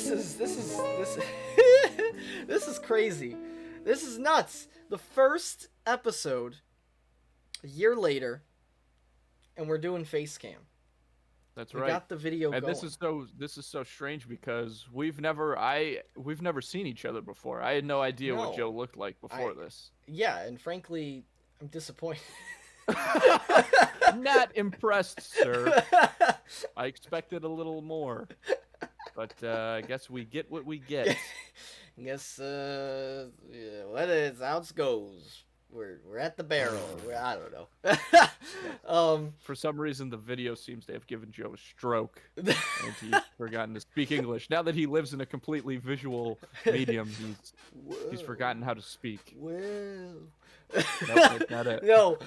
this is crazy. This is nuts. The first episode, a year later, and we're doing face cam. That's We right. got the video And going. this is so strange because we've never seen each other before. I had no idea what Joe No, looked like before this. yeah, and frankly, I'm disappointed. Not impressed, sir. I expected a little more, but I guess we get what we get. I guess yeah, what is how it goes. We're at the barrel. I don't know. For some reason, the video seems to have given Joe a stroke, and he's forgotten to speak English. Now that he lives in a completely visual medium, he's forgotten how to speak. Well, Nope, that's not it. no,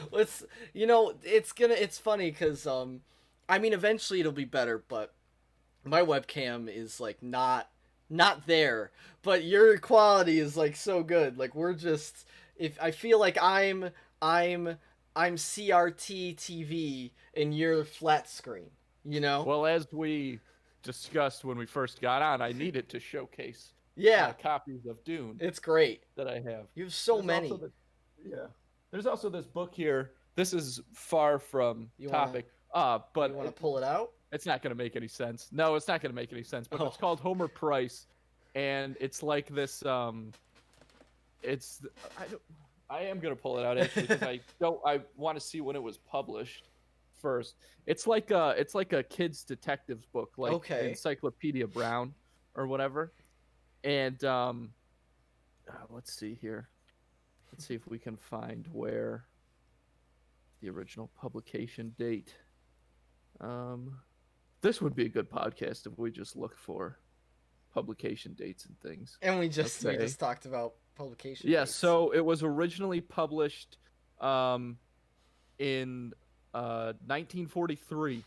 it's funny because I mean, eventually it'll be better, but my webcam is like not there, but your quality is like so good. Like we're just, if I feel like I'm CRT TV and you're flat screen, you know? Well, as we discussed when we first got on, I needed to showcase Yeah, copies of Dune it's great. that I have. You have so There's many. also There's also this book here. This is far from topic, but You want to pull it out? it's not going to make any sense. No, it's not going to make any sense. But Oh. it's called Homer Price, and it's like this. I am going to pull it out actually because I want to see when it was published first. It's like a kid's detectives book, like Okay. Encyclopedia Brown or whatever. And let's see here. Let's see if we can find where the original publication date. This would be a good podcast if we just look for publication dates and things. And we just Okay. talked about publication. Yeah, dates. so it was originally published in 1943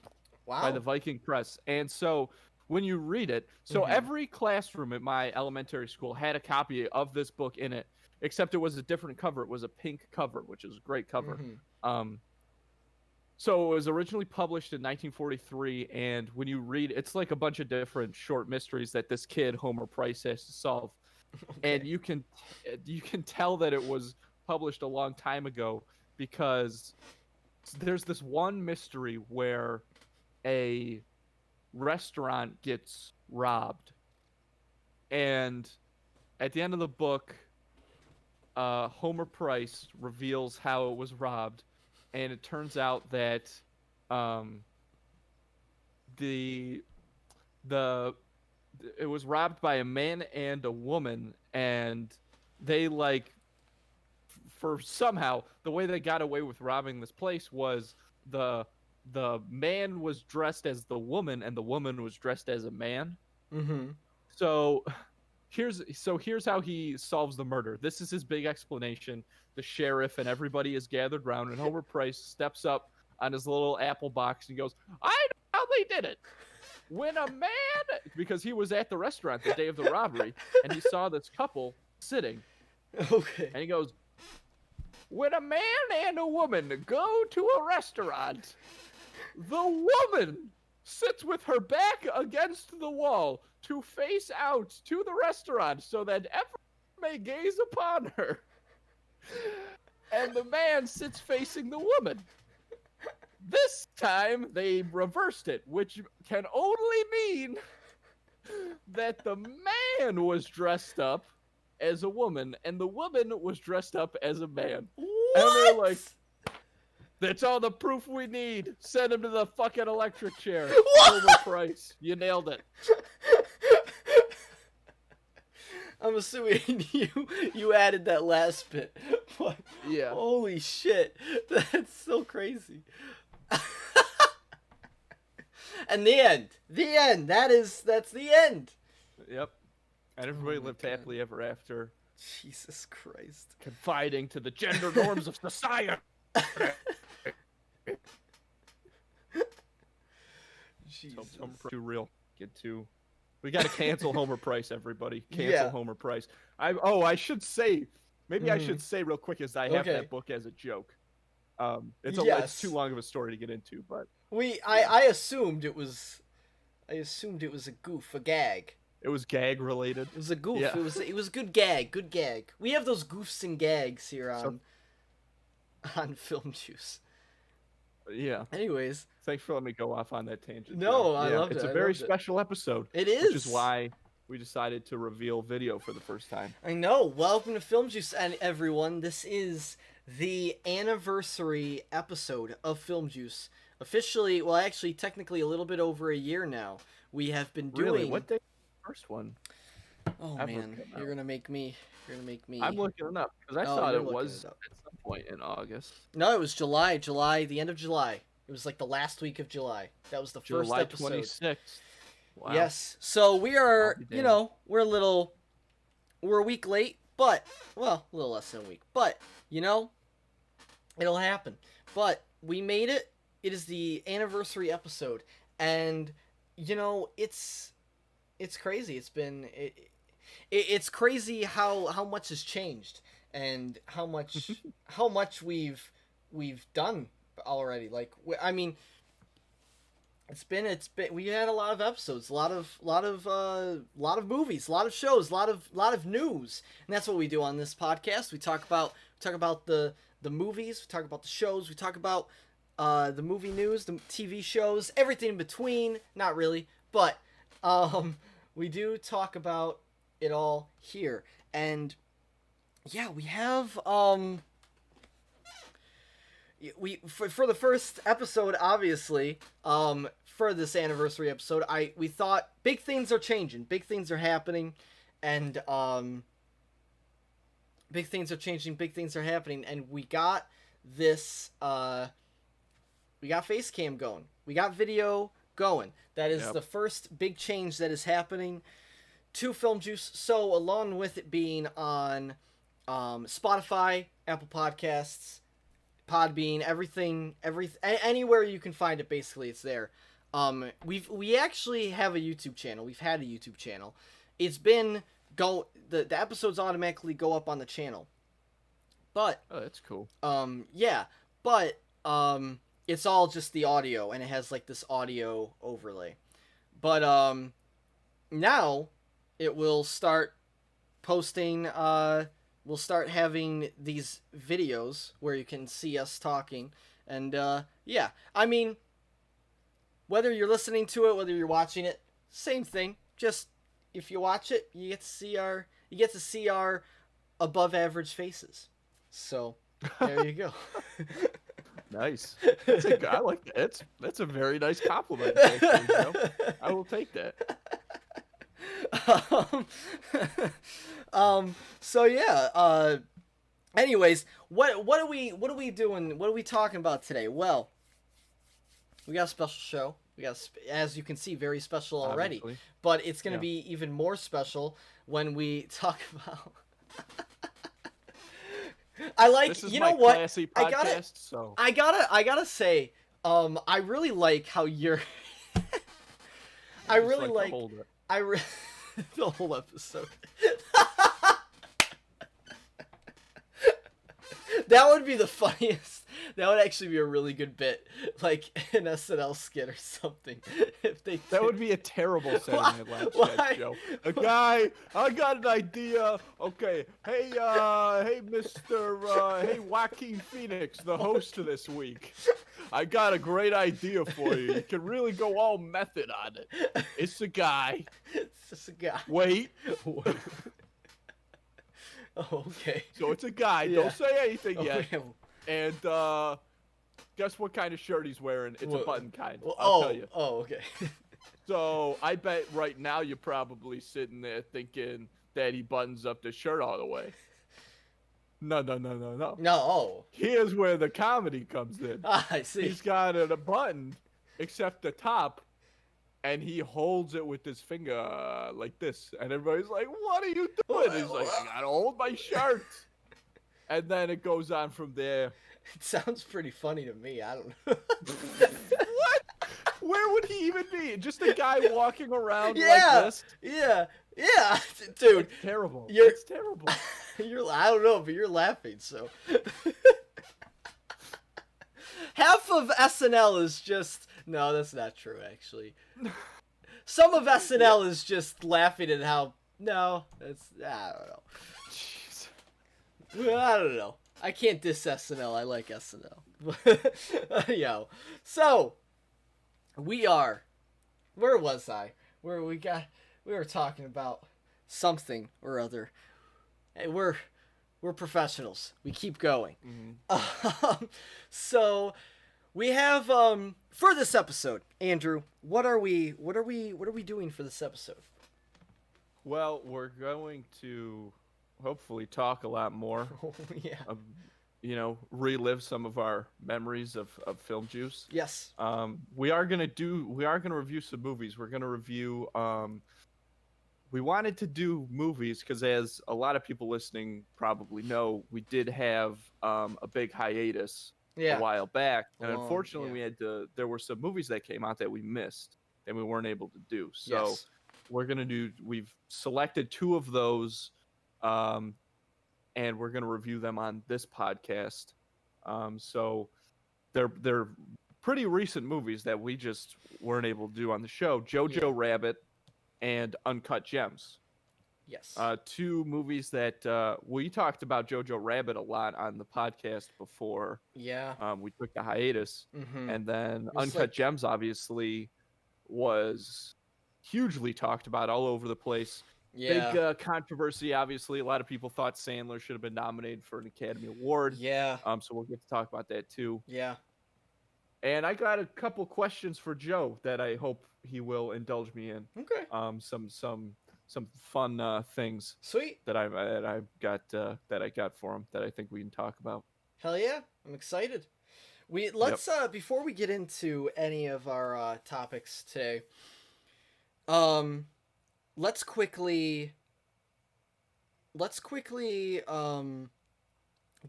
wow. by the Viking Press. And so when you read it, so Mhm. every classroom at my elementary school had a copy of this book in it, except it was a different cover. It was a pink cover, which is a great cover. Mhm. So it was originally published in 1943, and when you read, it's like a bunch of different short mysteries that this kid Homer Price has to solve, and you can tell that it was published a long time ago because there's this one mystery where a restaurant gets robbed, and at the end of the book, Homer Price reveals how it was robbed. And it turns out that it was robbed by a man and a woman, and they for somehow the way they got away with robbing this place was the man was dressed as the woman and the woman was dressed as a man. Mhm. So here's how he solves the murder. This is his big explanation. The sheriff and everybody is gathered around, and Homer Price steps up on his little apple box and goes, "I know how they did it. When a man," because he was at the restaurant the day of the robbery, and he saw this couple sitting, Okay. and he goes, "When a man and a woman go to a restaurant, the woman sits with her back against the wall to face out to the restaurant so that everyone may gaze upon her. And the man sits facing the woman. This time they reversed it, which can only mean that the man was dressed up as a woman and the woman was dressed up as a man." What? And they're like, "That's all the proof we need. Send him to the fucking electric chair." What? Homer Price, you nailed it. I'm assuming you added that last bit. But, Yeah. holy shit, that's so crazy. And the end. That's the end. Yep. And everybody Oh my lived God. happily ever after, Jesus Christ. confiding to the gender norms of society. Jesus. Homer Price too real. We got to cancel Homer Price, everybody. Cancel Yeah. Homer Price. I should say, maybe I Mhm. should say real quick is I have Okay. that book as a joke. It's Yes. too long of a story to get into, but I assumed it was a goof, a gag. It was gag related. It was a goof. Yeah. It was good gag. Good gag. We have those goofs and gags here So- on Film Juice. Yeah. Anyways, Thanks for letting me go off on that tangent. No, Joe. I loved It's it. a I very loved it. special episode. it is. Which is why we decided to reveal video for the first time. I know. Welcome to Film Juice, and everyone. This is the anniversary episode of Film Juice. Officially, well, actually, technically, a little bit over a year now. We have been doing. Really? What day was the first one? Oh ever man, come you're out? gonna make me. You're gonna make me. I'm looking it up because I Oh, thought you're it looking was it up. at some point in August. No, it was July. The end of July. It was like the last week of July. That was the first July episode. 26th. Wow. Yes. So we are, I'll be you damned. know, we're a week late, but, well, a little less than a week. But, you know, it'll happen. But we made it. It is the anniversary episode. And, you know, it's crazy. It's crazy how much has changed and how much we've done already. Like, I mean, it's been we had a lot of episodes, a lot of movies, a lot of shows, a lot of news, and that's what we do on this podcast. We talk about the movies, we talk about the shows, we talk about the movie news, the TV shows, everything in between. Not really, but we do talk about it all here. And yeah, we have for the first episode, obviously, for this anniversary episode, we thought big things are changing, big things are happening, and big things are changing, big things are happening, and we got this, we got face cam going, we got video going. That is the first big change that is happening to Film Juice. So along with it being on Spotify, Apple Podcasts, Podbean, anywhere you can find it, basically it's there. We actually have a YouTube channel. We've had a YouTube channel. It's been the episodes automatically go up on the channel. But Oh, that's cool. yeah, but it's all just the audio, and it has like this audio overlay. But now it will start posting. We'll start having these videos where you can see us talking, and yeah, I mean, whether you're listening to it, whether you're watching it, same thing. Just if you watch it, you get to see our above average faces. So there you go. Nice. I like that. That's a very nice compliment. Actually, Joe. I will take that. So yeah, anyways, what are we doing? What are we talking about today? Well, we got a special show. We got, as you can see, very special already. Obviously. But it's going to be even more special when we talk about I like, This is you my know what? classy podcast, I gotta say, I really like how you're I just really to like hold it. the whole episode. That would be the funniest. That would actually be a really good bit, like an SNL skit or something. If they That would be a terrible Saturday Night Live sketch, Joe. A guy, I got an idea. Okay, hey, hey, Joaquin Phoenix, the host of this week. I got a great idea for you. You can really go all method on it. It's a guy. It's just a guy. Wait. Oh, okay. So it's a guy. Yeah. Don't say anything yet. Okay. And guess what kind of shirt he's wearing? It's a button kind. Well, I'll tell you. Oh, okay. So I bet right now you're probably sitting there thinking that he buttons up the shirt all the way. No. No. Oh. Here's where the comedy comes in. Ah, I see. He's got it a button, except the top, and he holds it with his finger like this. And everybody's like, what are you doing? He's like, I gotta hold my shirt. And then it goes on from there. It sounds pretty funny to me. I don't know. What? Where would he even be? Just a guy walking around like this? Yeah. Dude. It's terrible. You're- It's terrible. I don't know, but you're laughing, so. Half of SNL is just. No, that's not true, actually. some of SNL is just laughing at how no, it's I don't know. Jeez. I don't know. I can't diss SNL. I like SNL. Yo, so we are. Where was I? Where we got? We were talking about something or other. Hey, we're professionals. We keep going. So we have for this episode, Andrew. What are we doing for this episode? Well, we're going to hopefully talk a lot more. Oh, yeah. Relive some of our memories of film juice. Yes. We are gonna review some movies. We're gonna review. We wanted to do movies because, as a lot of people listening probably know, we did have a big hiatus a while back, and unfortunately, there were some movies that came out that we missed and we weren't able to do. So we've selected 2 of those, and we're gonna review them on this podcast. So they're pretty recent movies that we just weren't able to do on the show. Jojo Rabbit and Uncut Gems. Yes. 2 movies that we talked about Jojo Rabbit a lot on the podcast before. Yeah. We took the hiatus, and then Uncut Gems obviously was hugely talked about all over the place. Yeah. Big controversy, obviously. A lot of people thought Sandler should have been nominated for an Academy Award. Yeah. So we'll get to talk about that too. Yeah. And I got a couple questions for Joe that I hope he will indulge me in. Okay. Some fun things. Sweet. That I got for him that I think we can talk about. Hell yeah! I'm excited. Let's before we get into any of our topics today, let's quickly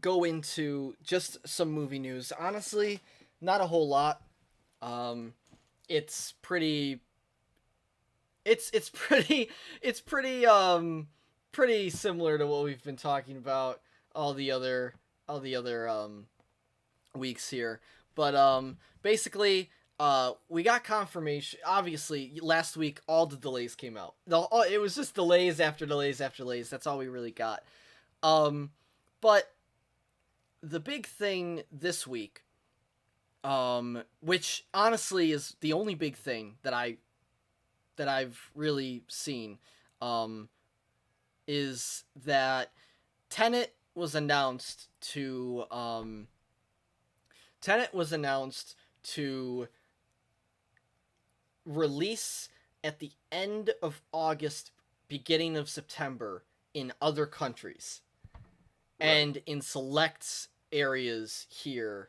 go into just some movie news. Honestly, not a whole lot. It's pretty pretty similar to what we've been talking about all the other weeks here. But basically we got confirmation. Obviously, last week all the delays came out. It was just delays after delays after delays. That's all we really got. But the big thing this week, which honestly is the only big thing that I've really seen, is that Tenet was announced to release at the end of August, beginning of September in other countries, and in select areas here,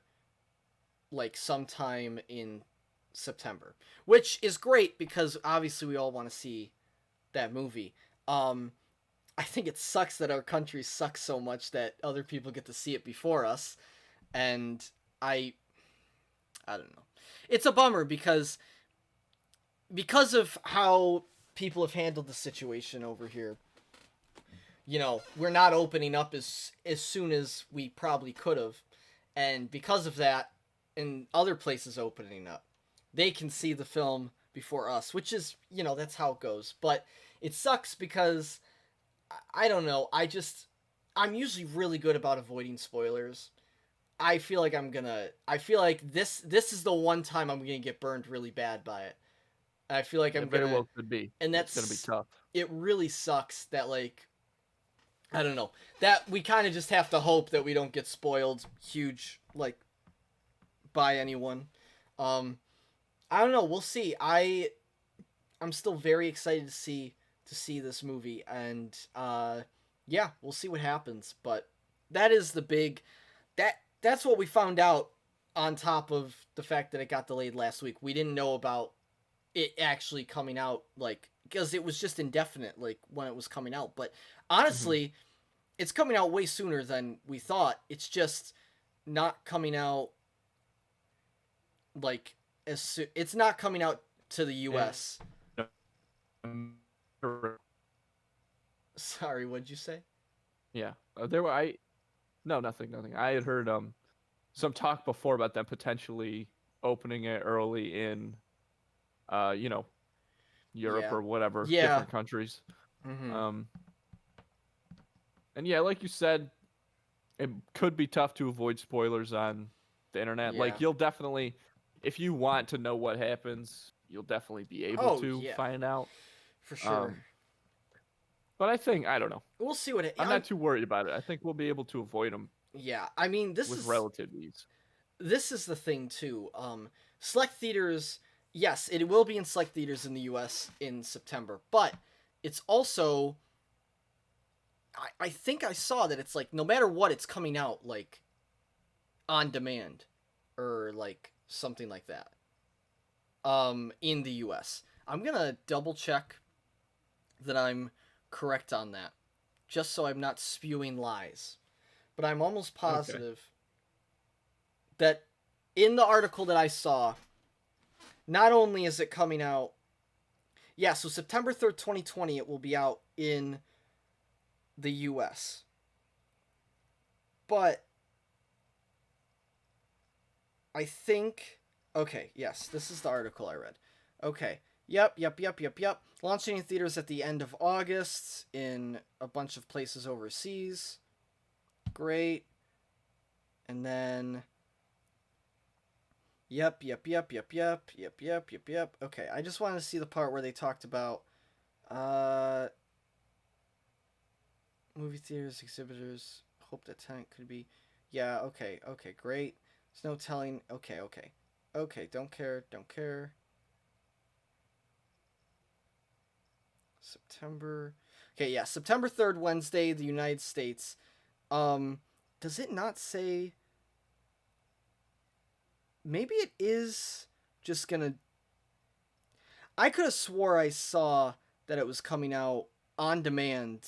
like sometime in September, which is great because obviously we all want to see that movie. I think it sucks that our country sucks so much that other people get to see it before us, and I don't know. It's a bummer because of how people have handled the situation over here. You know, we're not opening up as soon as we probably could have, and because of that, in other places opening up, they can see the film before us, which is, that's how it goes. But it sucks because, I don't know, I'm usually really good about avoiding spoilers. I feel like this is the one time I'm gonna get burned really bad by it. I feel like I'm very well could be, and that's gonna be tough. It really sucks that, like, I don't know, that we kind of just have to hope that we don't get spoiled huge, like, by anyone. I don't know. We'll see. I'm still very excited to see this movie, and yeah, we'll see what happens. But that is the big that's what we found out. On top of the fact that it got delayed last week, we didn't know about it actually coming out, like, because it was just indefinite, like, when it was coming out. But honestly, it's coming out way sooner than we thought. It's just not coming out, like, it's not coming out to the U.S. Sorry, what'd you say? Yeah, nothing. I had heard some talk before about them potentially opening it early in, Europe Yeah. or whatever, Yeah. different countries. Mm-hmm. Um, and yeah, like you said, it could be tough to avoid spoilers on the internet. Yeah. Like you'll definitely, if you want to know what happens, you'll definitely be able Oh to yeah, find out. for sure. Um, but I don't know. We'll see what I'm not too worried about it. I think we'll be able to avoid them yeah. I mean, with relative ease. this is the thing too. Select theaters, yes, it will be in select theaters in the U.S. in September, but it's also I think I saw that it's like no matter what, it's coming out like on demand or like something like that. In the U.S. I'm gonna double check that I'm correct on that, just so I'm not spewing lies. But I'm almost Okay. positive that in the article that I saw, not only is it coming out, yeah, so September 3rd, 2020, it will be out in the US. But I think, okay, yes, this is the article I read. Okay, yep. Launching in theaters at the end of August in a bunch of places overseas. Great. And then Yep. Okay, I just wanted to see the part where they talked about uh movie theaters, exhibitors, hope that tenant could be. Yeah, okay, great. There's no telling. Okay, don't care. September. Okay, yeah, September 3rd, Wednesday, the United States. Um, does it not say? Maybe it is just gonna. I could have swore I saw that it was coming out on demand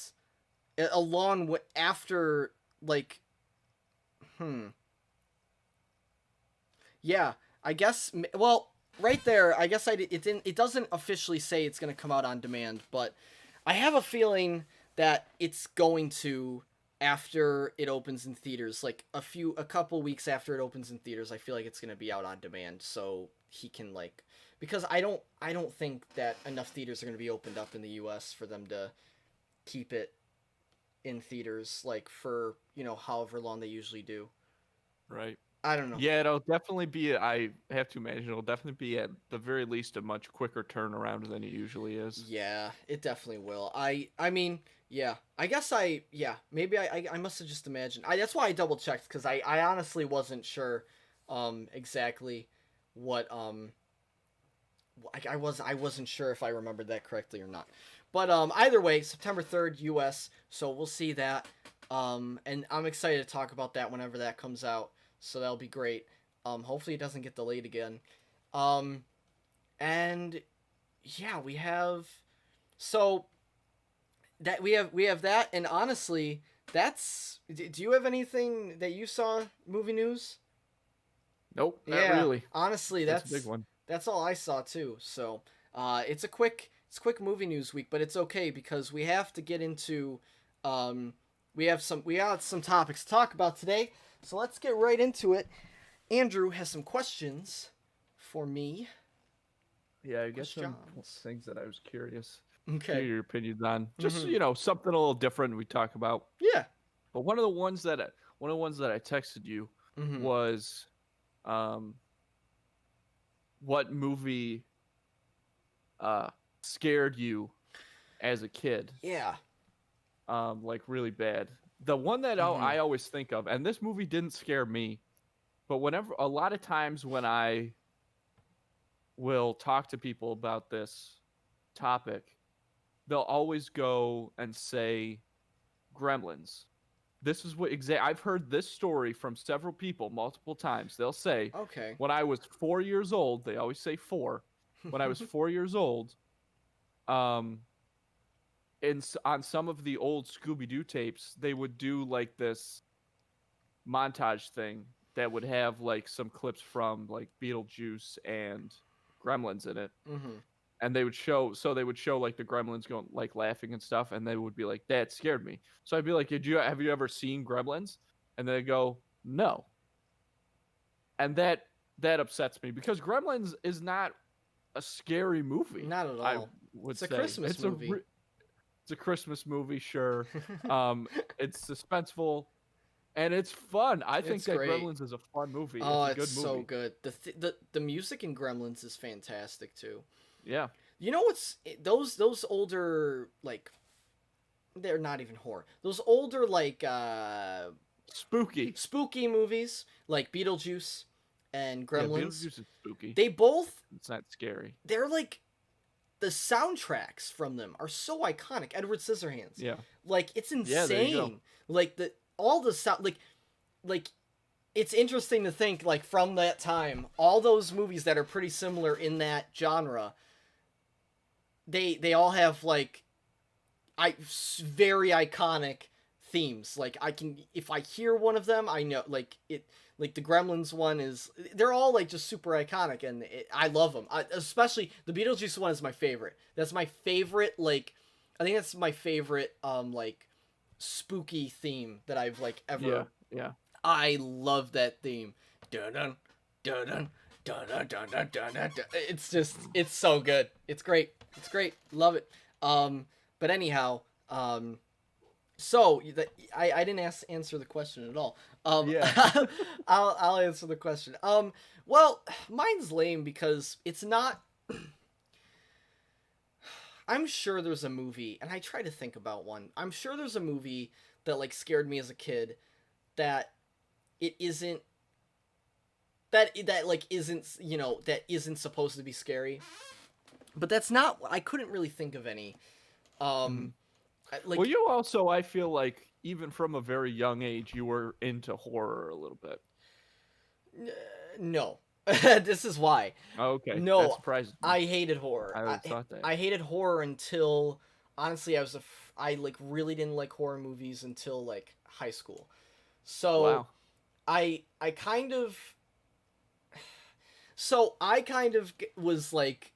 along with after like hmm yeah, I guess well right there I guess it doesn't officially say it's going to come out on demand, but I have a feeling that it's going to after it opens in theaters, like a couple weeks after it opens in theaters. I feel like it's going to be out on demand so he can like, because I don't think that enough theaters are going to be opened up in the US for them to keep it in theaters like for however long they usually do. Right. I don't know. Yeah, it'll definitely be. I have to imagine it'll definitely be at the very least a much quicker turnaround than it usually is. Yeah, it definitely will. I mean, yeah. I guess maybe I must have just imagined. That's why I double checked, because I honestly wasn't sure exactly what I wasn't sure if I remembered that correctly or not. But either way, September 3rd US, so we'll see that. And I'm excited to talk about that whenever that comes out. So that'll be great. Hopefully it doesn't get delayed again. Um and yeah, we have so that we have that, and honestly, do you have anything that you saw movie news? Nope, not Yeah, really. honestly, That's a big one. that's all I saw too. So, it's quick movie news week, but it's okay because we have to get into we have some topics to talk about today. So let's get right into it. Andrew has some questions for me. Yeah, I guess some Questions. things that I was curious to hear Okay. your opinions on. Just Mhm. something a little different we talk about. Yeah. But one of the ones that I texted you Mhm. was um what movie uh scared you as a kid, Yeah. like really bad. The one that Mhm. I always think of, and this movie didn't scare me, but whenever a lot of times when I will talk to people about this topic, they'll always go and say Gremlins. This is what I've heard this story from several people multiple times. They'll say, Okay. when I was 4 years old, they always say four. When I was 4 years old, um, on some of the old Scooby Doo tapes, they would do like this montage thing that would have like some clips from like Beetlejuice and Gremlins in it. Mhm. And they would show like the Gremlins going like laughing and stuff, and they would be like, that scared me. So I'd be like, have you ever seen Gremlins? And they go, no. And that upsets me because Gremlins is not a scary movie. Not at I all. would It's a say Christmas movie. It's a Christmas movie, sure. It's suspenseful and it's fun. I think It's that great. Gremlins is a fun movie. It's Oh, a it's good so movie. good. The music in Gremlins is fantastic too. Yeah. You know what's those older like they're not even horror. Those older like Spooky. spooky movies like Beetlejuice and Yeah, Gremlins. Beetlejuice is spooky. They both It's not scary. they're like the soundtracks from them are so iconic. Edward Scissorhands. Yeah. Like it's Yeah, there you go. insane. Like the all the sound like it's interesting to think like from that time, all those movies that are pretty similar in that genre, they all have like very iconic themes. Like I can if I hear one of them, I know like it like the Gremlins one is they're all like just super iconic and I love them. Especially the Beetlejuice one is my favorite. That's my favorite like I think that's my favorite like spooky theme that I've like ever. Yeah. Yeah. I love that theme. Dun dun dun dun dun dun dun dun dun dun. It's just it's so good. It's great. It's great. Love it. But anyhow, so I didn't answer the question at all. Yeah. I'll answer the question. Well, mine's lame because it's not. I'm sure there's a movie, and I try to think about one. I'm sure there's a movie that like scared me as a kid that it isn't that like isn't that isn't supposed to be scary. But that's not. I couldn't really think of any. Like Well, you also, I feel like, even from a very young age, you were into horror a little bit. no. This is why. Oh, okay. That No, surprised me. I hated horror. I always thought that. I hated horror until honestly I like really didn't like horror movies until like high school. So Wow. I kind of so I kind of was like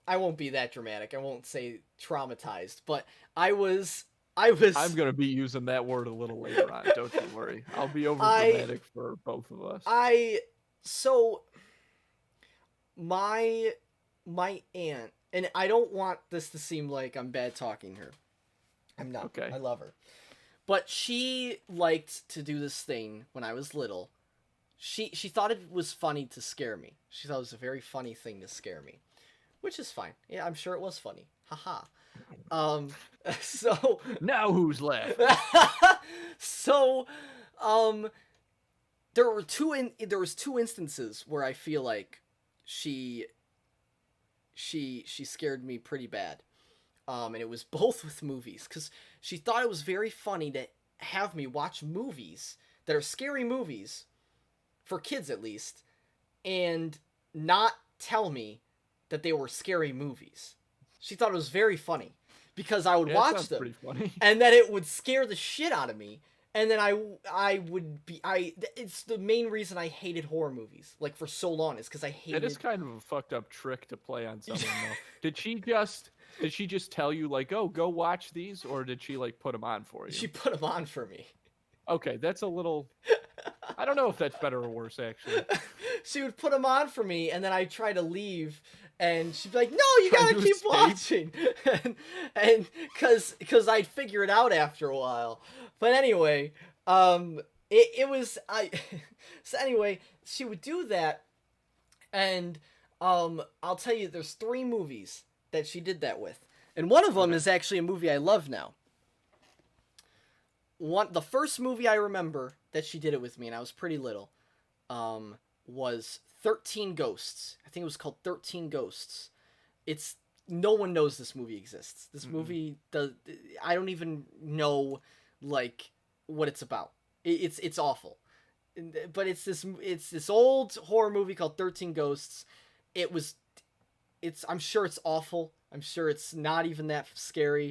I won't be that dramatic. I won't say traumatized, but I was I'm going to be using that word a little later on. Don't you worry. I'll be over dramatic for both of us. So my aunt, and I don't want this to seem like I'm bad talking her. I'm not. Okay. I love her. But she liked to do this thing when I was little. She thought it was funny to scare me. She thought it was a very funny thing to scare me. Which is fine. Yeah, I'm sure it was funny. Haha. So Now who's laughing? so there was two instances where I feel like she scared me pretty bad. And it was both with movies cuz she thought it was very funny to have me watch movies that are scary movies for kids at least and not tell me that they were scary movies. She thought it was very funny because I would watch them pretty funny. and then it would scare the shit out of me and then I would be it's the main reason I hated horror movies like for so long is cuz I hated It is kind of a fucked up trick to play on someone though. Did she just tell you like, "Oh, go watch these," or did she like put them on for you? She put them on for me. Okay, that's a little I don't know if that's better or worse actually. She would put them on for me and then I'd try to leave and she'd be like, "No, you Trying gotta to keep escape? watching," and because I'd figure it out after a while. But anyway, it was so anyway, she would do that, and I'll tell you, there's 3 movies that she did that with, and one of them is actually a movie I love now. The first movie I remember that she did it with me, and I was pretty little, was 13 Ghosts. I think it was called 13 Ghosts. It's no one knows this movie exists. This movie does. I don't even know like what it's about. It's awful, but it's this old horror movie called 13 Ghosts. I'm sure it's awful. I'm sure it's not even that scary.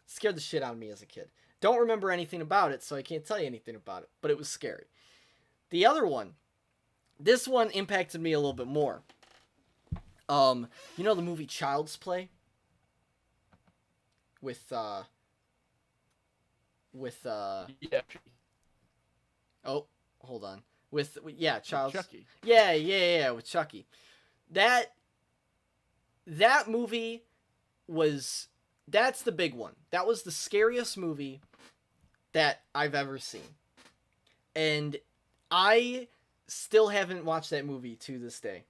It scared the shit out of me as a kid. Don't remember anything about it, so I can't tell you anything about it. But it was scary. The other one. This one impacted me a little bit more. You know the movie Child's Play? With Yeah. oh, hold on. With Child's Chucky. Yeah, with Chucky. That that movie was that's the big one. That was the scariest movie that I've ever seen. And I still haven't watched that movie to this day.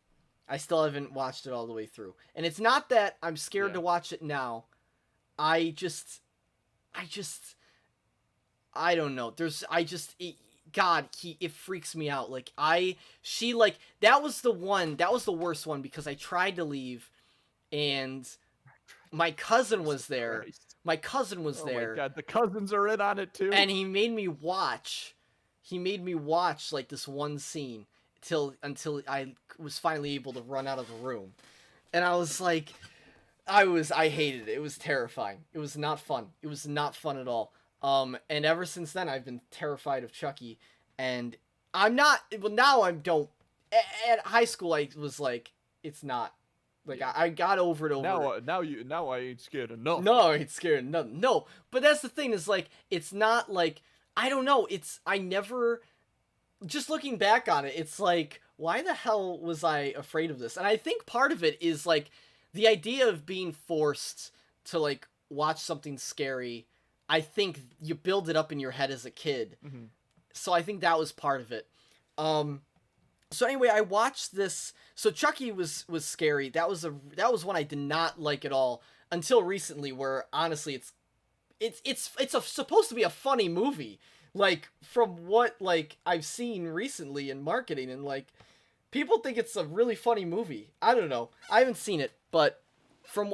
I still haven't watched it all the way through. And it's not that I'm scared Yeah. to watch it now. I just I just I don't know. It freaks me out. Like she like that was the worst one because I tried to leave and my cousin was Jesus there. Christ. My cousin was Oh my there God, the cousins are in on it too. and he made me watch like this one scene until I was finally able to run out of the room. And I was like I hated it. It was terrifying. It was not fun. It was not fun at all. And ever since then I've been terrified of Chucky, and I'm not well now I don't at high school I was like it's not like Yeah. I got over it over Now I ain't scared enough. no, it's scared. No, no. But that's the thing is like it's not like I don't know. It's I never just looking back on it. It's like why the hell was I afraid of this? And I think part of it is like the idea of being forced to like watch something scary. I think you build it up in your head as a kid. Mhm. So I think that was part of it. So anyway, I watched this. So Chucky was scary. That was one I did not like at all until recently, where honestly, supposed to be a funny movie. Like from what like I've seen recently in marketing, and like people think it's a really funny movie. I don't know. I haven't seen it, but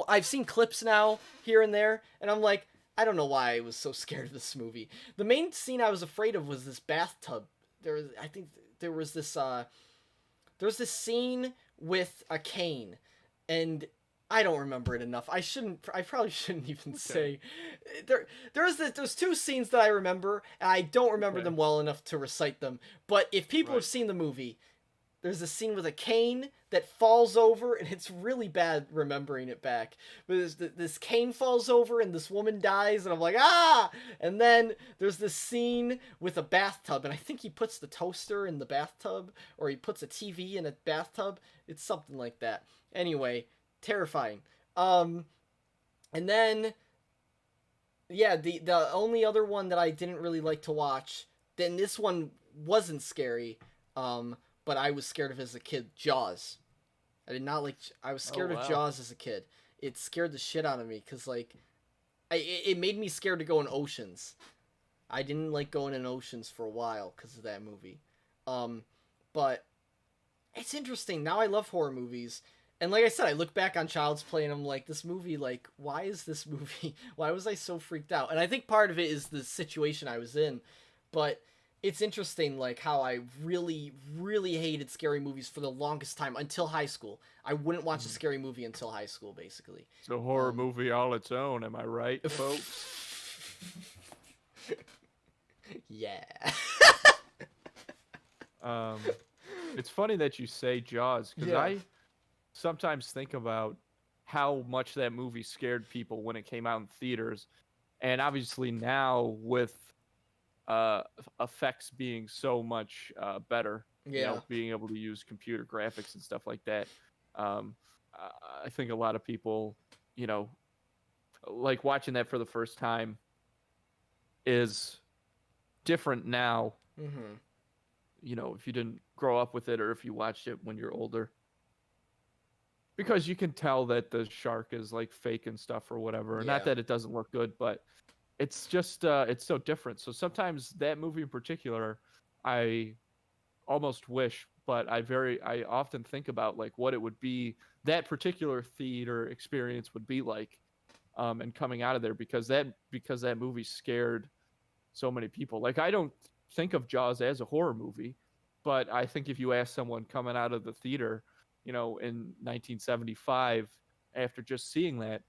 I've seen clips now here and there, and I'm like, I don't know why I was so scared of this movie. The main scene I was afraid of was this bathtub. I think there was this scene with a cane, and I don't remember it enough. I probably shouldn't even say. There's two scenes that I remember, and I don't remember Okay. them well enough to recite them. But if people have Right. seen the movie, there's a scene with a cane that falls over, and it's really bad remembering it back. But this cane falls over, and this woman dies, and I'm like, ah! And then there's this scene with a bathtub, and I think he puts the toaster in the bathtub, or he puts a TV in a bathtub. It's something like that. Anyway, terrifying. And then, yeah, the only other one that I didn't really like to watch, then this one wasn't scary, but I was scared of as a kid, Jaws. I did not like. I was scared of wow. Jaws as a kid. It scared the shit out of me because like, it made me scared to go in oceans. I didn't like going in oceans for a while because of that movie. But it's interesting. Now I love horror movies. And like I said, I look back on Child's Play and I'm like, this movie, like, why is this movie? Why was I so freaked out? And I think part of it is the situation I was in. But it's interesting, like, how I really, really hated scary movies for the longest time until high school. I wouldn't watch a scary movie until high school, basically. It's a horror movie all its own, am I right, folks? Yeah. It's funny that you say Jaws, because Yeah. I sometimes think about how much that movie scared people when it came out in theaters. And obviously now with effects being so much better, Yeah. being able to use computer graphics and stuff like that, I think a lot of people, like watching that for the first time is different now, Mm-hmm. if you didn't grow up with it or if you watched it when you're older. Because you can tell that the shark is like fake and stuff or whatever. Yeah. Not that it doesn't look good, but it's just it's so different. So sometimes that movie in particular, I almost wish, but I often think about like what it would be, that particular theater experience would be like, and coming out of there because that movie scared so many people. Like I don't think of Jaws as a horror movie, but I think if you ask someone coming out of the theater, in 1975 after just seeing that,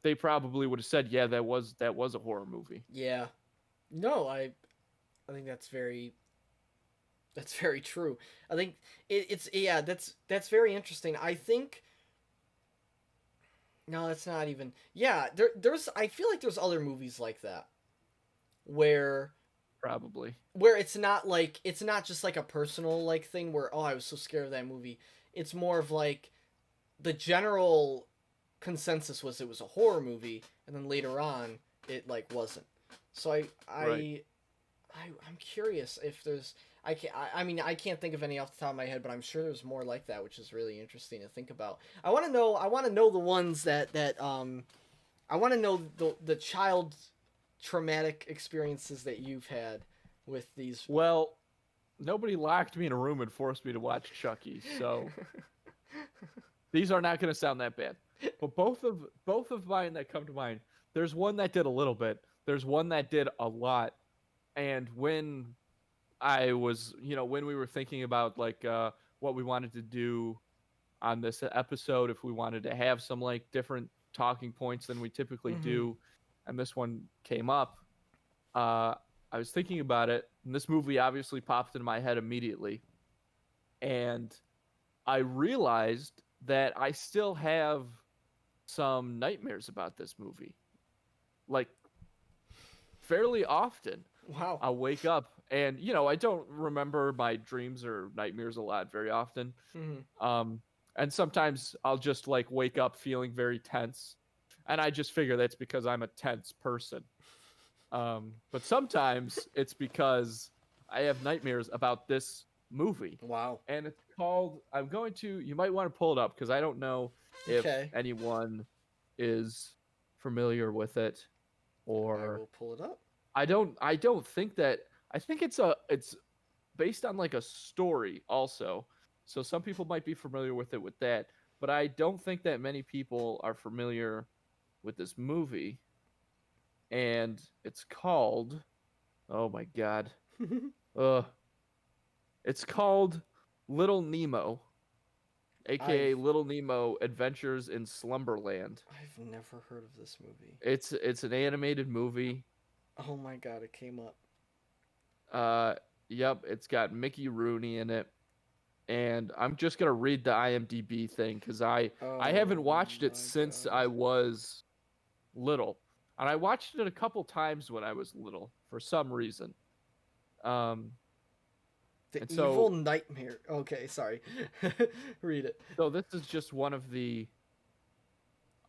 they probably would have said, "Yeah, that was a horror movie." Yeah. No, I think that's very true. I think it's yeah, that's very interesting. I think no, that's not even. Yeah, there's I feel like there's other movies like that where Probably. it's not just like a personal like thing where oh I was so scared of that movie. It's more of like the general consensus was it was a horror movie, and then later on it like wasn't. So Right. I'm curious if there's I mean I can't think of any off the top of my head, but I'm sure there's more like that, which is really interesting to think about. I want to know the ones that I want to know the child traumatic experiences that you've had with these. Well, nobody locked me in a room and forced me to watch Chucky, so these are not going to sound that bad. But both of mine that come to mind, there's one that did a little bit. There's one that did a lot. And when I was, when we were thinking about like what we wanted to do on this episode, if we wanted to have some like different talking points than we typically Mm-hmm. do, and this one came up, I was thinking about it, and this movie obviously popped into my head immediately. And I realized that I still have some nightmares about this movie. Like, fairly often, Wow. I'll wake up and, I don't remember my dreams or nightmares a lot very often. Mm-hmm. Um, and sometimes I'll just like wake up feeling very tense. And I just figure that's because I'm a tense person. But sometimes it's because I have nightmares about this movie. Wow. And it's called, you might want to pull it up because I don't know if Okay. anyone is familiar with it, I or will pull it up. I don't think that, I think it's based on like a story also. So some people might be familiar with it with that, but I don't think that many people are familiar with this movie. And it's called, oh my god. Uh it's called Little Nemo, I've aka Little Nemo Adventures in Slumberland. I've never heard of this movie. It's an animated movie. Oh my god, it came up. Uh yep, it's got Mickey Rooney in it. And I'm just gonna read the IMDb thing because I Oh haven't watched it my since god. I was little, and I watched it a couple times when I was little for some reason. Um, The and Evil so Nightmare. Okay, sorry. Read it. so this is just one of the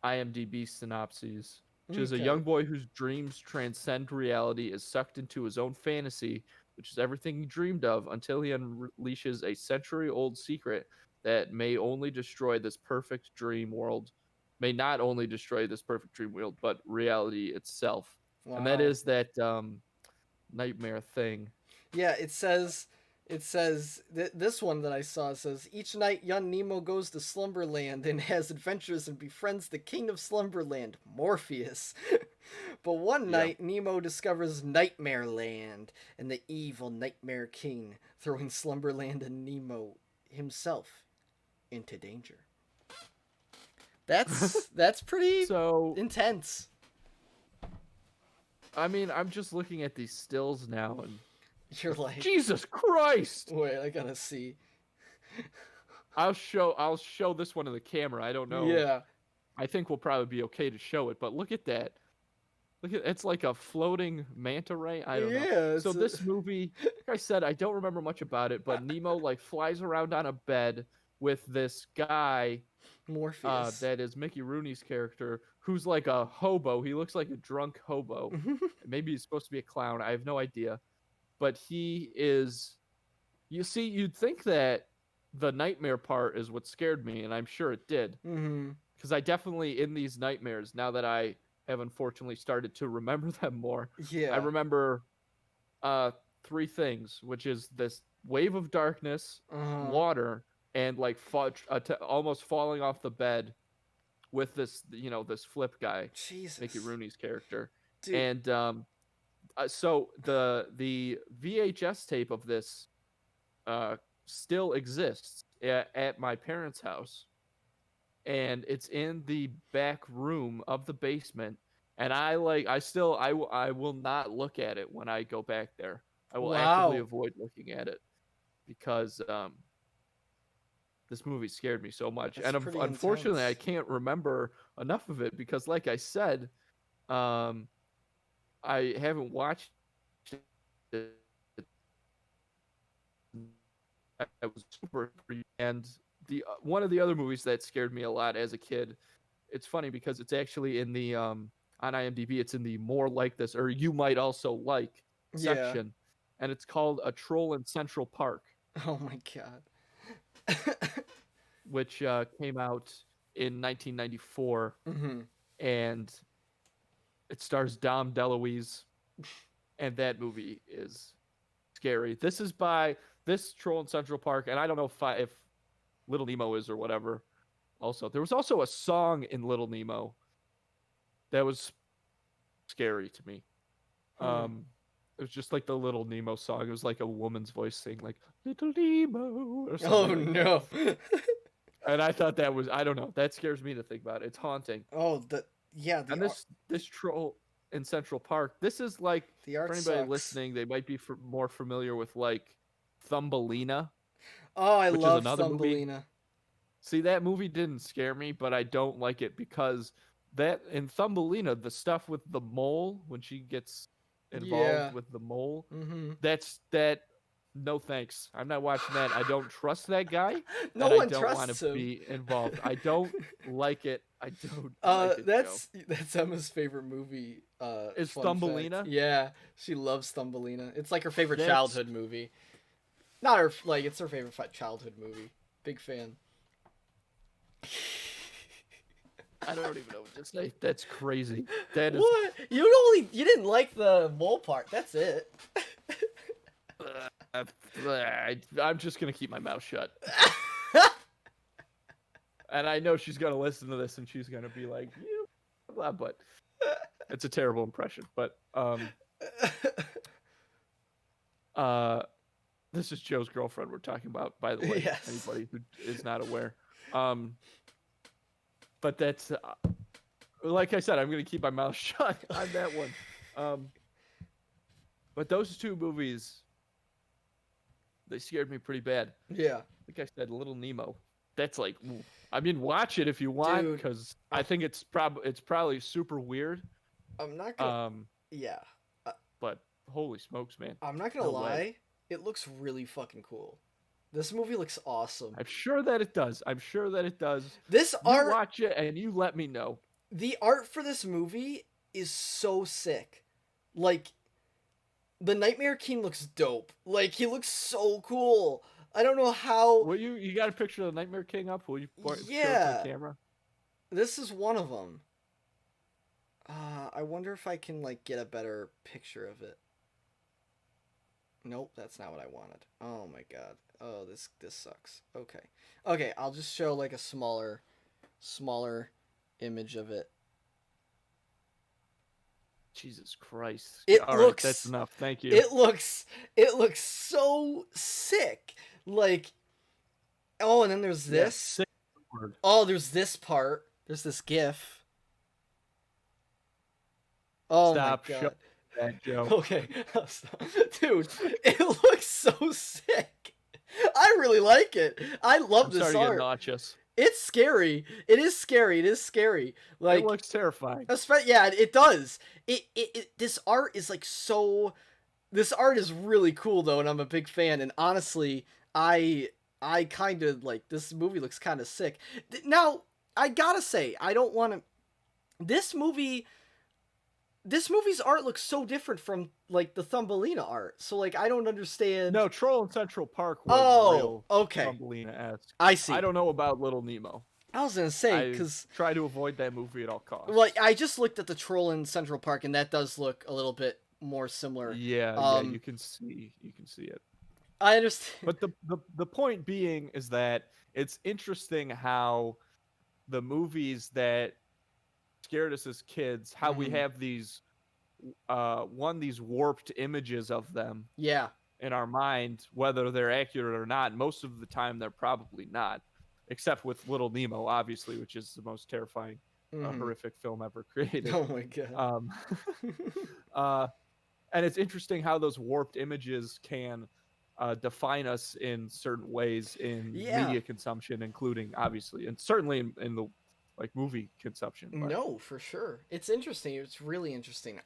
IMDb synopses, which is a young Okay. boy whose dreams transcend reality is sucked into his own fantasy, which is everything he dreamed of, until he unleashes a century-old secret that may not only destroy this perfect dream world, but reality itself. And that Wow. is that nightmare thing. Yeah, this one that I saw says each night young Nemo goes to Slumberland and has adventures and befriends the king of Slumberland, Morpheus. But one Yeah. night Nemo discovers Nightmare Land and the evil Nightmare King, throwing Slumberland and Nemo himself into danger. That's pretty So, intense. I mean, I'm just looking at these stills now and You're like, Jesus Christ! wait, I gotta see. I'll show this one to the camera. I don't know. Yeah. I think we'll probably be okay to show it, but look at that. It's like a floating manta ray. I don't know. Yeah, So it's this movie, like I said, I don't remember much about it, but Nemo like flies around on a bed with this guy Morpheus. that is Mickey Rooney's character, who's like a hobo. He looks like a drunk hobo. Maybe he's supposed to be a clown. I have no idea. But he is, you see, you'd think that the nightmare part is what scared me, and I'm sure it did. Mm-hmm. Because I definitely, in these nightmares, now that I have unfortunately started to remember them more, I Yeah. remember three things, which is this wave of darkness, Uh-huh. water, and like almost falling off the bed with this flip guy, Mickey Jesus. Rooney's character. Dude. And so the VHS tape of this still exists at my parents' house, and it's in the back room of the basement. And I will not look at it when I go back there. I will actively Wow. avoid looking at it because this movie scared me so much. That's And pretty unfortunately, I intense. can't remember enough of it because, like I said, um, I haven't watched it. I was super, and the one of the other movies that scared me a lot as a kid it's funny because it's actually in the on IMDb. It's in the more like this or you might also like Yeah. section, and it's called A Troll in Central Park, Oh my god. which came out in 1994, Mm-hmm. and it stars Dom DeLuise, and that movie is scary. This is by this Troll in Central Park, and I don't know if Little Nemo is or whatever. Also, there was also a song in Little Nemo that was scary to me. Hmm. It was just like the Little Nemo song. It was like a woman's voice saying like Little Nemo or Oh something like that. no. And I thought that was, I don't know, that scares me to think about. It's haunting. Oh, the yeah, And this Troll in Central Park, this is like, the for art anybody sucks. listening, they might be more familiar with like Thumbelina, Oh, I which is love another movie. Thumbelina. See, that movie didn't scare me, but I don't like it because that in Thumbelina, the stuff with the mole when she gets involved Yeah. with the mole, Mm-hmm. that's that. No thanks. I'm not watching that. I don't trust that guy, No and I one don't want to trusts him. be involved. I don't like it. I don't like it, Joe. That's Emma's favorite movie. Is Fun fact. Thumbelina? Yeah, she loves Thumbelina. It's like her favorite That's childhood movie. Not her like it's her favorite childhood movie. Big fan. I don't even know what to say. That's crazy. That is. What? You didn't like the mole part. That's it. I'm just gonna keep my mouth shut. And I know she's gonna listen to this and she's gonna be like, "You," blah, but it's a terrible impression. But this is Joe's girlfriend we're talking about, by the way. Yes. Anybody who is not aware. But that's like I said, I'm gonna keep my mouth shut on that one. But those two movies, they scared me pretty bad. Yeah. Like I said, Little Nemo. That's like, ooh. I mean, watch it if you want, Dude. because I think it's probably super weird. I'm not gonna. Yeah. But holy smokes, man! I'm not gonna No lie. way. It looks really fucking cool. This movie looks awesome. I'm sure that it does. I'm sure that it does. This You art, watch it and you let me know. the art for this movie is so sick. Like, the Nightmare King looks dope. Like, he looks so cool. I don't know how. Will you got a picture of the Nightmare King up? Will you show it to Yeah. the camera? This is one of them. I wonder if I can like get a better picture of it. Nope, that's not what I wanted. Oh my god. Oh, this sucks. Okay. Okay, I'll just show like a smaller image of it. Jesus Christ! It All looks. right, that's enough. Thank you. It looks so sick. Like, oh, and then there's Yeah, this. sick word. Oh, there's this part. There's this GIF. Oh Stop. my god. Show that, Joe. Okay, dude, it looks so sick. I really like it. I love this starting to get art. nauseous. It's scary. It is scary. It is scary. Like, It looks terrifying. yeah, it does. This art is like so. This art is really cool though, and I'm a big fan. And honestly, I kind of like this movie. Looks kind of sick. Now, I gotta say, I don't want to. This movie's art looks so different from like the Thumbelina art. So like I don't understand. No, Troll in Central Park was real okay. Thumbelina-esque. I see. I don't know about Little Nemo. I was gonna say I because try to avoid that movie at all costs. like I just looked at the Troll in Central Park and that does look a little bit more similar. Yeah, you can see it. I understand. But the point being is that it's interesting how the movies that scared us as kids, how we have these these warped images of them Yeah. in our mind, whether they're accurate or not. Most of the time they're probably not, except with Little Nemo, obviously, which is the most terrifying horrific film ever created. Oh my god. And it's interesting how those warped images can define us in certain ways in media consumption, including obviously and certainly in the like movie consumption. But. No, for sure. It's interesting. It's really interesting.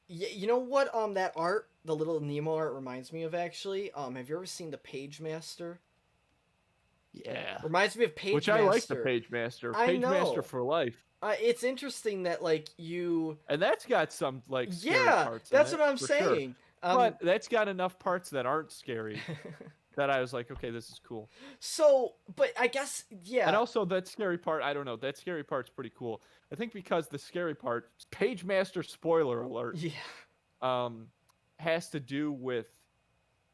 You know what? That art, the Little Nemo art, reminds me of actually. Have you ever seen the Page Master? Yeah. Reminds me of Which Page I like the Master. Page Master. I Page Master know. for life. It's interesting that like you. And that's got some like scary Yeah, parts in that's it, what I'm for sure. saying. But that's got enough parts that aren't scary that I was like, okay, this is cool. So, but I guess And yeah. also that scary part, I don't know, that scary part's pretty cool. I think because the scary part, Page Master spoiler alert, Yeah. um, has to do with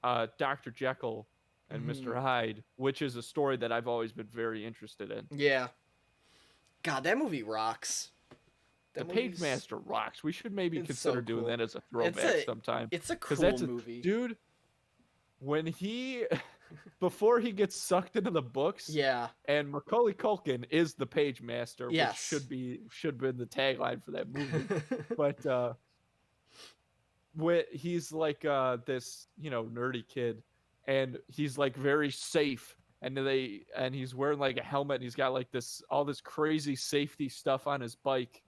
Dr. Jekyll and Hmm. Mr. Hyde, which is a story that I've always been very interested in. Yeah. God, that movie rocks. The That Page movie's Master rocks. We should maybe it's so consider doing cool. that as a It's throwback a sometime. it's a Because cool that's a movie. dude, when he before he gets sucked into the books, Yeah. and Macaulay Culkin is the Page Master, which Yes. should have been the tagline for that movie. But he's like this, nerdy kid, and he's like very safe, and he's wearing like a helmet, and he's got like all this crazy safety stuff on his bike.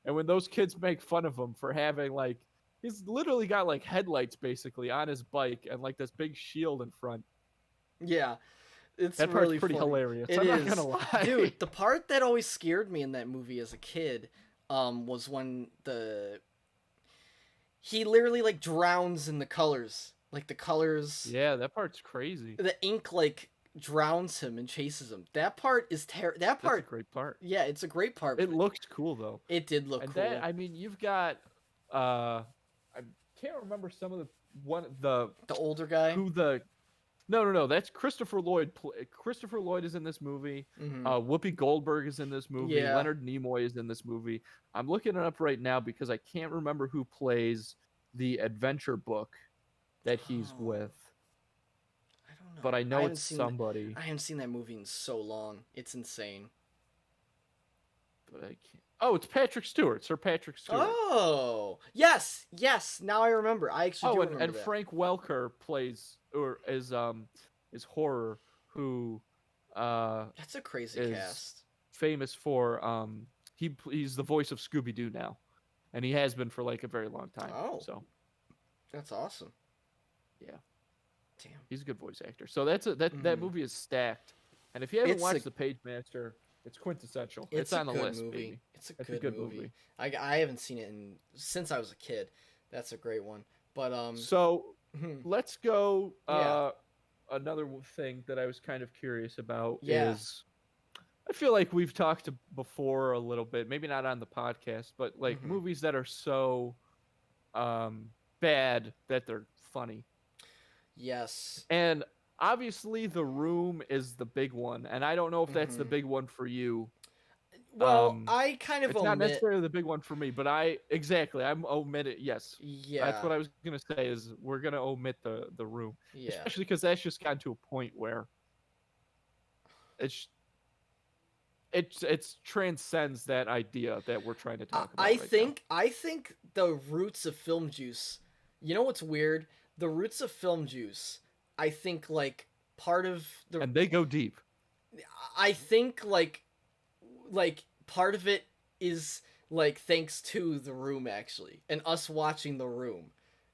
And when those kids make fun of him for having like, he's literally got like headlights basically on his bike and like this big shield in front. Yeah. It's That part's really pretty funny. hilarious. It I'm not is. gonna lie. Dude, the part that always scared me in that movie as a kid was when he literally like drowns in the colors. Like the colors, Yeah, that part's crazy. the ink like drowns him and chases him. That part is that That's a part. great part. Yeah, it's a great part. It looks cool though. It did look And cool. that, I mean, you've got I can't remember some of The older guy. who the no, that's Christopher Lloyd. Christopher Lloyd is in this movie. Mhm. Whoopi Goldberg is in this movie. Yeah. Leonard Nimoy is in this movie. I'm looking it up right now because I can't remember who plays the adventure book that he's Oh. with. I don't know. But I know haven't it's seen somebody. I haven't seen that movie in so long. It's insane. But I can't. Oh, it's Patrick Stewart. Sir Patrick Stewart. Oh, yes. Now I remember. I actually do remember and that. Frank Welker plays or is Horror, who That's a crazy is cast. famous for he's the voice of Scooby-Doo now, and he has been for like a very long time. Oh. So That's awesome. yeah, Damn. he's a good voice actor. So that Mhm. movie is stacked. And if you haven't It's watched a- The Page Master, it's quintessential. It's on a the good list, movie. baby. It's a It's good, movie. I haven't seen it since I was a kid. That's a great one. But So mhm. let's go. Yeah. Another thing that I was kind of curious about Yeah. is, I feel like we've talked before a little bit, maybe not on the podcast, but like Mhm. movies that are so bad that they're funny. Yes. And obviously The Room is the big one, and I don't know if that's the Mhm. big one for you. Well, I kind of It's not omit. necessarily the big one for me, but I'm omitted. Yes, Yeah. that's what I was gonna say. Is we're gonna omit the Room, Yeah. especially because that's just gotten to a point where it's transcends that idea that we're trying to talk about. I think the roots of Film Juice. You know what's weird? The roots of Film Juice. I think like part of the. And they go deep. I think like part of it is like thanks to The Room actually, and us watching The Room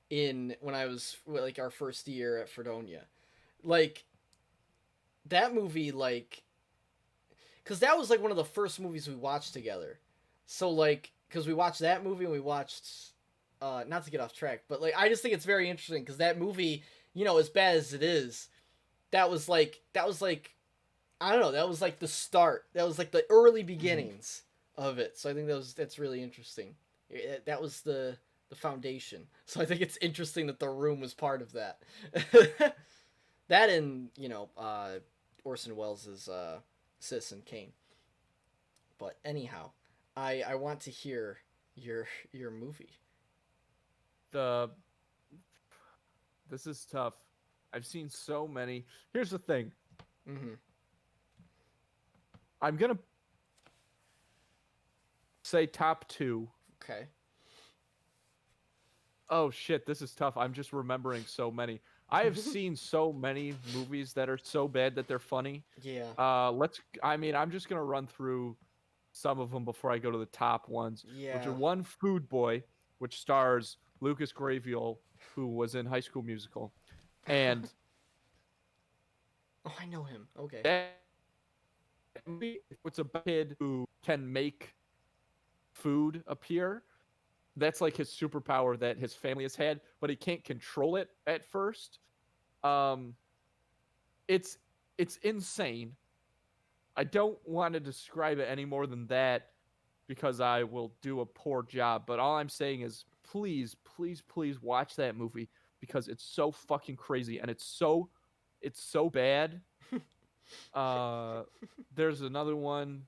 when I was like our first year at Fredonia, like that movie like. Because that was like one of the first movies we watched together. So like, because we watched that movie and we watched, not to get off track, but like I just think it's very interesting because that movie, as bad as it is, that was like I don't know, that was like the start. That was like the early beginnings of it. So I think that's really interesting. That was the foundation. So I think it's interesting that The Room was part of that. That and Orson Welles' Citizen Kane. But anyhow, I want to hear your movie. This is tough. I've seen so many. Here's the thing. Mm-hmm. I'm gonna say top 2. Okay. Oh shit, this is tough. I'm just remembering so many. I have seen so many movies that are so bad that they're funny. Yeah. I'm just gonna run through some of them before I go to the top ones. Yeah. Which are one, Food Boy, which stars Lucas Grabeel, who was in High School Musical, and Oh, I know him. Okay. That movie, it's a kid who can make food appear. That's like his superpower that his family has had, but he can't control it at first. Um, it's it's insane. I don't want to describe it any more than that because I will do a poor job. But all I'm saying is, please, please, please watch that movie because it's so fucking crazy and it's so bad. Uh, there's another one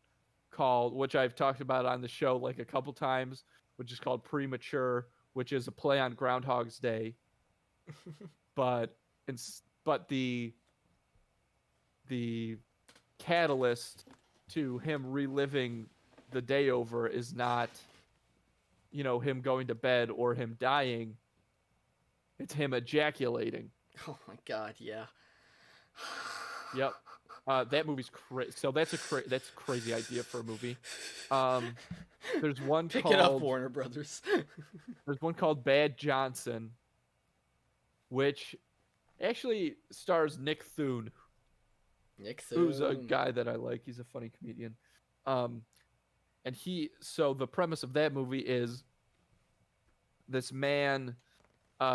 called, which I've talked about on the show like a couple times, which is called Premature, which is a play on Groundhog's Day, but but the catalyst to him reliving the day over is not, him going to bed or him dying. It's him ejaculating. Oh my god, yeah. Yep. That movie's crazy. So that's that's a crazy idea for a movie. There's one Pick called it up, Warner Brothers. there's one called Bad Johnson, which actually stars Nick Thune, Nick who's a Thune. guy that I like. He's a funny comedian. And so the premise of that movie is this man,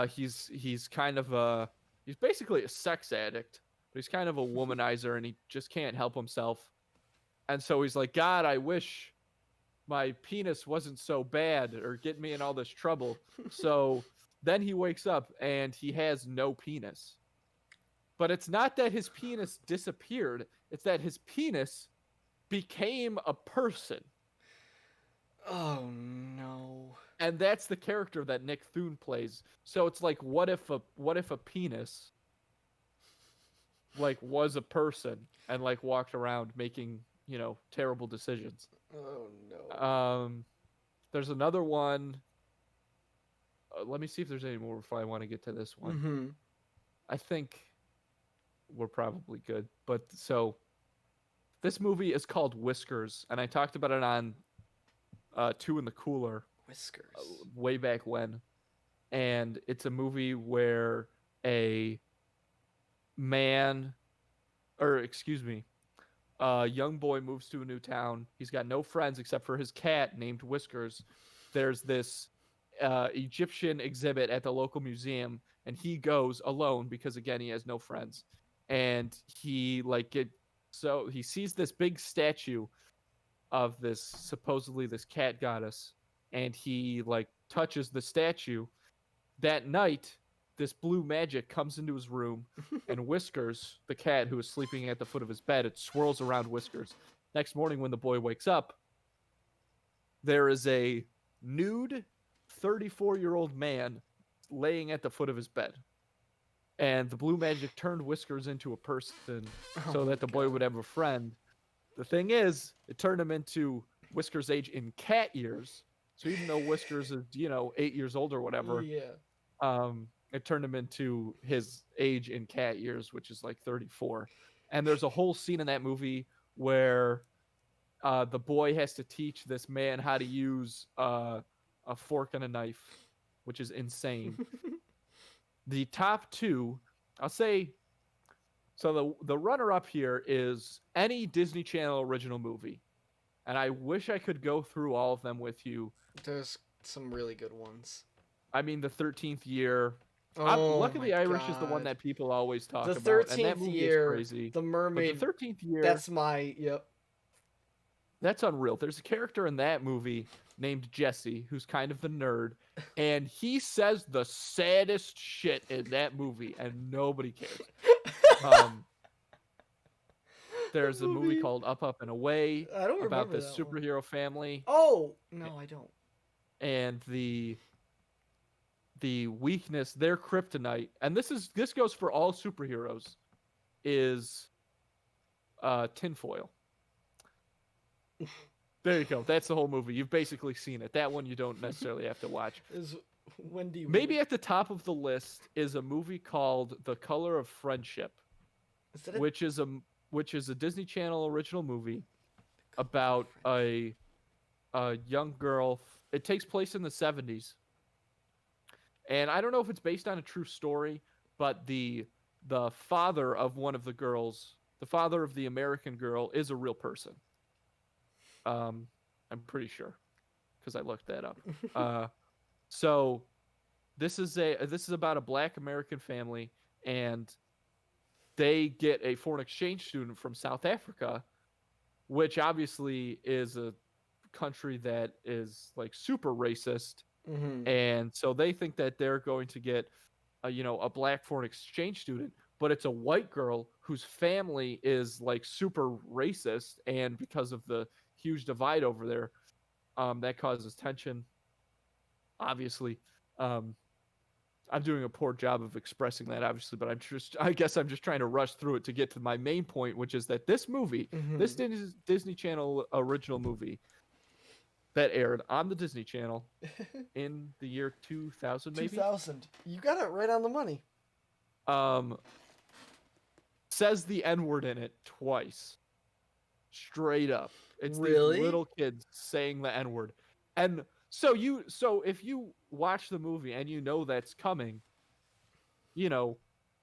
he's kind of he's basically a sex addict, but he's kind of a womanizer and he just can't help himself. And so he's like, God, I wish my penis wasn't so bad or get me in all this trouble. So then he wakes up and he has no penis. But it's not that his penis disappeared, it's that his penis became a person. Oh no. And that's the character that Nick Thune plays. So it's like, what if a penis like was a person and like walked around making, terrible decisions. Oh no. There's another one. Let me see if there's any more before I want to get to this one. Mm-hmm. I think we're probably good. But so this movie is called Whiskers, and I talked about it on Two in the Cooler Whiskers. way back when. And it's a movie where a young boy moves to a new town. He's got no friends except for his cat named Whiskers. There's this Egyptian exhibit at the local museum, and he goes alone because, again, he has no friends. And he he sees this big statue of supposedly this cat goddess, and he touches the statue. That night, this blue magic comes into his room, and Whiskers, the cat who is sleeping at the foot of his bed, it swirls around Whiskers. Next morning, when the boy wakes up, there is a nude 34-year-old man laying at the foot of his bed. And the blue magic turned Whiskers into a person so that the boy would have a friend. The thing is, it turned him into Whiskers' age in cat years. So even though Whiskers is, 8 years old or whatever, it turned him into his age in cat years, which is like 34. And there's a whole scene in that movie where the boy has to teach this man how to use a fork and a knife, which is insane. The top two, I'll say, so the runner-up here is any Disney Channel original movie. And I wish I could go through all of them with you. There's some really good ones. I mean, The 13th Year. Oh, Luckily, my Irish God. is the one that people always talk The about. 13th And that movie Year, is crazy. The Mermaid. But the 13th Year, That's my, yep. That's unreal. There's a character in that movie named Jesse, who's kind of the nerd, and he says the saddest shit in that movie, and nobody cares. There's a movie called Up, Up, and Away I don't about remember this that one. superhero family. Oh, no, I don't. And the weakness, their kryptonite, and this goes for all superheroes, is tinfoil. There you go. That's the whole movie. You've basically seen it. That one you don't necessarily have to watch. When do you Maybe at the top of the list is a movie called The Color of Friendship, which is a Disney Channel original movie about a young girl. It takes place in the 70s. And I don't know if it's based on a true story, but the father of one of the girls the father of the American girl is a real person. I'm pretty sure because I looked that up. So this is about a Black American family, and they get a foreign exchange student from South Africa, which obviously is a country that is like super racist, Mm-hmm. and so they think that they're going to get a black foreign exchange student, but it's a white girl whose family is like super racist, and because of the huge divide over there, that causes tension. Obviously, um, I'm doing a poor job of expressing that, obviously, but I guess I'm just trying to rush through it to get to my main point, which is that this movie, this Mm-hmm. Disney Channel original movie that aired on the Disney Channel in the year 2000, maybe, 2000. You got it right on the money. um, says the N word in it twice, straight up. It's these Really? little kids saying the N word, and so if you watch the movie and you know that's coming, you know,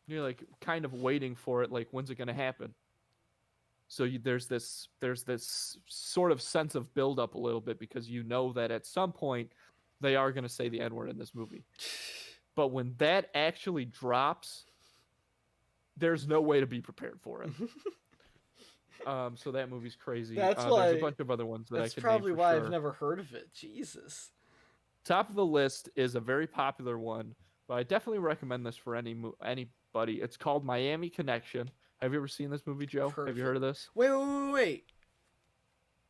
you're like kind of waiting for it, like when's it gonna happen? So there's this sort of sense of build up a little bit because you know that at some point they are gonna say the N word in this movie. But when that actually drops, there's no way to be prepared for it. So that movie's crazy. That's There's a why. bunch of other ones that I That's could name probably for why I've sure. never heard of it. Jesus. Top of the list is a very popular one, but I definitely recommend this for anybody. It's called Miami Connection. Have you ever seen this movie, I've Joe? heard Have of you it. heard of this? Wait.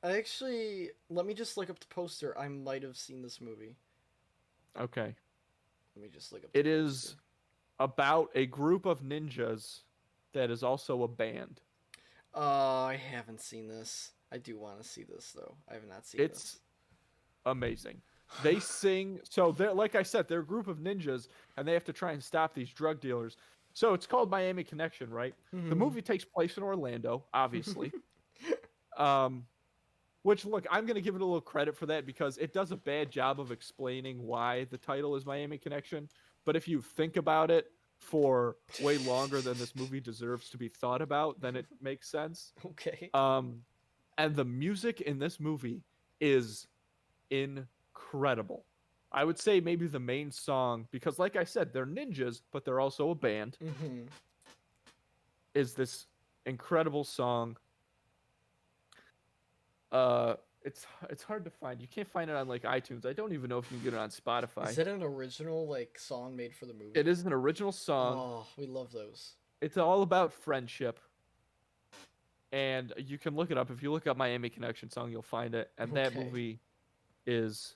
I actually let me just look up the poster. I might have seen this movie. Okay. Let me just look up the It poster. is about a group of ninjas that is also a band. I haven't seen this. I do want to see this though. I have not seen It's this. amazing. They sing, so they're like I said, they're a group of ninjas and they have to try and stop these drug dealers. So it's called Miami Connection, right? The movie takes place in Orlando, obviously. Um, which look, I'm gonna give it a little credit for that because it does a bad job of explaining why the title is Miami Connection. But if you think about it for way longer than this movie deserves to be thought about, then it makes sense. Okay. Um, and the music in this movie is incredible. I would say maybe the main song, because like I said, they're ninjas, but they're also a band, Mm-hmm. is this incredible song. Uh it's hard to find. You can't find it on like iTunes. I don't even know if you can get it on Is Spotify. it an original like song made for the movie? It is an original song. Oh, we love those. It's all about friendship. And you can look it up. If you look up Miami Connection song, you'll find it. And that Okay. movie is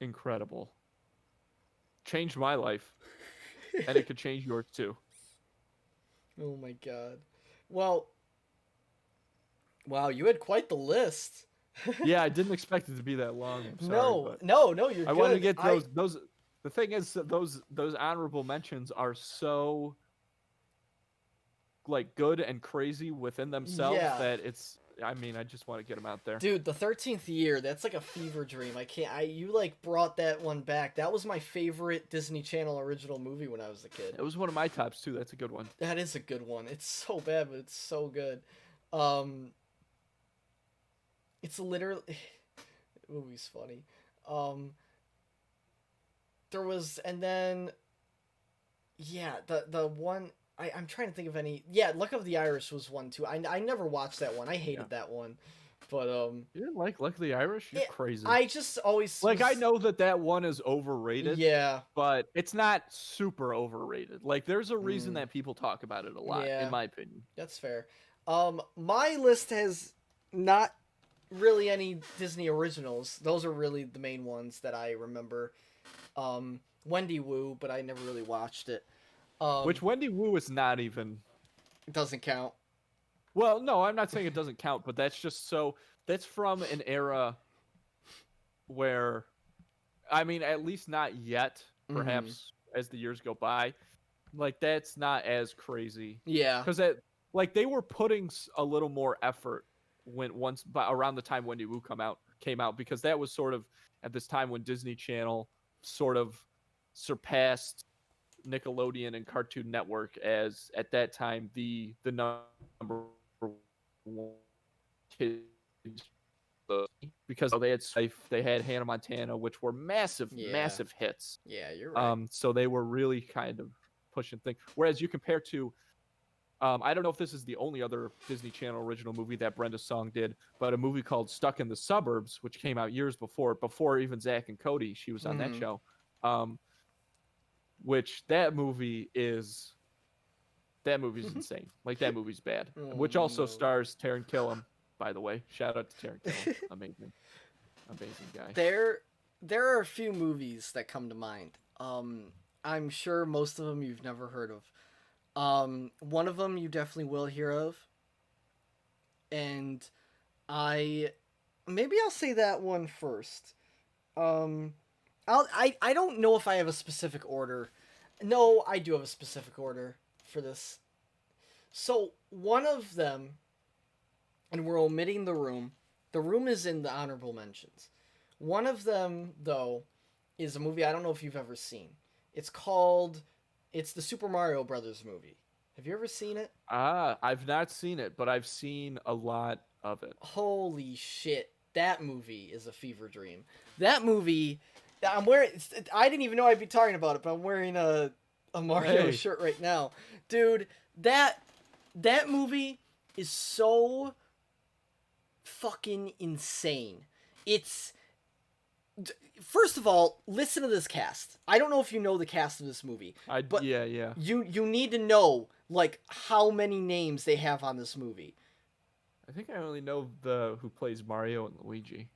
incredible. Changed my life, and it could change yours too. Oh my god. Well, wow, you had quite the list. Yeah, I didn't expect it to be that long. I'm sorry, No, but no, you're I wanted to good. get those. The thing is, that those honorable mentions are so like good and crazy within themselves Yeah. that it's. I mean, I just want to get them out there. Dude, the 13th year, that's like a fever dream. You like brought that one back. That was my favorite Disney Channel original movie when I was a kid. It was one of my tops too. That's a good one. That is a good one. It's so bad, but it's so good. Um, it's literally the movie's funny. Um, there was and then yeah, the one I'm trying to think of any. Yeah, Luck of the Irish was one too. I never watched that one. I Yeah, hated that one. But you didn't like Luck of the Irish? You're it, crazy. I just always Like I was, know that one is overrated, yeah. but it's not super overrated. Like there's a reason Mm, that people talk about it a lot, in yeah, my opinion. that's fair. My list has not really any Disney originals. Those are really the main ones that I remember. Wendy Wu, but I never really watched it. Which Wendy Wu is not even. It doesn't count. Well, no, I'm not saying it doesn't count, but that's just so. That's from an era where, I mean, at least not yet. Mm-hmm. Perhaps as the years go by, like that's not as crazy Yeah. because that like they were putting a little more effort when once by around the time Wendy Wu came out because that was sort of at this time when Disney Channel sort of surpassed Nickelodeon and Cartoon Network as at that time the number one kids because they had Hannah Montana, which were Yeah. massive hits. Yeah, you're right. So they were really kind of pushing things. Whereas you compare to, I don't know if this is the only other Disney Channel original movie that Brenda Song did, but a movie called Stuck in the Suburbs, which came out years before even Zach and Cody. She was on that Mm-hmm. show. Which that movie's insane. Like that movie's bad. Oh Which also no. stars Taron Killam, by the way. Shout out to Taron Killam. Amazing guy. There are a few movies that come to mind. I'm sure most of them you've never heard of. One of them you definitely will hear of. And I'll say that one first. I don't know if I have a specific order. No, I do have a specific order for this. So one of them, and we're omitting The Room. The Room is in the honorable mentions. One of them, though, is a movie I don't know if you've ever seen. It's the Super Mario Brothers movie. Have you ever seen it? I've not seen it, but I've seen a lot of it. Holy shit. That movie is a fever dream. That movie, I'm wearing, I didn't even know I'd be talking about it, but I'm wearing a Mario shirt right now. Dude, that movie is so fucking insane. First of all, listen to this cast. I don't know if you know the cast of this movie, but yeah. You need to know like how many names they have on this movie. I think I only know who plays Mario and Luigi.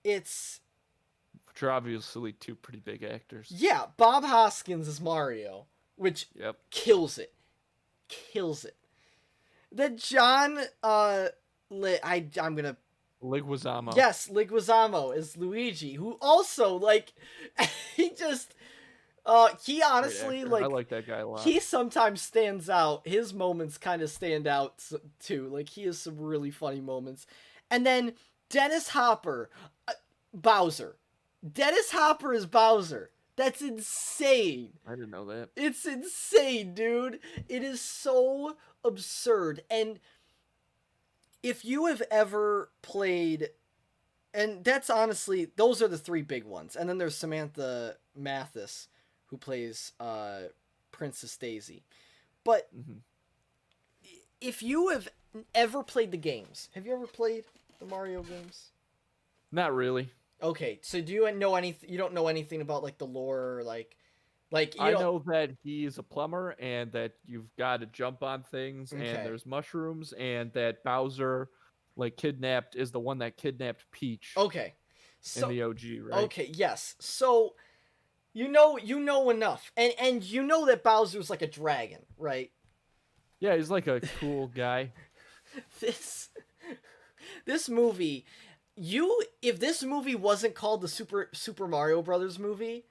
Which are obviously two pretty big actors. Yeah, Bob Hoskins is Mario, which kills it. The John I'm gonna Leguizamo. Yes, Leguizamo is Luigi, who also like he just he honestly like I like that guy a lot. He sometimes stands out. His moments kind of stand out too. Like he has some really funny moments. And then Dennis Hopper, Bowser. Dennis Hopper is Bowser. That's insane. I didn't know that. It's insane, dude. It is so absurd. And if you have ever played, and that's honestly, those are the three big ones. And then there's Samantha Mathis, who plays Princess Daisy. But if you have ever played the games, have you ever played the Mario games? Not really. Okay, so do you know anything? You don't know anything about like the lore, or, like I know that he's a plumber and that you've got to jump on things and there's mushrooms and that Bowser is the one that kidnapped Peach. Okay, so in the OG, right? Okay, yes. So you know enough, and you know that Bowser's like a dragon, right? Yeah, he's like a cool guy. This movie, if this movie wasn't called the Super Mario Brothers movie,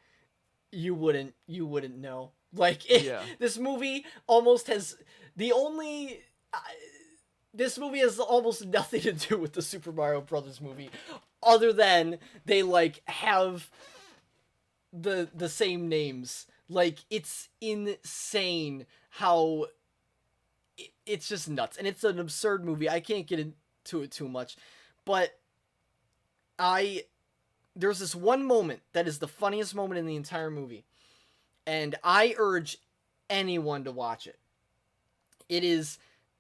you wouldn't know. Like this movie almost has this movie has almost nothing to do with the Super Mario Brothers movie, other than they like have the same names. Like it's insane how it's just nuts, and it's an absurd movie. I can't get into it too much, but there's this one moment that is the funniest moment in the entire movie, and I urge anyone to watch it.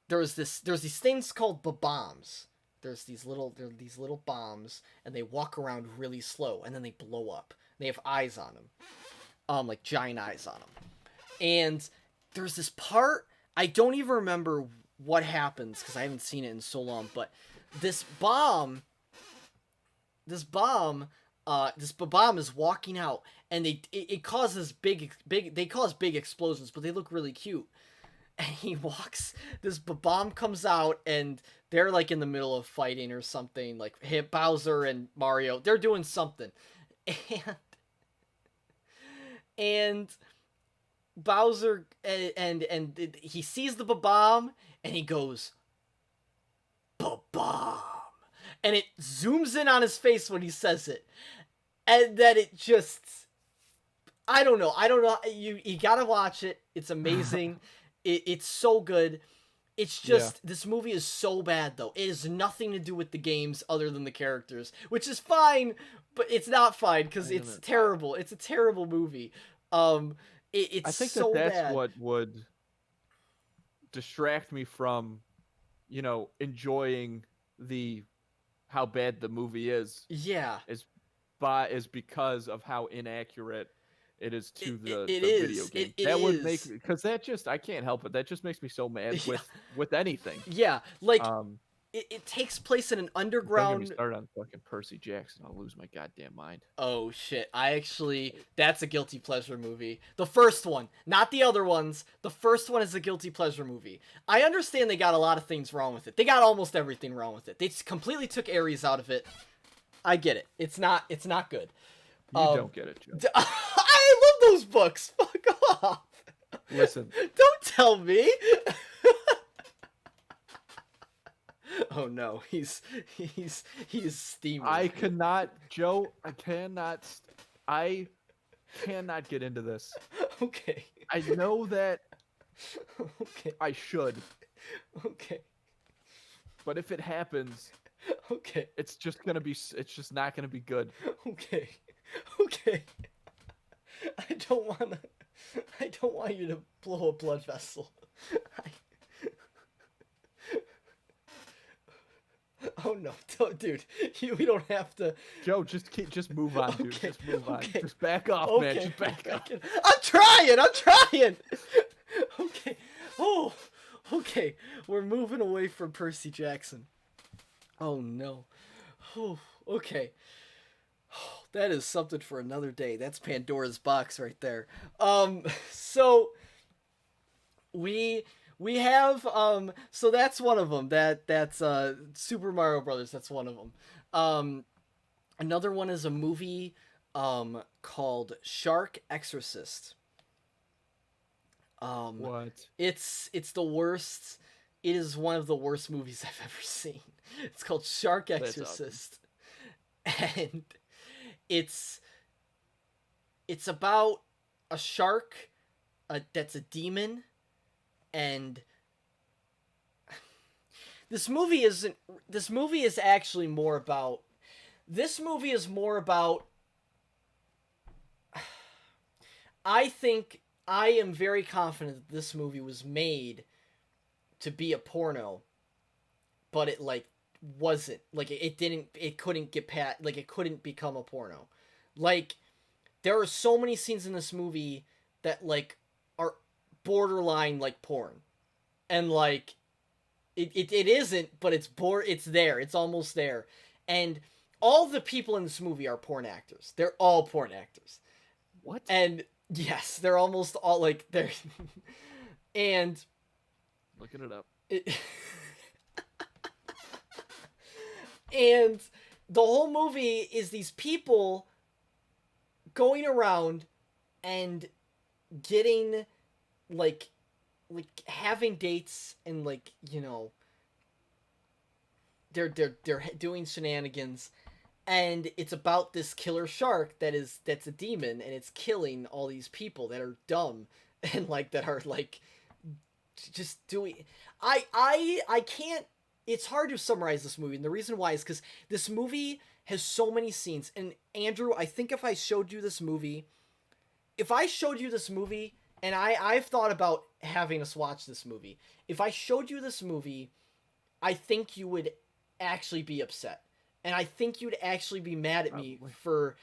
There's these things called bombs. There's these little bombs, and they walk around really slow, and then they blow up. They have eyes on them, like giant eyes on them. And there's this part, I don't even remember what happens because I haven't seen it in so long, but this bomb is walking out, and it causes big explosions, but they look really cute. And this bomb comes out, and they're like in the middle of fighting or something, like Bowser and Mario, they're doing something, and Bowser and he sees the bomb, and he goes, "Ba-bomb," and it zooms in on his face when he says it, and then I don't know. I don't know. You gotta watch it. It's amazing. It's so good. It's Yeah. just this movie is so bad though. It has nothing to do with the games other than the characters, which is fine, but it's not fine because And it's then terrible. It's a terrible movie. Um, I it's think that so that's bad. what would distract me from, enjoying the how bad the movie Yeah, is is because of how inaccurate it is to it the video is. game. It That would make is. because that just I can't help it. That just makes me so mad Yeah, with anything. yeah. Like Um, it takes place in an don't get me underground. started on fucking Percy Jackson. I'll lose my goddamn mind. Oh shit. That's a guilty pleasure movie. The first one, not the other ones. The first one is a guilty pleasure movie. I understand they got a lot of things wrong with it. They got almost everything wrong with it. They completely took Ares out of it. I get it. It's not good. You don't get it, Joe. I love those books. Fuck off. Listen, Don't tell me. Oh no, he's steaming. I cannot, Joe. I cannot get into this. Okay. I know that Okay. I should, Okay. but if it happens, Okay. it's just not gonna be good. Okay. Okay. I don't wanna. I don't want you to blow a blood vessel. I... Oh no, dude, we don't have to. Joe, just move on, dude. Okay, Just move on. okay, Just back off, man. okay. Just back off. I'm trying. I'm trying. Okay. Oh, okay. We're moving away from Percy Jackson. Oh no. Oh, okay. That is something for another day. That's Pandora's box right there. So we have so that's one of them. That's Super Mario Brothers. That's one of them. Another one is a movie called Shark Exorcist. What? It's the worst. It is one of the worst movies I've ever seen. It's called Shark That's awesome. Exorcist. And it's about a shark that's a demon, and this movie is actually more about this movie is more about I think I am very confident that this movie was made to be a porno, but it like wasn't. Like it couldn't get past, like it couldn't become a porno. Like there are so many scenes in this movie that like are borderline like porn. And like it isn't, but it's there. It's almost there. And all the people in this movie are porn actors. They're all porn actors. What? And yes, they're almost all like they're and Looking it up. it, and the whole movie is these people going around and getting like having dates and like they're doing shenanigans, and it's about this killer shark that's a demon, and it's killing all these people that are dumb and like that are like just doing I can't. It's hard to summarize this movie, and the reason why is because this movie has so many scenes. And Andrew, I think if I showed you this movie, and I've thought about having us watch this movie. If I showed you this movie, I think you would actually be upset. And I think you'd actually be mad at me for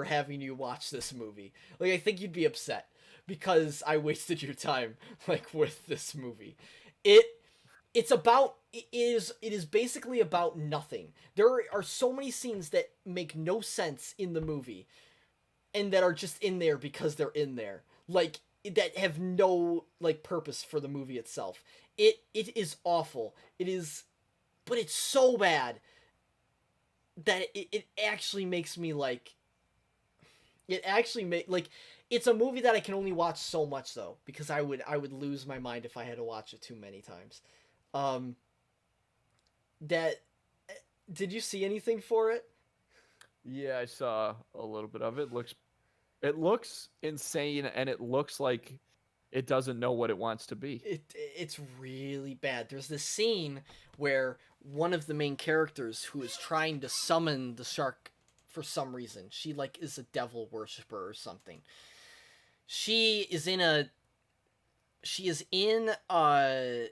having you watch this movie. Like I think you'd be upset because I wasted your time like with this movie. It is basically about nothing. There are so many scenes that make no sense in the movie and that are just in there because they're in there. Like that have no like purpose for the movie itself. It is awful. It is, but it's so bad that it actually makes me like it's a movie that I can only watch so much though, because I would lose my mind if I had to watch it too many times. That did you see anything for it? Yeah, I saw a little bit of it. It looks insane, and it looks like it doesn't know what it wants to be. It's really bad. There's this scene where one of the main characters who is trying to summon the shark for some reason. She like is a devil worshiper or something. She is in a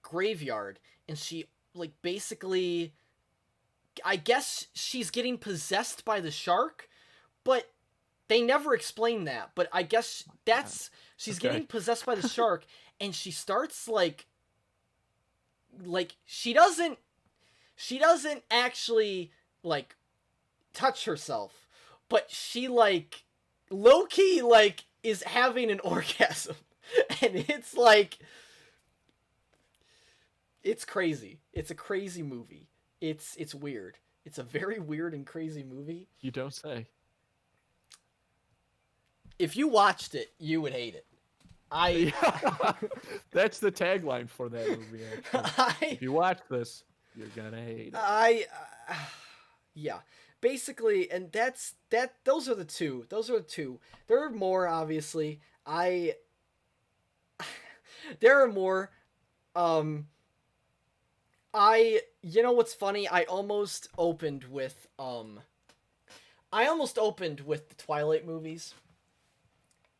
graveyard, and she like basically, I guess she's getting possessed by the shark, but they never explain that. But I guess that's she's Okay. getting possessed by the shark, and she starts like she doesn't actually like touch herself, but she like low key like is having an orgasm, and it's like it's crazy. It's a crazy movie. It's weird. It's a very weird and crazy movie. You don't say. If you watched it, you would hate it. I That's the tagline for that movie. Actually. If I you watch this, you're gonna hate it. I yeah. Basically, and those are the two. Those are the two. There are more obviously. There are more. You know what's funny? I almost opened with the Twilight movies,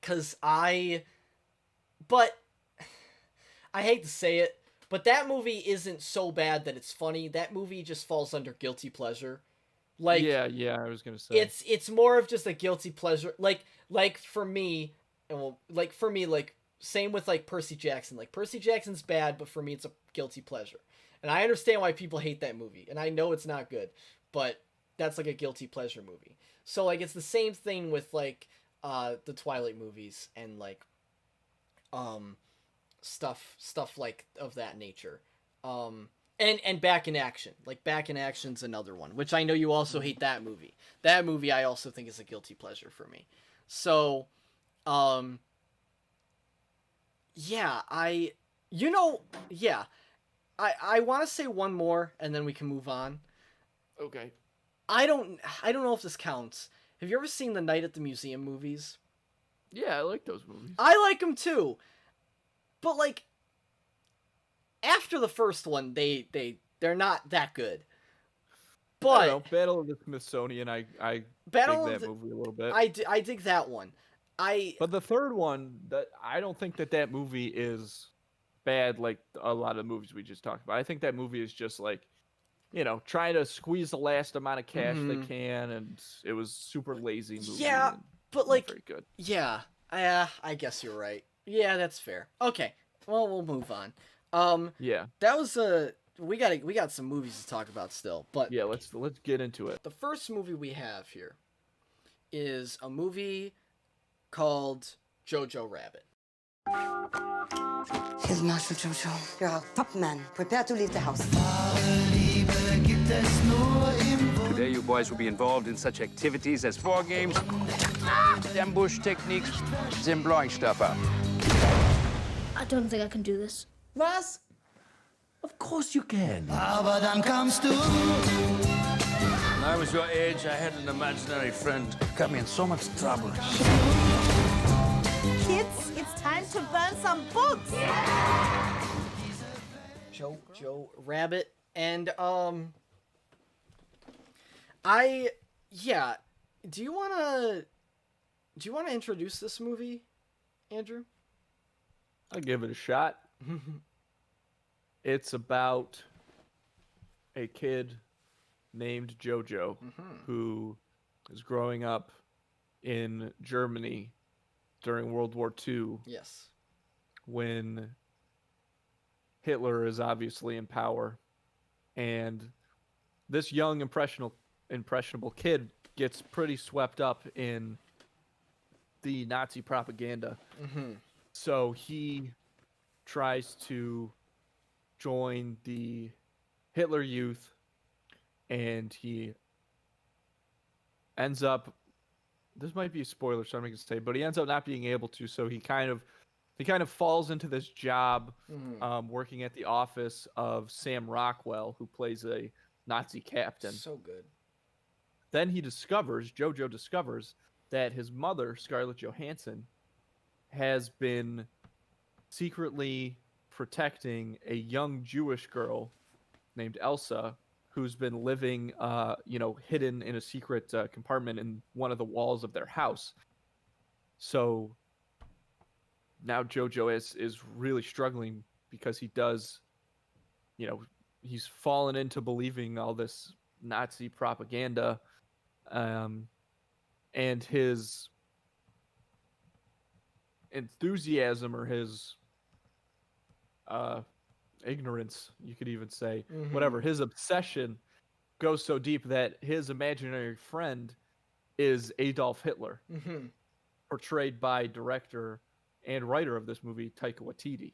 cuz but I hate to say it, but that movie isn't so bad that it's funny. That movie just falls under guilty pleasure. Like Yeah, I was gonna say. it's more of just a guilty pleasure. Like for me, like same with like Percy Jackson. Like Percy Jackson's bad, but for me it's a guilty pleasure. And I understand why people hate that movie, and I know it's not good, but that's like a guilty pleasure movie. So like it's the same thing with like the Twilight movies and like um stuff like of that nature. And Back in Action. Like Back in Action's another one, which I know you also hate that movie. That movie I also think is a guilty pleasure for me. So, um yeah, yeah. I want to say one more and then we can move on. Okay. I don't know if this counts. Have you ever seen the Night at the Museum movies? Yeah, I like those movies. I like them too. But like after the first one, they're not that good. I don't But know, Battle of the Smithsonian, I Battle dig of that the, movie a little bit. I dig that one. I But the third one, I don't think that movie is bad like a lot of the movies we just talked about. I think that movie is just like, trying to squeeze the last amount of cash they Mhm. can, and it was super lazy movie. Yeah, and but not like very good. yeah, I guess you're right. Yeah, that's fair. Okay, well we'll move on. Yeah, That was we got some movies to talk about still, but yeah. Let's get into it. the first movie we have here is a movie called Jojo Rabbit. Here's Master Jojo. You're our top man. Prepare to leave the house. Today, you boys will be involved in such activities as war games, ambush techniques, and blowing stuff up. I don't think I can do this. Was? Of course you can. When I was your age, I had an imaginary friend. Got me in so much trouble. Kids, it's time to burn some books. Jojo Rabbit, and yeah. Do you wanna introduce this movie, Andrew? I'll give it a shot. It's about a kid named Jojo who is growing up in Germany during World War II Yes. when Hitler is obviously in power, and this young impressionable kid gets pretty swept up in the Nazi propaganda. So he tries to join the Hitler Youth, and he ends up, this might be a spoiler, so I'm not going to say, but he ends up not being able to. So he kind of falls into this job, working at the office of Sam Rockwell, who plays a Nazi captain. So good. then Jojo discovers that his mother, Scarlett Johansson, has been secretly protecting a young Jewish girl named Elsa, who's been living, hidden in a secret compartment in one of the walls of their house. So now Jojo is really struggling because he does, he's fallen into believing all this Nazi propaganda, and his enthusiasm, or his ignorance, you could even say, whatever, his obsession goes so deep that his imaginary friend is Adolf Hitler, portrayed by director and writer of this movie, Taika Waititi.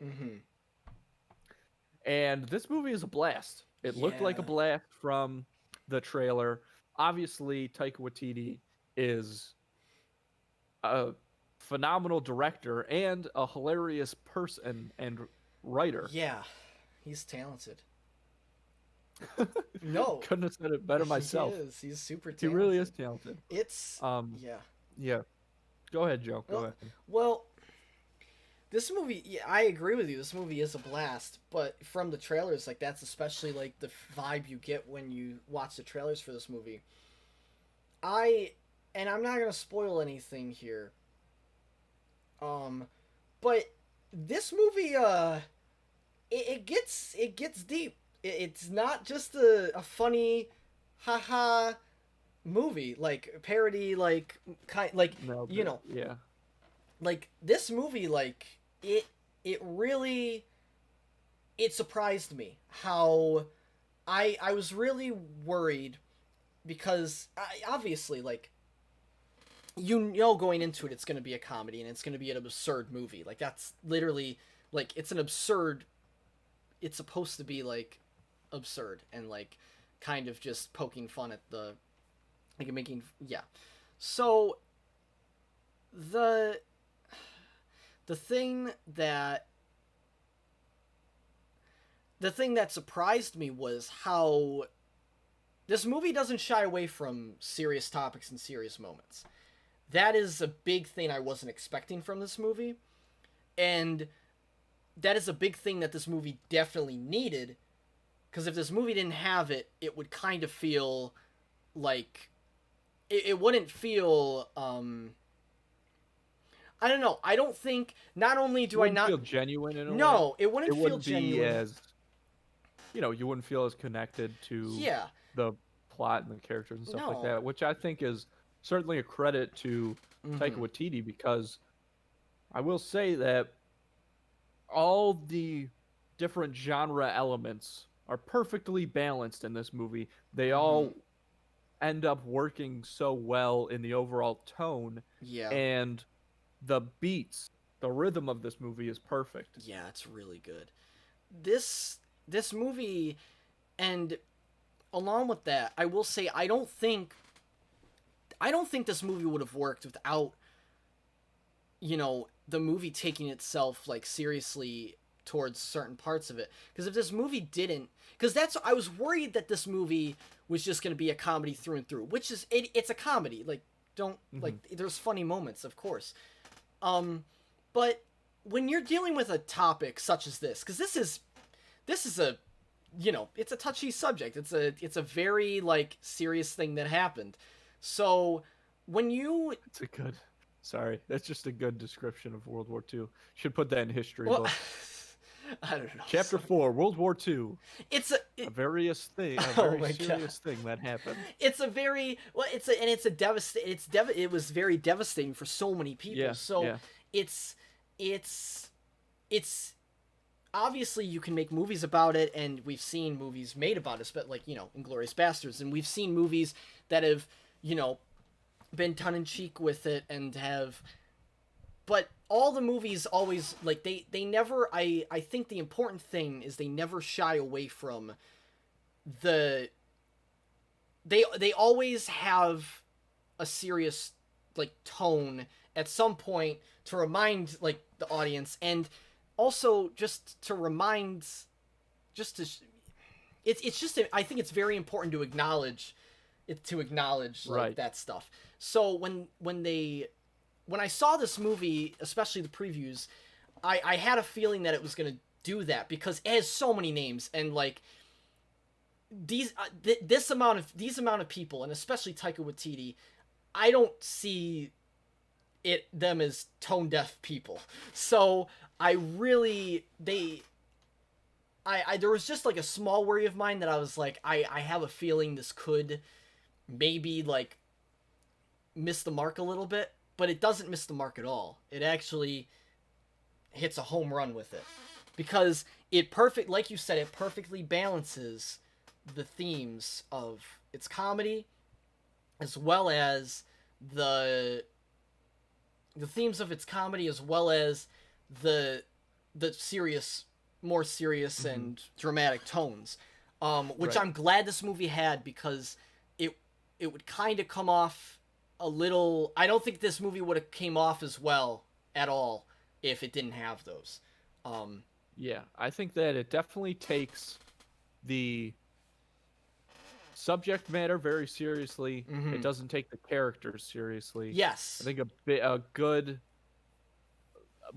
And this movie is a blast. It looked like a blast from the trailer. Obviously, Taika Waititi is a phenomenal director and a hilarious person and writer. Yeah, he's talented. No, Couldn't have said it better myself. He is. He's super talented. He really is talented. It's yeah. Go ahead, Joe. Go ahead. Well, this movie, I agree with you. This movie is a blast, but from the trailers, like, that's especially like the vibe you get when you watch the trailers for this movie. And I'm not gonna spoil anything here. But this movie, it gets deep. It's not just a funny, haha movie, like parody, like No, you know. Yeah. Like, this movie, like, it really, it surprised me how I was really worried, because obviously, like, going into it, it's going to be a comedy and it's going to be an absurd movie. Like, that's literally, like, it's supposed to be, like, absurd and, like, kind of just poking fun at so the thing that surprised me was how this movie doesn't shy away from serious topics and serious moments. That is a big thing I wasn't expecting from this movie, and that is a big thing that this movie definitely needed, because if this movie didn't have it, it would kind of feel like it wouldn't feel I don't know. I don't think, not only do I not feel genuine in a way. No, it wouldn't feel be genuine. as, you wouldn't feel as connected to the plot and the characters and stuff like that, which I think is certainly a credit to Taika Waititi, because I will say that all the different genre elements are perfectly balanced in this movie. They all end up working so well in the overall tone. Yeah. And the beats, the rhythm of this movie is perfect. Yeah, it's really good. This movie, and along with that, I will say I don't think this movie would have worked without, the movie taking itself, like, seriously towards certain parts of it. Because if this movie didn't, I was worried that this movie was just going to be a comedy through and through, which is, it's a comedy. Like, like, there's funny moments, of course. But when you're dealing with a topic such as this, because this is a, it's a touchy subject. It's a very, like, serious thing that happened. So when you... That's just a good description of World War II. Should put that in history Well, book. I don't know. Chapter 4, World War II. It's a very serious thing that happened. It's a very it was very devastating for so many people. Yeah, so it's obviously you can make movies about it, and we've seen movies made about it, but, like, Inglourious Basterds, and we've seen movies that have, been tongue-in-cheek with it and have, but all the movies always, like, they never, I think the important thing is they never shy away from they always have a serious, like, tone at some point to remind, like, the audience, and also just to remind, I think it's very important to acknowledge to acknowledge like Right. that stuff. So when I saw this movie, especially the previews, I had a feeling that it was gonna do that because it has so many names and like these amount of people, and especially Taika Waititi, I don't see them as tone deaf people. So I really there was just like a small worry of mine that I was like I have a feeling this could maybe like miss the mark a little bit, but it doesn't miss the mark at all. It actually hits a home run with it because like you said, it perfectly balances the themes of its comedy as well as the themes of its comedy as well as the more serious and dramatic tones, which Right. I'm glad this movie had because it would kind of come off a little. I don't think this movie would have came off as well at all if it didn't have those. Yeah, I think that it definitely takes the subject matter very seriously. It doesn't take the characters seriously. Yes. I think a good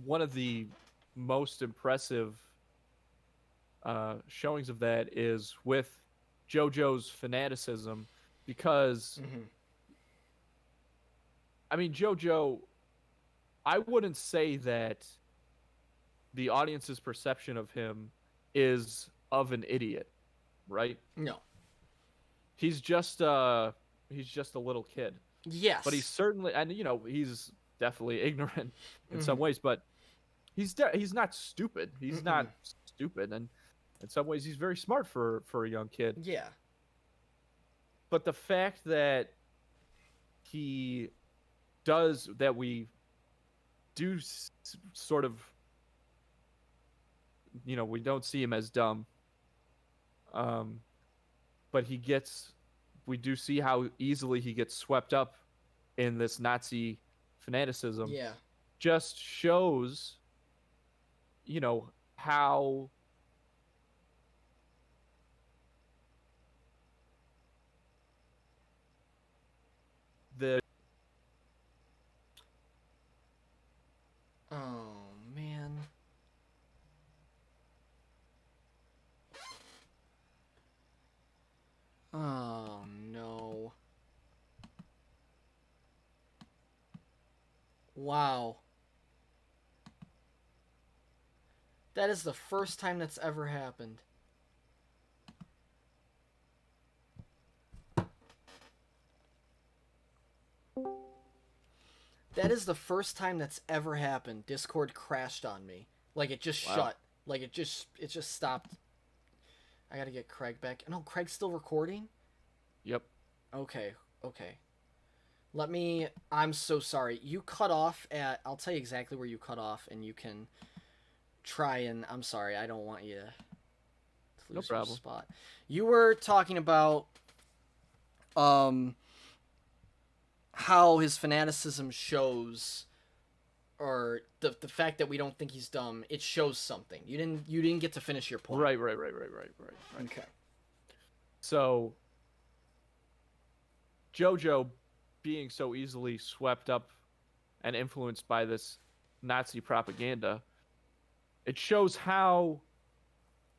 one of the most impressive showings of that is with Jojo's fanaticism, because I mean Jojo, I wouldn't say that the audience's perception of him is of an idiot, right? No. He's just a little kid. Yes. But he's certainly, and he's definitely ignorant in some ways, but he's not stupid. He's not stupid, and in some ways he's very smart for a young kid. Yeah. But the fact that he does that, we do sort of, we don't see him as dumb. But we do see how easily he gets swept up in this Nazi fanaticism. Yeah. Just shows, how the Oh man. Oh no. Wow. That is the first time that's ever happened. That is the first time that's ever happened. Discord crashed on me. Like it just shut. Like it just stopped. I gotta get Craig back. No, Craig's still recording? Yep. Okay. I'm so sorry. You cut off at, I'll tell you exactly where you cut off and you can try and, I'm sorry, I don't want you to lose your spot. You were talking about how his fanaticism shows, or the fact that we don't think he's dumb, it shows something. You didn't get to finish your point. Right. Okay. So Jojo being so easily swept up and influenced by this Nazi propaganda, it shows how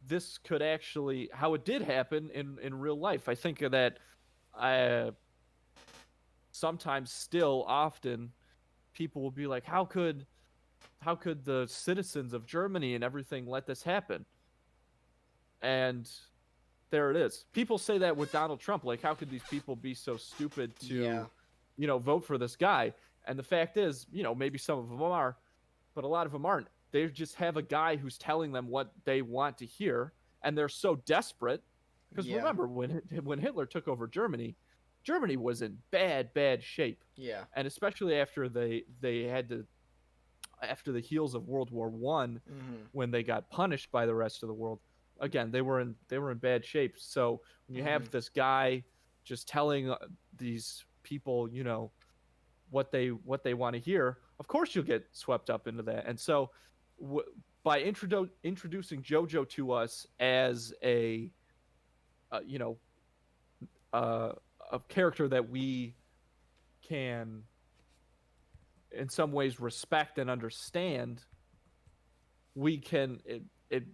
this could actually, how it did happen in real life. I think that sometimes, still often, people will be like, how could the citizens of Germany and everything let this happen? And there it is. People say that with Donald Trump, like, how could these people be so stupid to vote for this guy? And the fact is, maybe some of them are, but a lot of them aren't. They just have a guy who's telling them what they want to hear, and they're so desperate. Because remember, when Hitler took over Germany was in bad shape. Yeah. And especially after they had to, after the heels of World War I, when they got punished by the rest of the world, again, they were in bad shape. So when you have this guy just telling these people, what they want to hear, of course you'll get swept up into that. And so by introducing Jojo to us as a a character that we can in some ways respect and understand, it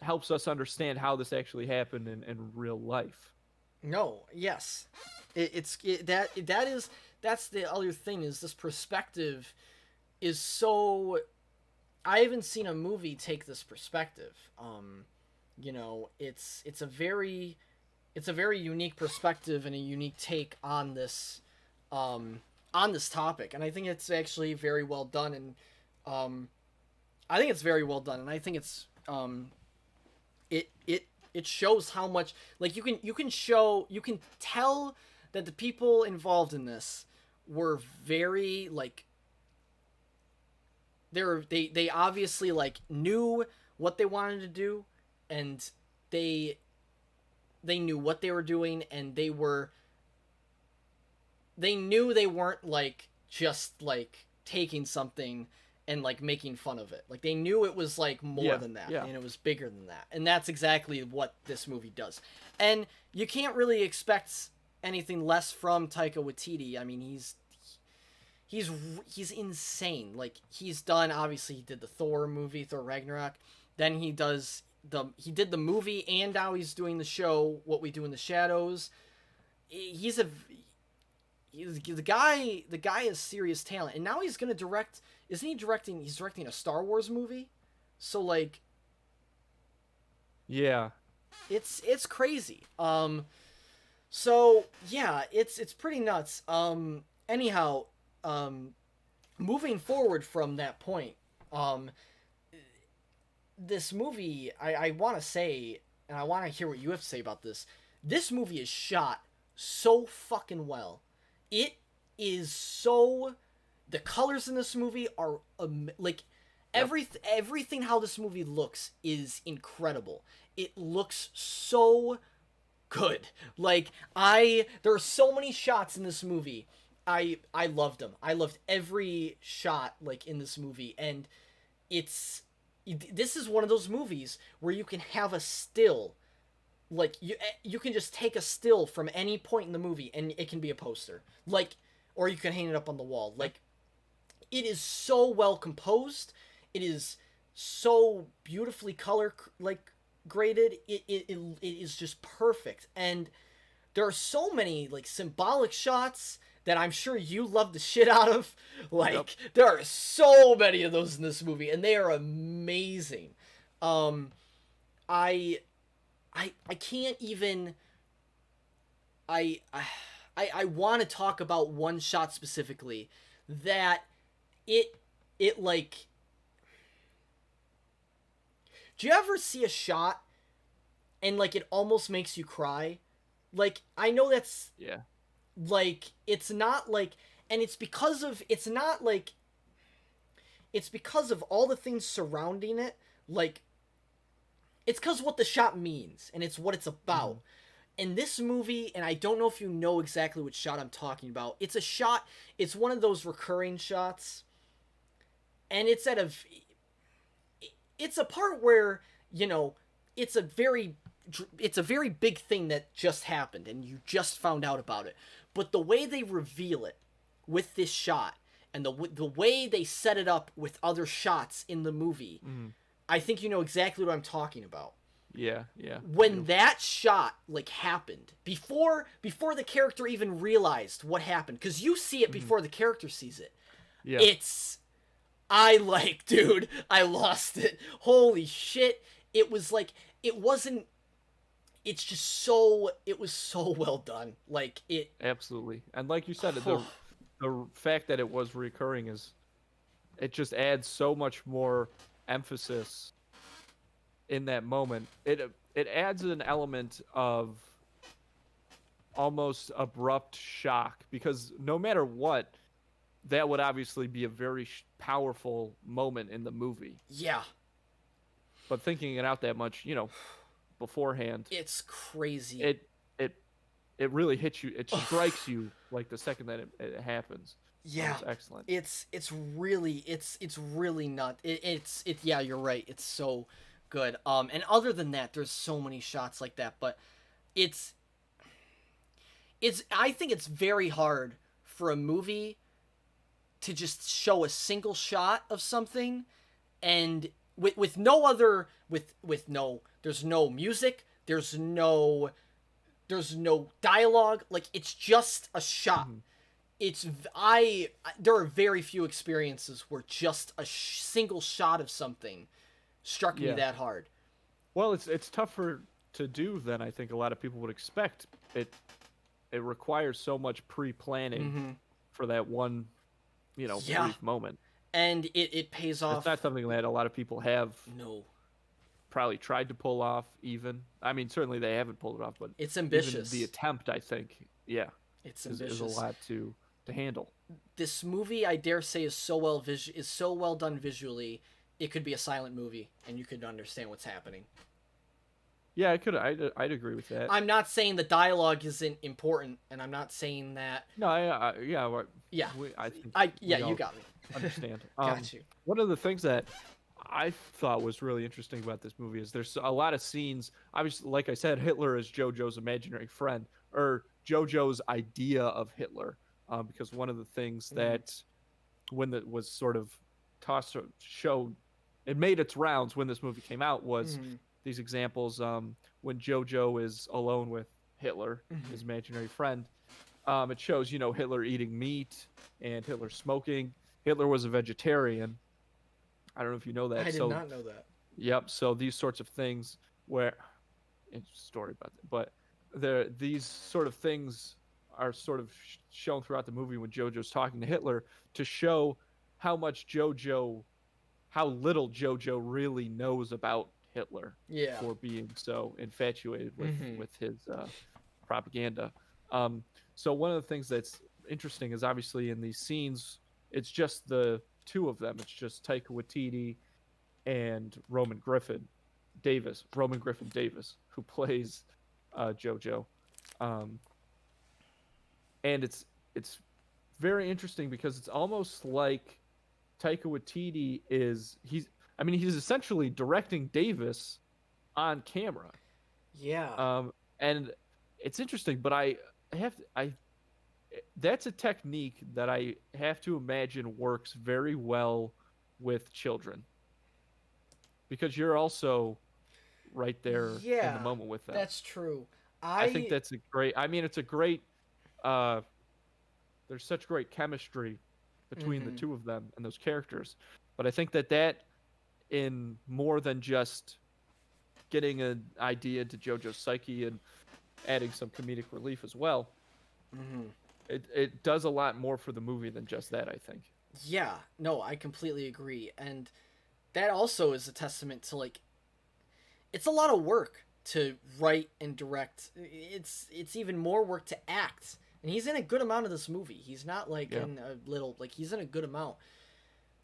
helps us understand how this actually happened in real life. No, yes, that's the other thing is this perspective is so. I haven't seen a movie take this perspective. It's a very unique perspective and a unique take on this topic, and I think it's actually very well done. And I think it's very well done, and I think it's it shows how much, like, you can tell that the people involved in this were very, like, they obviously, like, knew what they wanted to do, and they knew what they were doing, and they knew they weren't, like, just, like, taking something and, like, making fun of it. Like, they knew it was, like, more than that, and it was bigger than that. And that's exactly what this movie does. And you can't really expect anything less from Taika Waititi. I mean, he's insane. Like, he's done, obviously, he did the Thor movie, Thor Ragnarok. Then he did the movie, and now he's doing the show, What We Do in the Shadows. The guy has serious talent, and now he's gonna direct. Isn't he directing? He's directing a Star Wars movie, so, like, yeah, it's crazy. So yeah, it's pretty nuts. Anyhow, moving forward from that point, this movie, I want to say, and I want to hear what you have to say about this. This movie is shot so fucking well. It is so. The colors in this movie are like everything. How this movie looks is incredible. It looks so good. Like, there are so many shots in this movie. I loved them. I loved every shot, like, in this movie, and this is one of those movies where you can have a still. Like, you can just take a still from any point in the movie and it can be a poster. Like, or you can hang it up on the wall. Like, it is so well composed. It is so beautifully graded. It is just perfect. And there are so many, like, symbolic shots that I'm sure you love the shit out of. Like, there are so many of those in this movie, and they are amazing. I can't even. I want to talk about one shot specifically that it like. Do you ever see a shot and, like, it almost makes you cry? Like, I know that's. Yeah. Like, it's not like. And it's because of. It's not like. It's because of all the things surrounding it. Like, it's because what the shot means, and it's what it's about. In this movie, and I don't know if you know exactly which shot I'm talking about, it's a shot, it's one of those recurring shots, and it's it's a part where, it's a very big thing that just happened, and you just found out about it. But the way they reveal it with this shot, and the way they set it up with other shots in the movie, I think you know exactly what I'm talking about. Yeah. When that shot, like, happened, before the character even realized what happened, because you see it before the character sees it. Yeah. Dude, I lost it. Holy shit. It was like, it was so well done. Like, it. Absolutely. And like you said, the fact that it was recurring it just adds so much more emphasis in that moment. It adds an element of almost abrupt shock, because no matter what, that would obviously be a very powerful moment in the movie. Yeah. But thinking it out that much, beforehand, it's crazy. It really hits you. It strikes you, like, the second that it happens. Yeah, it's excellent. It's really not. Yeah, you're right. It's so good. And other than that, there's so many shots like that. But it's I think it's very hard for a movie to just show a single shot of something and with no other with no there's no music, there's no dialogue, like it's just a shot. It's there are very few experiences where just a single shot of something struck me that hard. Well, it's tougher to do than I think a lot of people would expect. It requires so much pre-planning for that one, brief moment. And it pays off. It's not something that a lot of people have probably tried to pull off even. I mean, certainly they haven't pulled it off, but it's ambitious. Even the attempt, I think, it's ambitious. Is a lot to handle. This movie, I dare say, is so well done visually. It could be a silent movie, and you could understand what's happening. Yeah, I'd agree with that. I'm not saying the dialogue isn't important, and I'm not saying that. No, I think you got me. Understand. Got you. One of the things that I thought was really interesting about this movie is there's a lot of scenes. Obviously, like I said, Hitler is Jojo's imaginary friend, or Jojo's idea of Hitler, because one of the things that when it was sort of showed, it made its rounds when this movie came out was these examples when Jojo is alone with Hitler, his imaginary friend. It shows, Hitler eating meat and Hitler smoking. Hitler was a vegetarian. I don't know if you know that. I did not know that. Yep. So these sorts of things where, story about that, but these sort of things are sort of shown throughout the movie when Jojo's talking to Hitler to show how little Jojo really knows about Hitler for being so infatuated with his propaganda. So one of the things that's interesting is obviously in these scenes, it's just the two of them. It's just Taika Waititi and Roman Griffin Davis, who plays Jojo. And it's very interesting because it's almost like Taika Waititi he's essentially directing Davis on camera. Yeah. And it's interesting, but that's a technique that I have to imagine works very well with children. Because you're also right there in the moment with them. That's true. I think that's it's a great there's such great chemistry between the two of them and those characters. But I think that in more than just getting an idea into Jojo's psyche and adding some comedic relief as well, it does a lot more for the movie than just that, I think. Yeah, no, I completely agree. And that also is a testament to, like, it's a lot of work to write and direct. It's even more work to act. And he's in a good amount of this movie. He's not, like, in a little, like, he's in a good amount.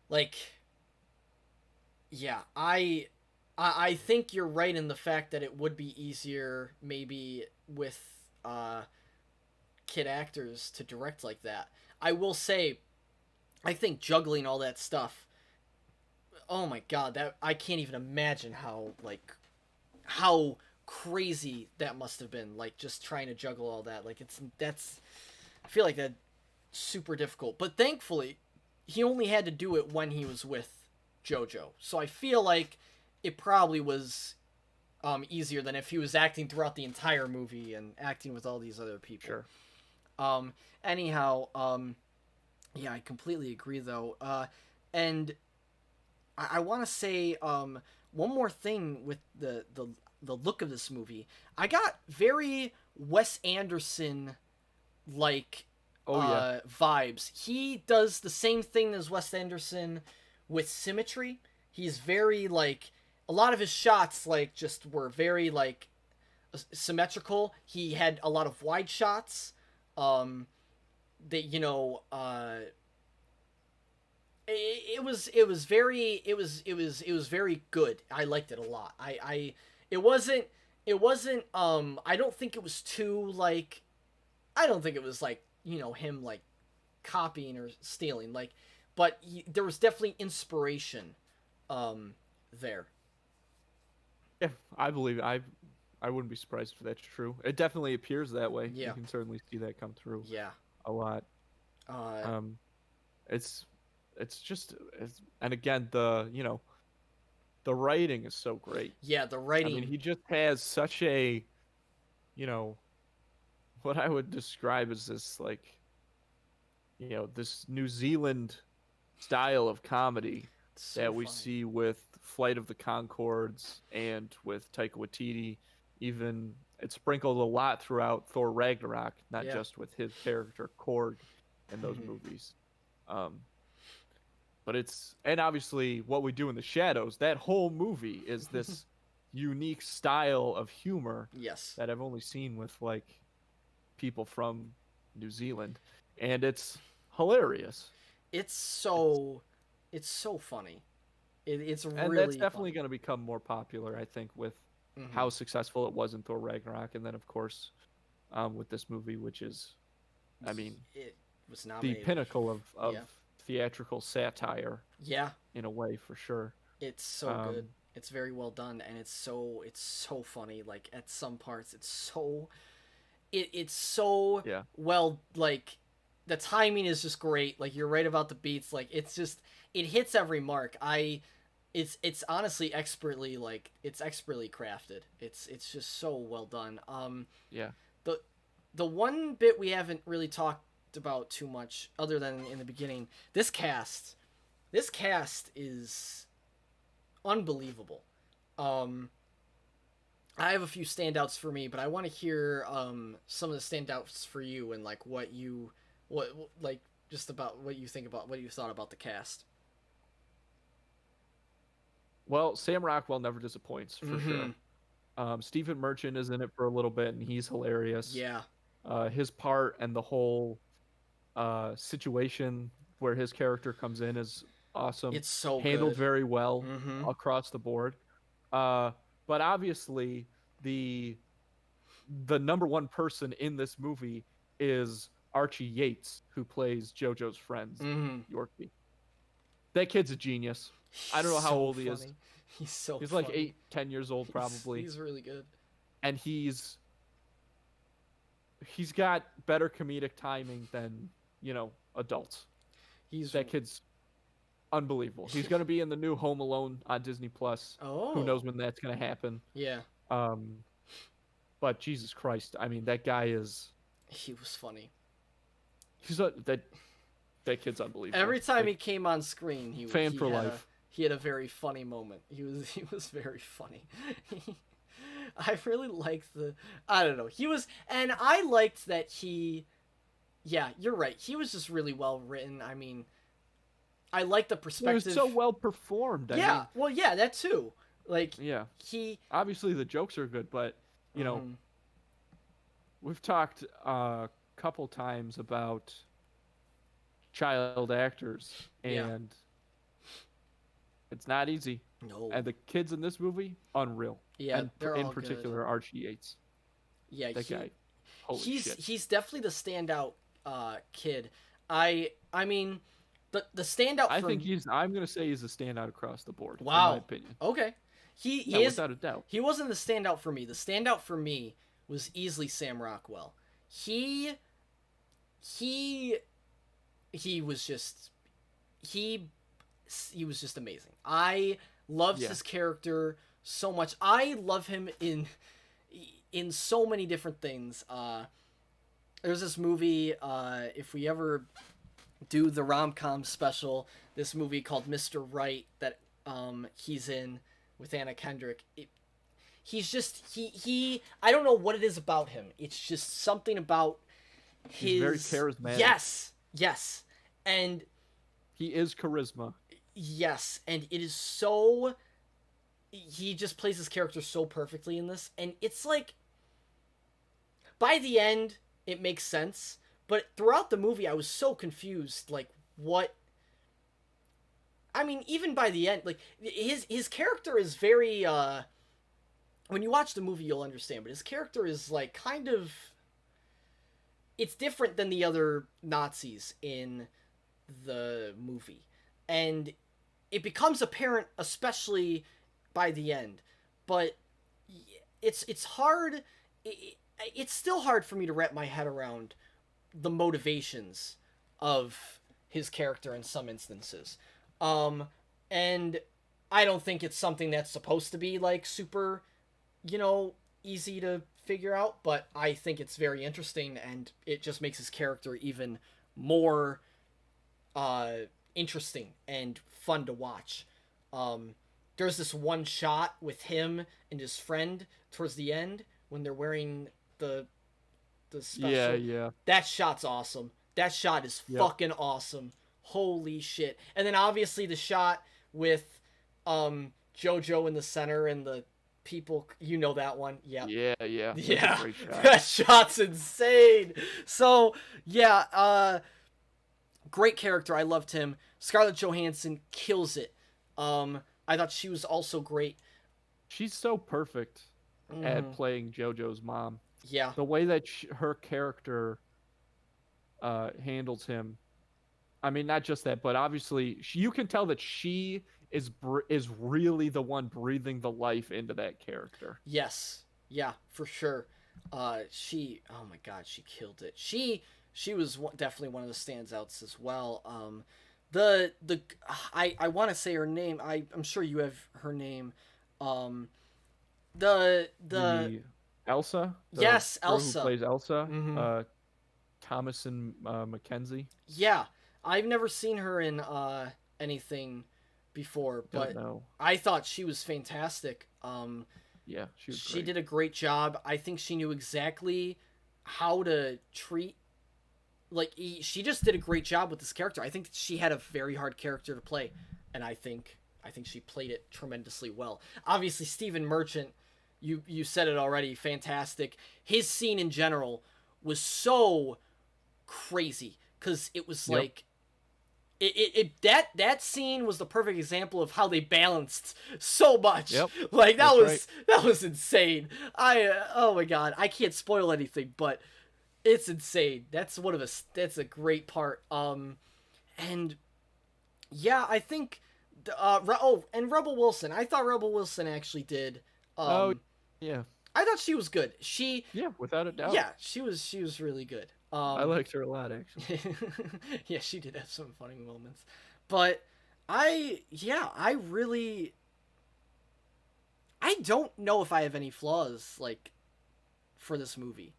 Like, yeah, I think you're right in the fact that it would be easier maybe with kid actors to direct like that. I will say, I think juggling all that stuff, oh my god, that I can't even imagine how crazy that must have been, like, just trying to juggle all that. Like, I feel like that's super difficult. But thankfully, he only had to do it when he was with Jojo. So I feel like it probably was easier than if he was acting throughout the entire movie and acting with all these other people. Sure. Anyhow, yeah, I completely agree, though. And I want to say one more thing with the look of this movie. I got very Wes Anderson vibes. He does the same thing as Wes Anderson with symmetry. He's very, like, a lot of his shots, like, just were very, like, symmetrical. He had a lot of wide shots. That, you know, it was very good. I liked it a lot. It wasn't I don't think it was too, like, I don't think it was, like, you know, him, like, copying or stealing, like, but there was definitely inspiration there. Yeah, I believe I wouldn't be surprised if that's true. It definitely appears that way. Yeah. You can certainly see that come through Yeah. a lot. Uh, It's and again, the writing is so great. yeah, the I writing. mean, he just has such a, you know, what I would describe as this, like, this New Zealand style of comedy so that we funny. see with Flight of the Conchords and with Taika Waititi. Even it's sprinkled a lot throughout Thor Ragnarok, not Yeah. just with his character Korg in those movies. But and obviously What We Do in the Shadows, that whole movie is this unique style of humor Yes. that I've only seen with like people from New Zealand, and it's hilarious. It's so funny. It's And really that's definitely funny. going to become more popular, I think, with how successful it was in Thor Ragnarok, and then of course with this movie, which is, I mean, It was the nominated. pinnacle of Yeah. theatrical satire Yeah, in a way, for sure. it's so good. It's very well done, and it's so funny. Like at some parts, it's so Yeah. well, like the timing is just great. Like you're right about the beats. Like it hits every mark. It's honestly expertly crafted. It's just so well done. Yeah. The one bit we haven't really talked about too much, other than in the beginning, this cast is unbelievable. I have a few standouts for me, but I want to hear some of the standouts for you and like what like just about what you thought about the cast. Well, Sam Rockwell never disappoints, for sure. Stephen Merchant is in it for a little bit, and he's hilarious. Yeah. His part and the whole situation where his character comes in is awesome. It's so handled good. very well across the board. But obviously, the number one person in this movie is Archie Yates, who plays Jojo's friend, Yorkie. That kid's a genius. I don't know how old he is. He's He's like 8-10 years old, probably. He's really good. And he's got better comedic timing than, adults. That kid's unbelievable. He's going to be in the new Home Alone on Disney Plus. Oh. Who knows when that's going to happen? Yeah. But Jesus Christ, I mean, that guy is. He was funny. That kid's unbelievable. Every time he came on screen, he for life. He had a very funny moment. He was very funny. I really liked I don't know. And I liked that yeah, you're right. He was just really well written. I mean, I like the perspective. It was so well performed. I mean, well, yeah, that too. Like, yeah. He obviously the jokes are good, but we've talked a couple times about child actors, and it's not easy. No. And the kids in this movie, unreal. Yeah, and they're in all particular, good. Archie Yates. Yeah, that guy. Holy shit. He's definitely the standout kid. I mean, the standout. I'm gonna say he's a standout across the board. Wow. In my opinion. Okay. He is without a doubt. He wasn't the standout for me. The standout for me was easily Sam Rockwell. He was just amazing. I loved his character so much. I love him in so many different things. There's this movie, if we ever do the rom-com special, this movie called Mr. Right that he's in with Anna Kendrick. He's just I don't know what it is about him. It's just something about he's very charismatic. Yes. And he is charisma. Yes, and it is so. He just plays his character so perfectly in this, and it's like. By the end, it makes sense, but throughout the movie, I was so confused. Like, what? I mean, even by the end, like his character is very. When you watch the movie, you'll understand, but his character is like kind of. It's different than the other Nazis in the movie, and it becomes apparent, especially by the end. But it's hard. It's still hard for me to wrap my head around the motivations of his character in some instances. And I don't think it's something that's supposed to be like super, easy to figure out, but I think it's very interesting, and it just makes his character even more interesting and fun to watch. There's this one shot with him and his friend towards the end when they're wearing the special. Yeah. That shot's awesome. That shot is fucking awesome. Holy shit. And then obviously the shot with Jojo in the center and the people, that one. Yeah. Yeah. That's a great shot. That shot's insane. So, yeah, great character. I loved him. Scarlett Johansson kills it. I thought she was also great. She's so perfect at playing JoJo's mom. Yeah. The way that her character handles him. I mean, not just that, but obviously you can tell that she is really the one breathing the life into that character. Yes. Yeah, for sure. Oh my God, she killed it. She was definitely one of the standouts as well. I want to say her name. I'm sure you have her name. The Elsa. Yes, girl Elsa. Who plays Elsa. Mm-hmm. Thomasin McKenzie. Yeah, I've never seen her in anything before, but I thought she was fantastic. Yeah, she was She great. did a great job. I think she knew exactly how to treat. She just did a great job with this character. I think she had a very hard character to play, and I think she played it tremendously well. Obviously, Stephen Merchant, you said it already, fantastic. His scene in general was so crazy because it was like that scene was the perfect example of how they balanced so much. Yep. That was insane. Oh my God, I can't spoil anything, but it's insane. That's a great part. And yeah, I think and Rebel Wilson. I thought Rebel Wilson actually did. Yeah. I thought she was good. Without a doubt. Yeah, she was really good. I liked her a lot, actually. Yeah, she did have some funny moments. But I don't know if I have any flaws for this movie.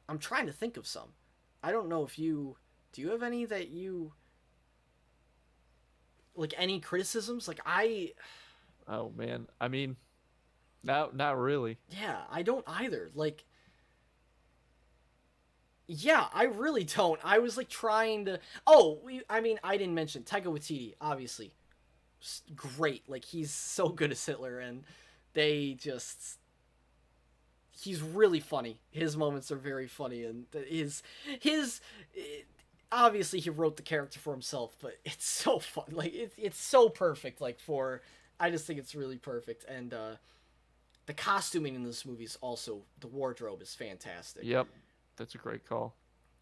I'm trying to think of some. I don't know if do you have any that you any criticisms? Oh man, I mean, not really. Yeah, I don't either. Yeah, I really don't. I was trying to. I didn't mention Taika Waititi. Obviously, great. He's so good as Hitler, and he's really funny. His moments are very funny, and obviously he wrote the character for himself, but it's so fun. It's so perfect. I just think it's really perfect, and the costuming in this movie is also, the wardrobe is fantastic. Yep. That's a great call.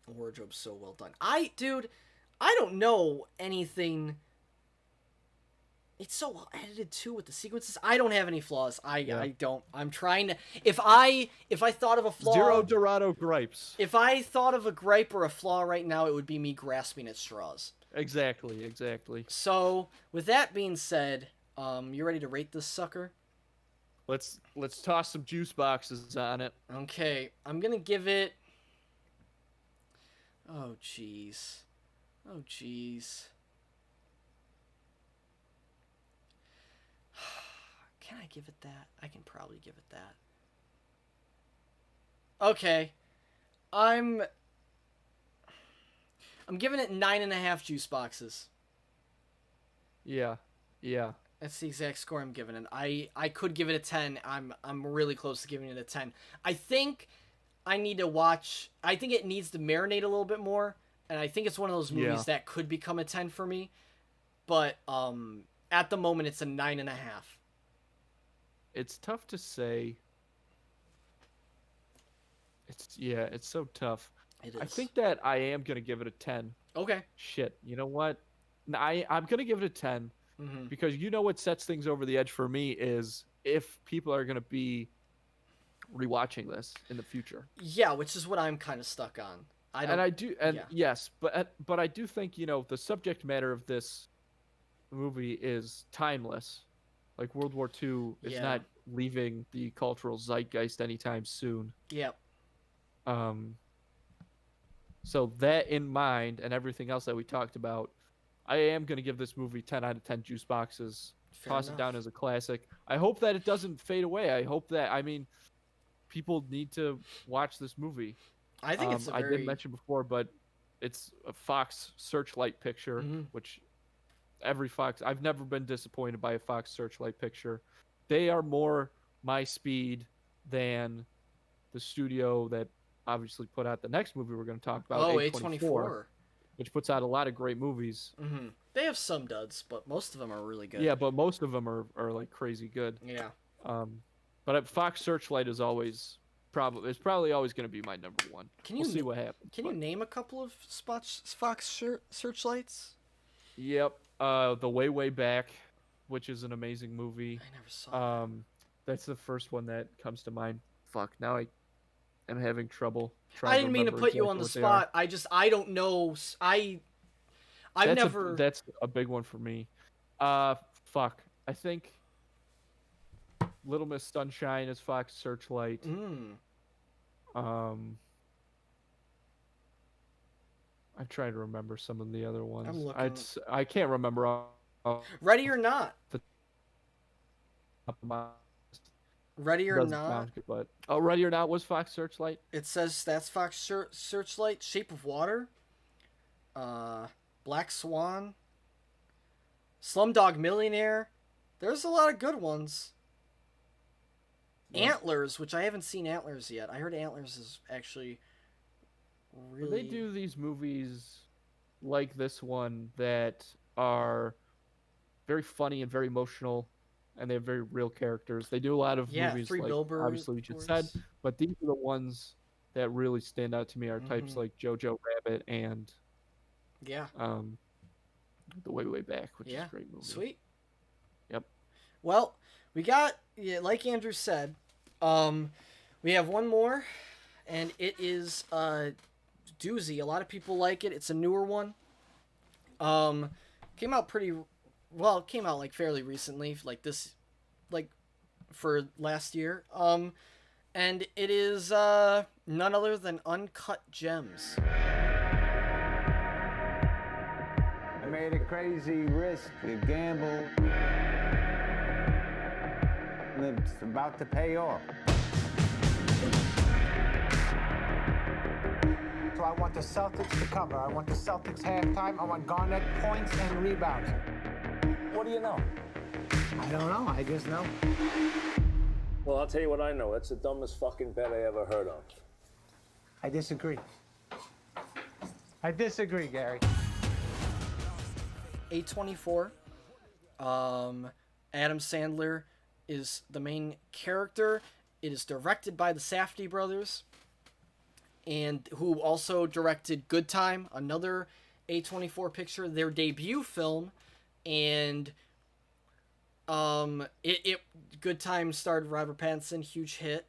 The wardrobe's so well done. I don't know anything. It's so well edited too with the sequences. I don't have any flaws. I don't. I'm trying to. If I thought of a flaw, Zero Dorado gripes. If I thought of a gripe or a flaw right now, it would be me grasping at straws. Exactly. So with that being said, you ready to rate this sucker? Let's toss some juice boxes on it. Okay, I'm gonna give it. Oh jeez. Can I give it that? I can probably give it that. Okay. I'm giving it 9.5 juice boxes. Yeah. That's the exact score I'm giving it. I could give it a 10. I'm really close to giving it a 10. I think I need to watch. I think it needs to marinate a little bit more, and I think it's one of those movies that could become a 10 for me. But at the moment, it's a 9.5. It's tough to say. It's so tough. It is. I think that I am gonna give it a 10. Okay. Shit, you know what? I'm gonna give it a 10 Mm-hmm. because what sets things over the edge for me is if people are gonna be rewatching this in the future. Yeah, which is what I'm kind of stuck on. Yes, but I do think, the subject matter of this movie is timeless. Like World War II is not leaving the cultural zeitgeist anytime soon. Yep. So that in mind and everything else that we talked about, I am going to give this movie 10 out of 10 juice boxes. Toss it down as a classic. I hope that it doesn't fade away. I hope that, people need to watch this movie. I think it's I did mention before, but it's a Fox Searchlight picture, which every Fox... I've never been disappointed by a Fox Searchlight picture. They are more my speed than the studio that obviously put out the next movie we're going to talk about, A24, which puts out a lot of great movies. They have some duds, but most of them are really good. Yeah, but most of them are like crazy good. Yeah. But Fox Searchlight is probably always going to be my number one. We'll see what happens. Can you name a couple of Fox Searchlights? Yep. The Way Back, which is an amazing movie. I never saw that. That's the first one that comes to mind. Fuck, now I am having trouble I didn't mean to put you on the spot. I don't know. That's a big one for me. Fuck. I think Little Miss Sunshine is Fox Searchlight. I'm trying to remember some of the other ones. I can't remember all. Ready or Not. Ready or Not. Ready or Not was Fox Searchlight. It says that's Fox Searchlight. Shape of Water. Black Swan. Slumdog Millionaire. There's a lot of good ones. Antlers, which I haven't seen Antlers yet. I heard Antlers is actually really... They do these movies like this one that are very funny and very emotional, and they have very real characters. They do a lot of movies like, obviously, we just said, but these are the ones that really stand out to me are types like Jojo Rabbit and The Way Back, which is a great movie. Sweet. Yep. Well, we got, like Andrew said, we have one more, and it is doozy. A lot of people like it. It's a newer one. Came out like fairly recently, for last year. And it is none other than Uncut Gems. I made a crazy risk, a gamble, and it's about to pay off. So I want the Celtics to cover. I want the Celtics halftime. I want Garnett points and rebounds. What do you know? I don't know. I just know. Well, I'll tell you what I know. That's the dumbest fucking bet I ever heard of. I disagree. I disagree, Gary. A24. Adam Sandler is the main character. It is directed by the Safdie brothers, and who also directed Good Time, another A24 picture, their debut film, and Good Time starred Robert Pattinson, huge hit,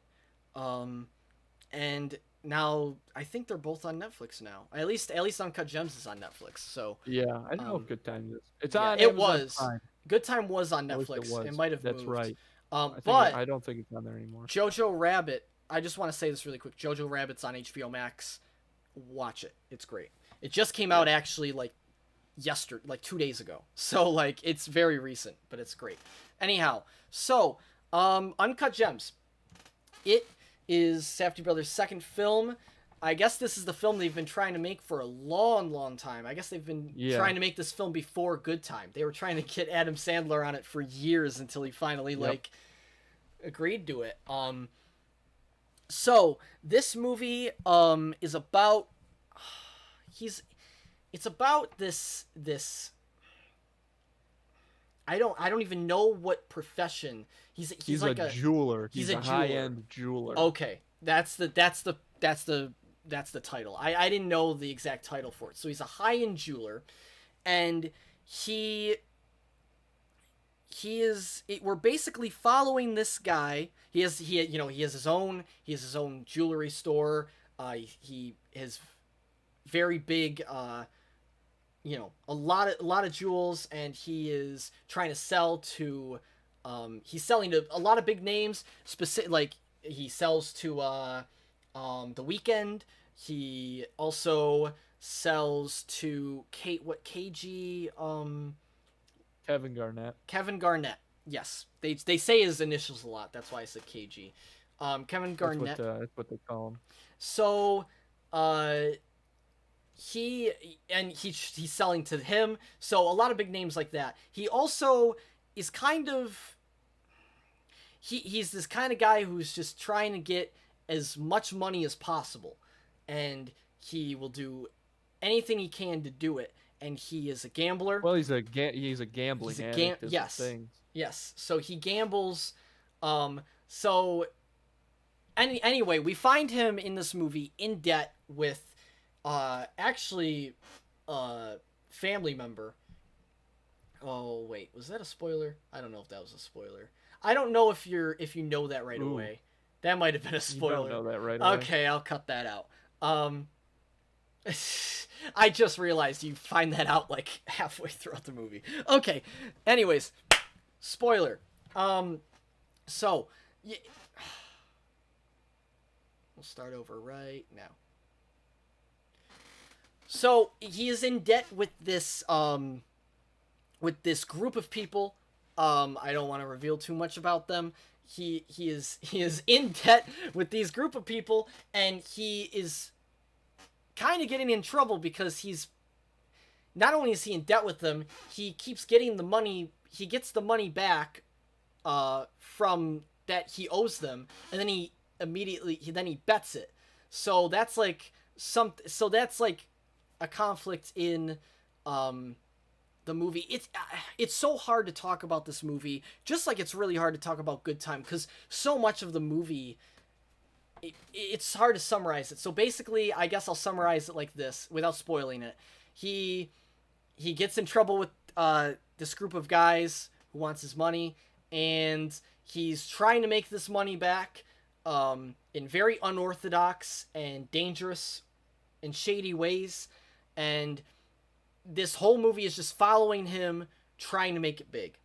and now I think they're both on Netflix now. At least Uncut Gems is on Netflix. So yeah, I don't know if Good Time is. It's on. It Amazon was. Prime. Good Time was on Netflix. It might have moved. That's right. But I don't think it's on there anymore. Jojo Rabbit. I just want to say this really quick. Jojo Rabbit's on HBO Max. Watch it. It's great. It just came out actually like 2 days ago. So it's very recent, but it's great. Anyhow, so Uncut Gems. It is Safdie Brothers' second film. I guess this is the film they've been trying to make for a long, long time. I guess they've been trying to make this film before Good Time. They were trying to get Adam Sandler on it for years until he finally agreed to it. So this movie is about it's about this I don't even know what profession he's like a jeweler. He's a high-end jeweler. Okay, that's the title. I didn't know the exact title for it. So he's a high-end jeweler, and he we're basically following this guy. He has his own jewelry store. He has very big a lot of jewels, and he is trying to sell to he's selling to a lot of big names, specific, like he sells to The Weeknd. He also sells to KG Kevin Garnett. Yes, they say his initials a lot. That's why I said KG. Kevin Garnett. That's what they call him. So, he's selling to him. So a lot of big names like that. He also is kind of he's this kind of guy who's just trying to get as much money as possible, and he will do anything he can to do it. And he is a gambler. Well, he's a gambling addict. Yes. So he gambles. So anyway, we find him in this movie in debt with family member. Oh wait, was that a spoiler? I don't know if that was a spoiler. I don't know if you know that right away. That might have been a spoiler. You don't know that right away. Okay, I'll cut that out. I just realized you find that out like halfway throughout the movie. Okay. Anyways, spoiler. So we'll start over right now. So he is in debt with this group of people. I don't want to reveal too much about them. He is in debt with these group of people, and he is kind of getting in trouble because he's not only is he in debt with them, he keeps getting the money. He gets the money back from that he owes them, and then he bets it. So that's like a conflict in the movie. It's so hard to talk about this movie, just like it's really hard to talk about Good Time, because so much of the movie, it's hard to summarize it. So basically, I guess I'll summarize it like this without spoiling it. He gets in trouble with this group of guys who wants his money, and he's trying to make this money back in very unorthodox and dangerous and shady ways. And this whole movie is just following him trying to make it big.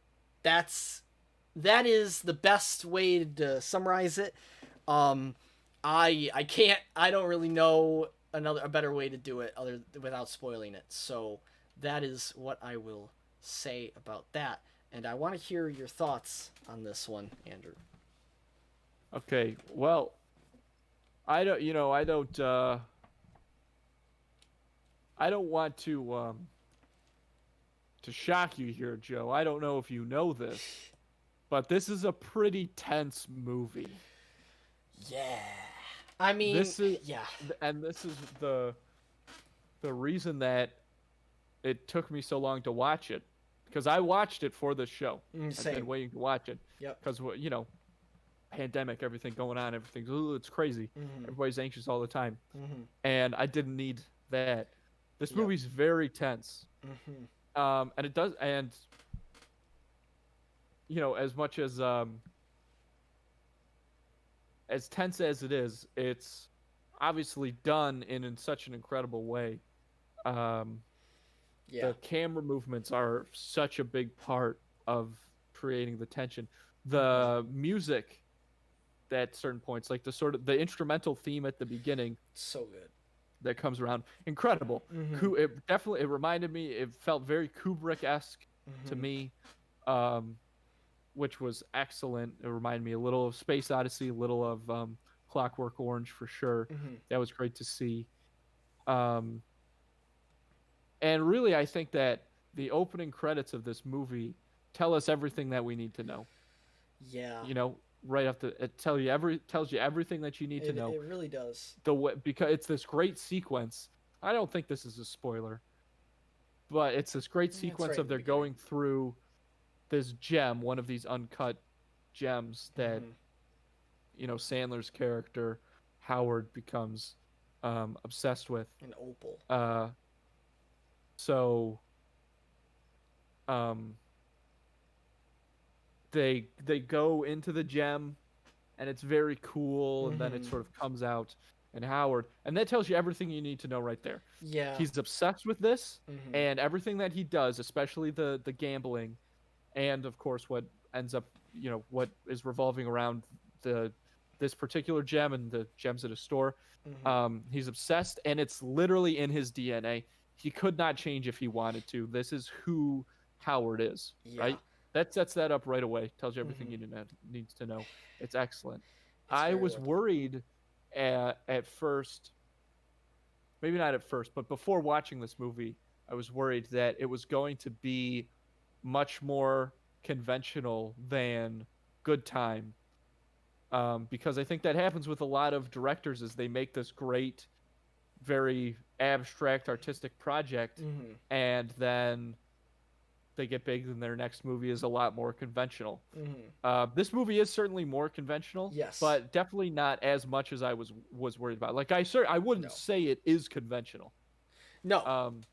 That is the best way to summarize it. I don't really know a better way to do it without spoiling it. So that is what I will say about that. And I want to hear your thoughts on this one, Andrew. Okay, well, I don't want to shock you here, Joe. I don't know if you know this, but this is a pretty tense movie. Yeah. I mean, yeah. And this is the reason that it took me so long to watch it, because I watched it for the show. Same. I've been waiting to watch it. Yep. Because pandemic, everything going on, it's crazy. Mm-hmm. Everybody's anxious all the time, mm-hmm. and I didn't need that. This movie's very tense. Mm-hmm. And it does, and as much as tense as it is, it's obviously done in such an incredible way. The camera movements are such a big part of creating the tension. The music at certain points, like the instrumental theme at the beginning, so good, that comes around, incredible. Mm-hmm. It reminded me, it felt very Kubrick-esque to me, which was excellent. It reminded me a little of Space Odyssey, a little of Clockwork Orange for sure. That was great to see. And really, I think that the opening credits of this movie tell us everything that we need to know. Yeah. Right after it tells you everything that you need to know. It really does. Because it's this great sequence. I don't think this is a spoiler, but it's this great sequence of they're going through this gem, one of these uncut gems that Sandler's character Howard becomes obsessed with. An opal. they go into the gem, and it's very cool, and then it Mhm. sort of comes out, and Howard, and that tells you everything you need to know right there. Yeah. He's obsessed with this, Mhm. and everything that he does, especially the gambling, and of course what ends up, what is revolving around the this particular gem and the gems at his store. Mhm. He's obsessed, and it's literally in his DNA. He could not change if he wanted to. This is who Howard is, Yeah. right? That sets that up right away. Tells you everything Mhm. you needs to know. It's excellent. It's I very was well done. worried at first, maybe not at first, but before watching this movie, I was worried that it was going to be much more conventional than Good Time, because I think that happens with a lot of directors is they make this great, very abstract artistic project, Mhm. and then they get big and their next movie is a lot more conventional. Mhm. This movie is certainly more conventional, Yes. but definitely not as much as I was worried about. Like I wouldn't No. say it is conventional. No. Um,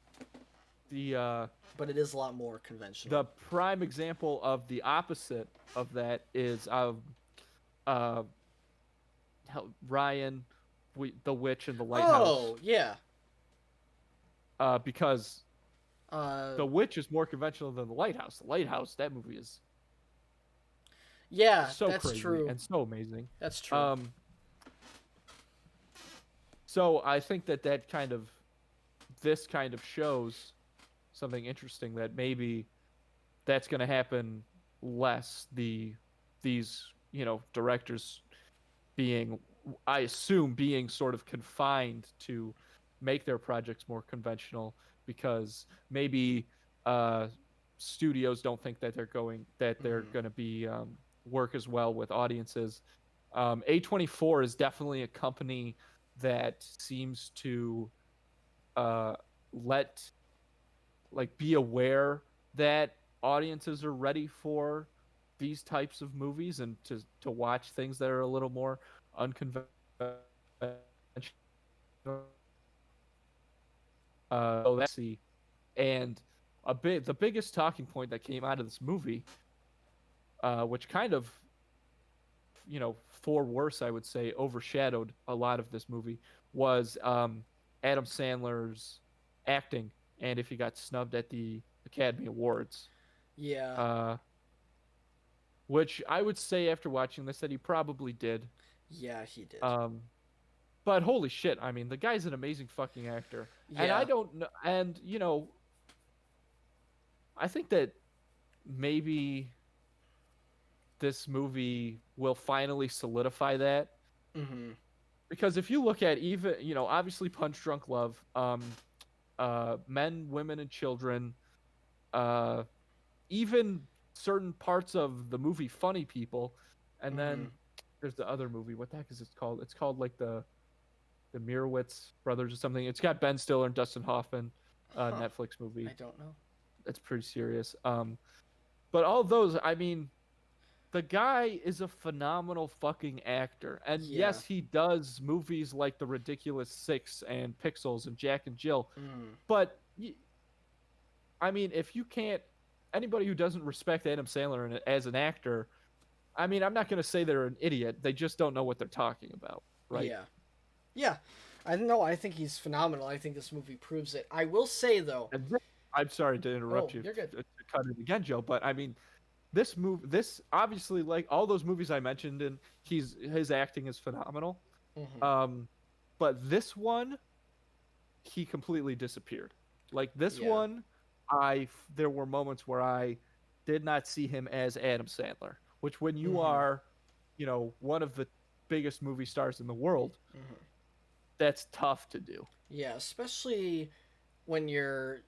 the But it is a lot more conventional. the prime example of the opposite of that is uh, Ryan, the Witch and the Lighthouse. Oh, yeah. Because Uh the Witch is more conventional than the Lighthouse. The Lighthouse, that movie is yeah, so that's crazy true. and so amazing. That's true. So I think that kind of this kind of shows something interesting, that maybe that's going to happen less. These directors being, I assume, being sort of confined to make their projects more conventional, because maybe studios don't think that they're going to be work as well with audiences. A24 is definitely a company that seems to let be aware that audiences are ready for these types of movies, and to watch things that are a little more unconventional. So that's and the biggest talking point that came out of this movie, which kind of, for worse, I would say, overshadowed a lot of this movie, was Adam Sandler's acting, and if he got snubbed at the Academy Awards. Yeah. Which I would say after watching this that he probably did. Yeah, he did. But holy shit, I mean, the guy's an amazing fucking actor. And Yeah. I don't know, and I think that maybe this movie will finally solidify that. Mhm. Because if you look at even, obviously Punch Drunk Love, Men, Women, and Children, even certain parts of the movie Funny People, and then there's the other movie. What the heck is it called? It's called like the Mirowitz Brothers or something. It's got Ben Stiller and Dustin Hoffman, Netflix movie. I don't know. It's pretty serious. But all of those, I mean, the guy is a phenomenal fucking actor. And Yeah. yes, he does movies like The Ridiculous Six and Pixels and Jack and Jill. But I mean, if you can't, anybody who doesn't respect Adam Sandler as an actor, I mean, I'm not going to say they're an idiot. They just don't know what they're talking about, right? Yeah. Yeah. I think he's phenomenal. I think this movie proves it. I will say though. I'm sorry to interrupt you. You're good. To cut it again, Joe, but I mean, this obviously, like all those movies I mentioned, and his acting is phenomenal. But this one, he completely disappeared. Like this one, there were moments where I did not see him as Adam Sandler, which when you are, one of the biggest movie stars in the world, that's tough to do. Yeah, especially when you're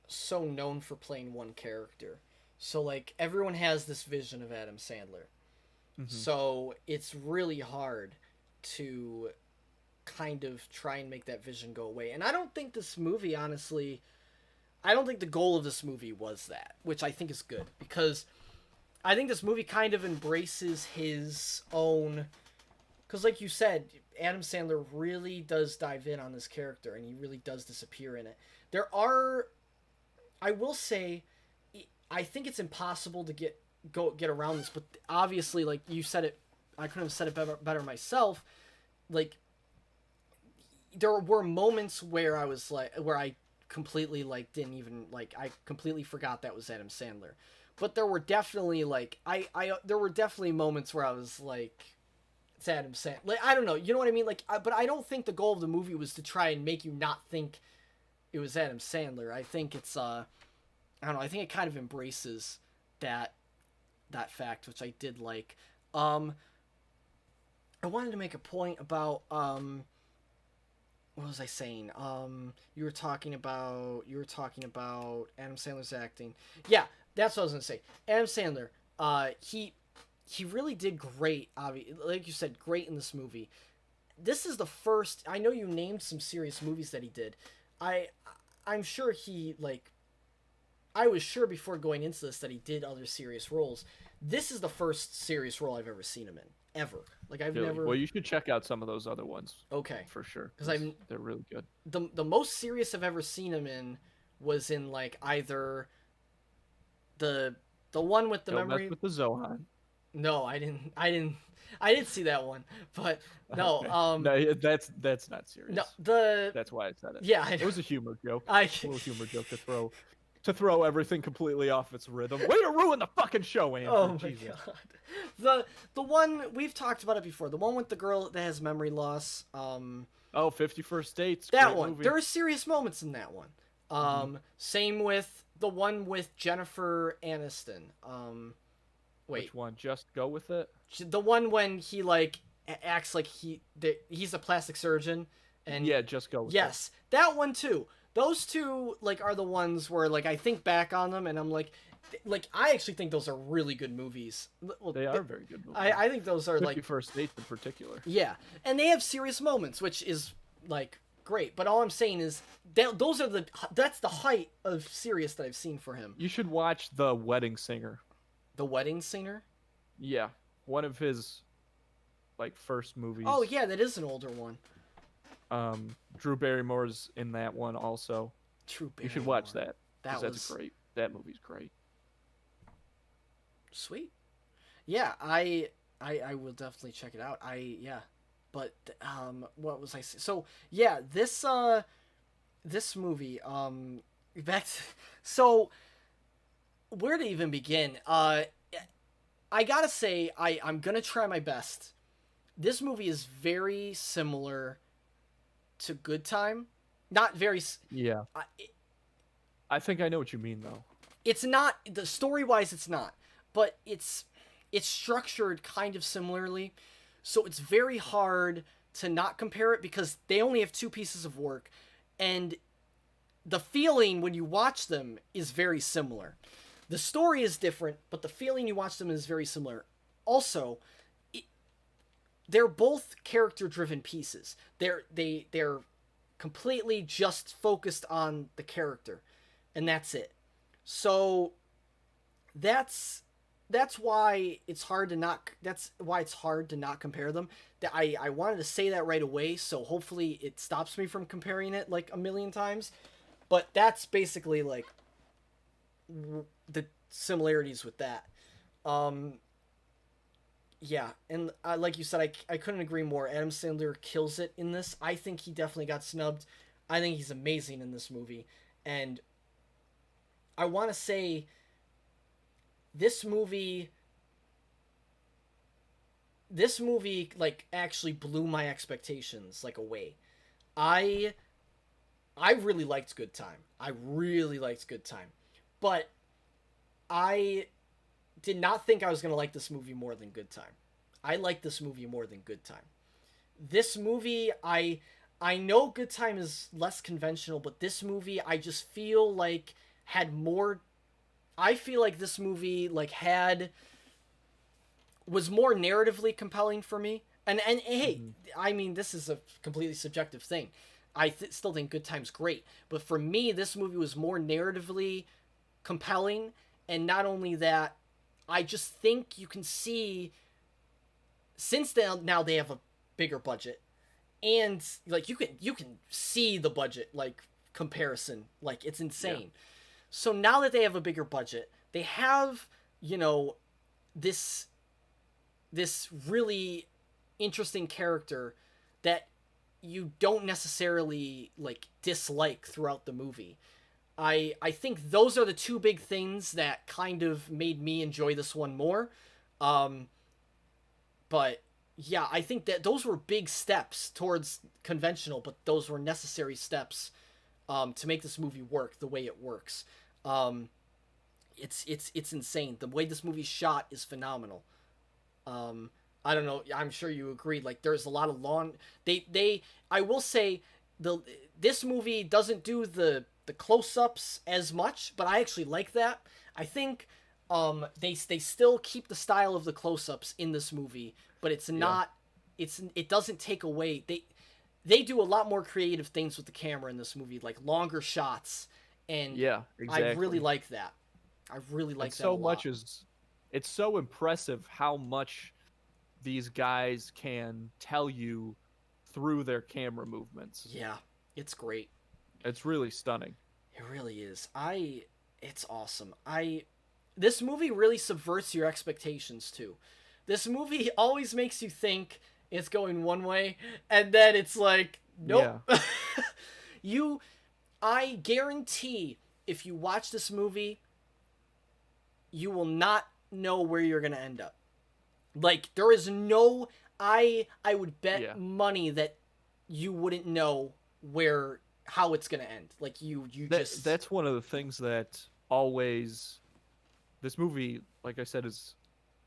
so known for playing one character. So like everyone has this vision of Adam Sandler. So it's really hard to kind of try and make that vision go away. And I don't think this movie, honestly, I don't think the goal of this movie was that, which I think is good, because I think this movie kind of embraces his own, because like you said, Adam Sandler really does dive in on this character, and he really does disappear in it. I will say, I think it's impossible to get get around this, but obviously, like you said it, I couldn't have said it better myself. Like, there were moments where I was like, where I completely like didn't even like, I completely forgot that was Adam Sandler. But there were definitely like, there were definitely moments where I was like, it's Adam Sandler. Like, I don't know, you know what I mean? Like, but I don't think the goal of the movie was to try and make you not think it was Adam Sandler. I think it's I don't know. I think it kind of embraces that fact, which I did like. I wanted to make a point about what was I saying? You were talking about Adam Sandler's acting. Yeah, that's what I was gonna say. Adam Sandler, he really did great. Like you said, great in this movie. This is the first. I know you named some serious movies that he did. I'm sure he like. I was sure before going into this that he did other serious roles. This is the first serious role I've ever seen him in, ever. Like I've never. Well, you should check out some of those other ones. Okay, for sure, because they're really good. The most serious I've ever seen him in was in like either the one with the Don't memory mess with the Zohan. No, I didn't see that one, but no. Okay. No, that's not serious. No, that's why I said it. Yeah, it was a humor joke. A little humor joke to throw everything completely off its rhythm. Way to ruin the fucking show, Andrew. Oh my Jesus. God. The one we've talked about it before. The one with the girl that has memory loss. 50 First Dates. That one. Movie. There are serious moments in that one. Same with the one with Jennifer Aniston. Wait. Which one? Just Go With It? The one when he like acts like he's a plastic surgeon and yeah, Just Go With It. Yes, that one too. Those two like are the ones where like I think back on them and I'm like I actually think those are really good movies. Well, they are very good movies. I think those are 50 like First Dates in particular. Yeah, and they have serious moments, which is like great. But all I'm saying is that's the height of serious that I've seen for him. You should watch The Wedding Singer. The Wedding Singer? Yeah, one of his like first movies. Oh yeah, that is an older one. Drew Barrymore's in that one also. Drew Barrymore. You should watch that. That's great. That movie's great. Sweet. Yeah, I will definitely check it out. But what was I saying? So yeah, this movie so where to even begin? I gotta say I'm gonna try my best. This movie is very similar to Good Time. Not very. Yeah. I think I know what you mean though. It's not the story-wise. It's not, but it's structured kind of similarly, so it's very hard to not compare it because they only have two pieces of work, and the feeling when you watch them is very similar. The story is different, but the feeling you watch them is very similar. Also, they're both character-driven pieces. They're completely just focused on the character, and that's it. So that's why it's hard to not compare them. I wanted to say that right away, so hopefully it stops me from comparing it like a million times. But that's basically like the similarities with that. Yeah, and like you said, I couldn't agree more. Adam Sandler kills it in this. I think he definitely got snubbed. I think he's amazing in this movie. And I want to say this movie like actually blew my expectations like away. I really liked Good Time. But I did not think I was going to like this movie more than Good Time. I liked this movie more than Good Time. This movie, I know Good Time is less conventional, but this movie I just feel like had more. I feel like this movie like was more narratively compelling for me. And hey, I mean, this is a completely subjective thing. I still think Good Time's great, but for me, this movie was more narratively compelling. And not only that, I just think you can see, since now they have a bigger budget, and like you can see the budget like comparison, like it's insane. Yeah. So now that they have a bigger budget, they have, this really interesting character that you don't necessarily like dislike throughout the movie. I think those are the two big things that kind of made me enjoy this one more. But yeah, I think that those were big steps towards conventional, but those were necessary steps to make this movie work the way it works. It's insane. The way this movie's shot is phenomenal. I don't know. I'm sure you agree. Like, there's a lot of I will say this movie doesn't do the close-ups as much, but I actually like that. I think they still keep the style of the close-ups in this movie, but it's not it doesn't take away. They do a lot more creative things with the camera in this movie, like longer shots, and yeah, exactly. I really like that. I really like that so a lot. much is it's so impressive how much these guys can tell you through their camera movements. Yeah, it's great. It's really stunning. It really is. It's awesome. This movie really subverts your expectations too. This movie always makes you think it's going one way, and then it's like, nope. Yeah. I guarantee if you watch this movie, you will not know where you're gonna end up. Like, there is no, I would bet money that you wouldn't know how it's gonna end. Like, that's one of the things that always, this movie, like I said, is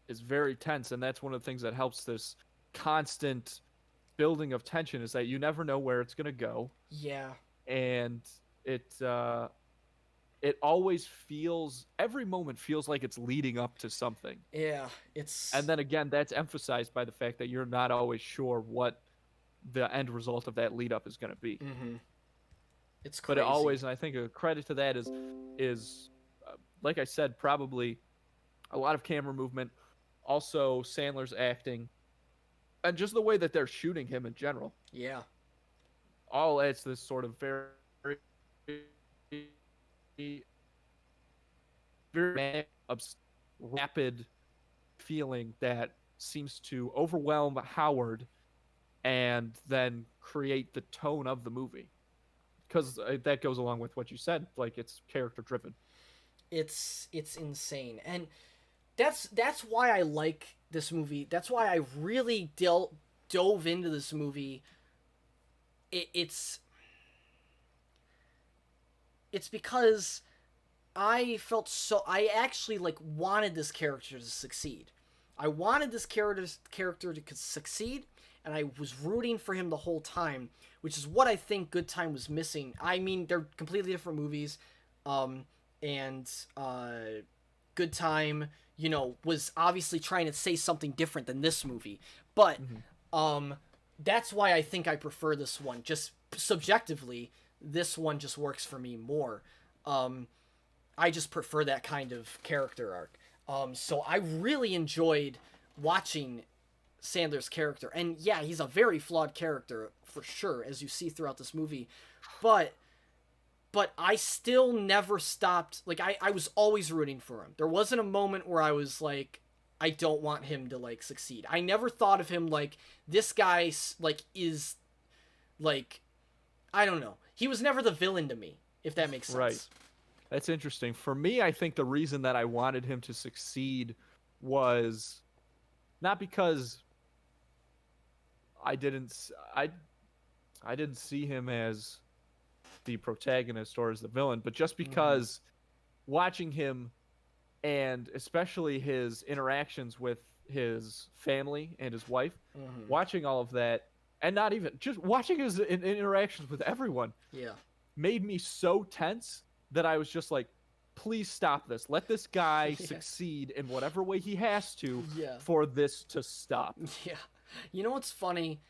very tense, and that's one of the things that helps this constant building of tension, is that you never know where it's gonna go. Yeah. And it always feels, every moment feels like it's leading up to something. Yeah, and then again, that's emphasized by the fact that you're not always sure what the end result of that lead up is going to be. Mm-hmm. It's crazy. But it always, and I think a credit to that is like I said, probably a lot of camera movement, also Sandler's acting, and just the way that they're shooting him in general. Yeah. All adds this sort of very rapid feeling that seems to overwhelm Howard and then create the tone of the movie, because that goes along with what you said, like, it's character driven. It's insane, and that's why I like this movie. That's why I really dove into this movie. It's because I actually like wanted this character to succeed. I wanted this character to succeed, and I was rooting for him the whole time, which is what I think Good Time was missing. I mean, they're completely different movies, and Good Time, was obviously trying to say something different than this movie, but that's why I think I prefer this one. Just subjectively, this one just works for me more. I just prefer that kind of character arc. So I really enjoyed watching Sandler's character. And yeah, he's a very flawed character, for sure, as you see throughout this movie. But I still never stopped. Like, I was always rooting for him. There wasn't a moment where I was like, I don't want him to, like, succeed. I never thought of him like, this guy, like, is, like, I don't know. He was never the villain to me, if that makes sense. Right. That's interesting. For me, I think the reason that I wanted him to succeed was not because I didn't see him as the protagonist or as the villain, but just because watching him, and especially his interactions with his family and his wife, watching all of that, and not even just watching his interactions with everyone, made me so tense that I was just like, please stop this. Let this guy succeed in whatever way he has to for this to stop. Yeah. You know what's funny?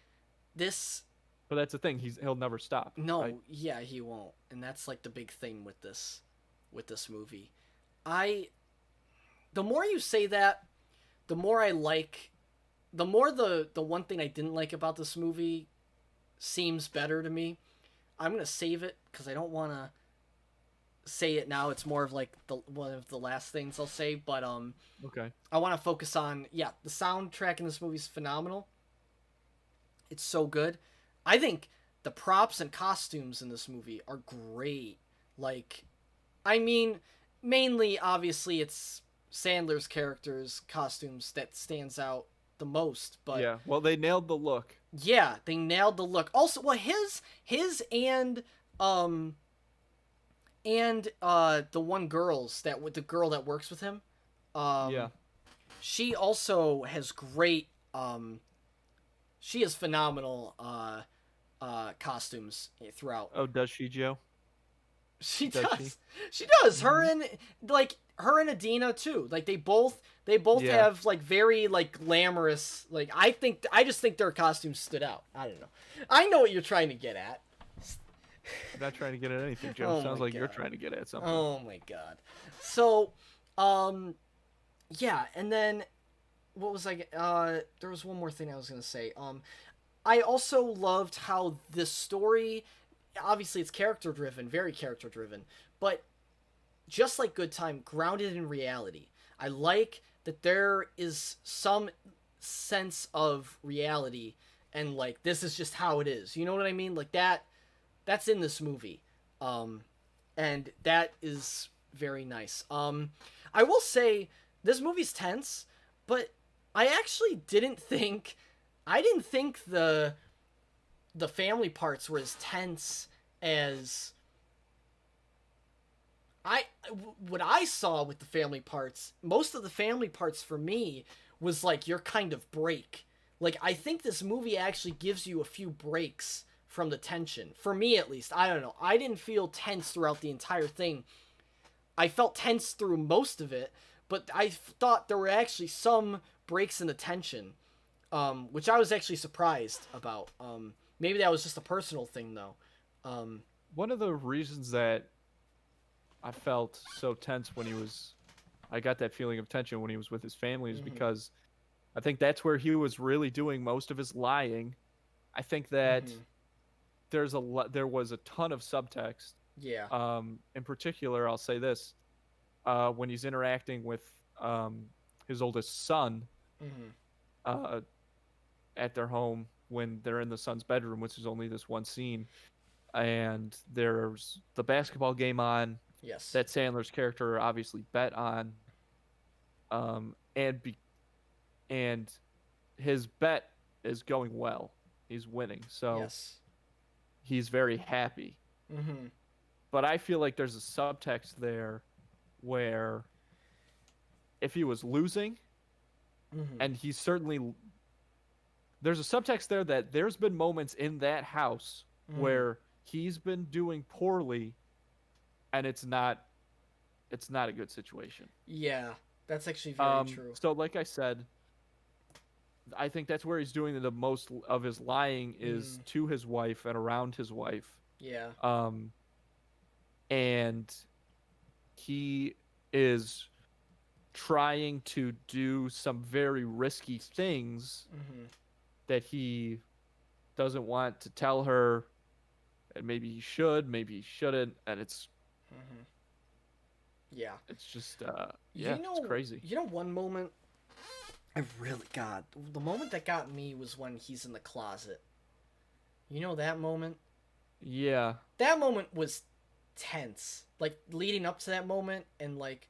But that's the thing. He'll never stop. No, right? Yeah, he won't. And that's like the big thing with this movie. The more you say that, the more I like, the more the one thing I didn't like about this movie seems better to me. I'm going to save it because I don't want say it now. It's more of like one of the last things I'll say, but Okay. I want to focus on the soundtrack in this movie is phenomenal. It's so good. I think the props and costumes in this movie are great. Like, I mean, mainly obviously it's Sandler's character's costumes that stands out the most, but Yeah. Well, they nailed the look. yeah, they nailed the look. Also, well, his and the one the girl that works with him, Yeah. she also has great she has phenomenal costumes throughout. Oh, does she, Joe? She Does does. She does. Her and Adina too. Like they both Yeah. have like very like glamorous, like I just think their costumes stood out. I don't know. I know what you're trying to get at. I'm not trying to get at anything, Joe. Oh Sounds my like you're God. trying to get at something. Oh my god. So, yeah, and then what was there was one more thing I was gonna say. I also loved how this story, obviously it's character driven, very character driven, but just like Good Time, grounded in reality. I like that there is some sense of reality and like this is just how it is. You know what I mean? Like that's in this movie. And that is very nice. I will say this movie's tense, but I actually didn't think the family parts were as tense as what I saw with the family parts. Most of the family parts for me was like your kind of break. Like I think this movie actually gives you a few breaks from the tension. For me at least. I don't know. I didn't feel tense throughout the entire thing. I felt tense through most of it, but I thought there were actually some breaks in the tension, which I was actually surprised about. Maybe that was just a personal thing though. One of the reasons that I felt so tense I got that feeling of tension when he was with his family is because I think that's where he was really doing most of his lying. I think that there was a ton of subtext. Yeah. In particular, I'll say this: when he's interacting with his oldest son at their home, when they're in the son's bedroom, which is only this one scene, and there's the basketball game on. Yes. That Sandler's character obviously bet on, and his bet is going well. He's winning, so yes. He's very happy. Mm-hmm. But I feel like there's a subtext there where if he was losing, and he's certainly... There's a subtext there that there's been moments in that house where he's been doing poorly, and it's not a good situation. Yeah, that's actually very true. So like I said, I think that's where he's doing the most of his lying is to his wife and around his wife. Yeah. And he is trying to do some very risky things that he doesn't want to tell her, and maybe he should, maybe he shouldn't, and it's yeah, it's just it's crazy. You know, one moment the moment that got me was when he's in the closet. You know that moment? Yeah. That moment was tense. Like leading up to that moment, and like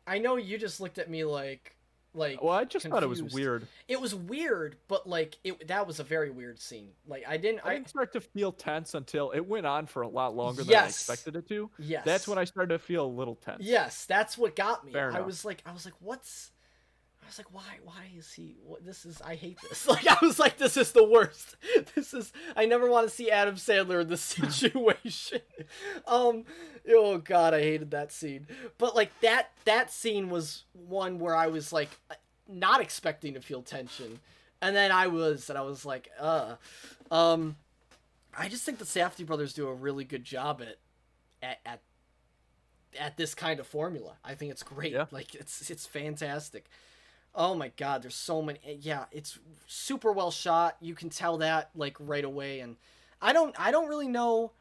I know you just looked at me like well, I just thought it was confused. weird. It was weird, but like that was a very weird scene. Like I didn't start to feel tense until it went on for a lot longer than I expected it to. Yes. That's when I started to feel a little tense. Yes, that's what got me. Fair I enough. was like why is he I hate this. Like I was like, this is the worst. I never want to see Adam Sandler in this situation. Oh god, I hated that scene. But like that scene was one where I was like not expecting to feel tension. And then I was like, I just think the Safdie brothers do a really good job at this kind of formula. I think it's great. Yeah. Like it's fantastic. Oh my god, there's so many. Yeah, it's super well shot. You can tell that like right away. And I don't really know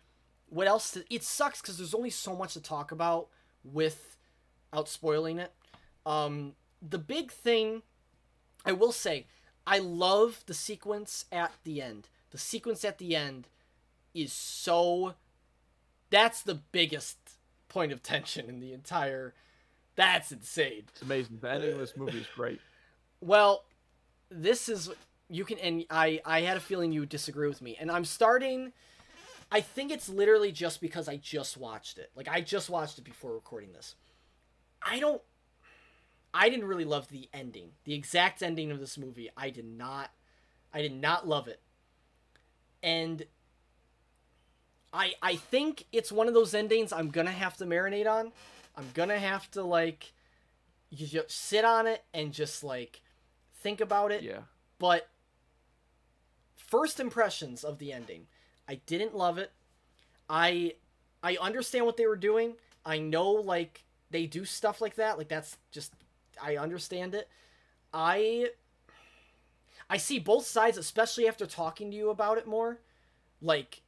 what else? It sucks because there's only so much to talk about without spoiling it. The big thing, I will say, I love the sequence at the end. The sequence at the end is so... That's the biggest point of tension in the entire... That's insane. It's amazing. The ending of this movie is great. Well, this is... You can... And I had a feeling you would disagree with me. And I'm starting... I think it's literally just because I just watched it. Like, I just watched it before recording this. I didn't really love the ending. The exact ending of this movie. I did not love it. And I think it's one of those endings I'm gonna have to marinate on. I'm gonna have to, like, you just sit on it and just, like, think about it. Yeah. But first impressions of the ending, I didn't love it. I understand what they were doing. I know, like, they do stuff like that. Like, that's just... I understand it. I see both sides, especially after talking to you about it more. Like,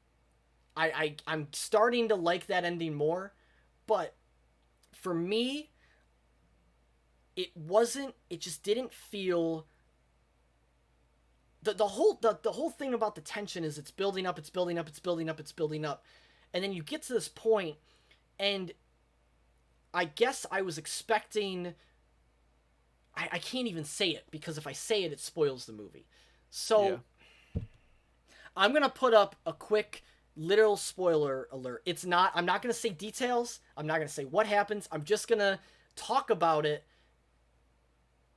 I'm starting to like that ending more. But for me, it just didn't feel... The whole thing about the tension is it's building up, it's building up, it's building up, it's building up. And then you get to this point, and I guess I was expecting... I can't even say it, because if I say it, it spoils the movie. So, I'm going to put up a quick, literal spoiler alert. I'm not going to say details. I'm not going to say what happens. I'm just going to talk about it,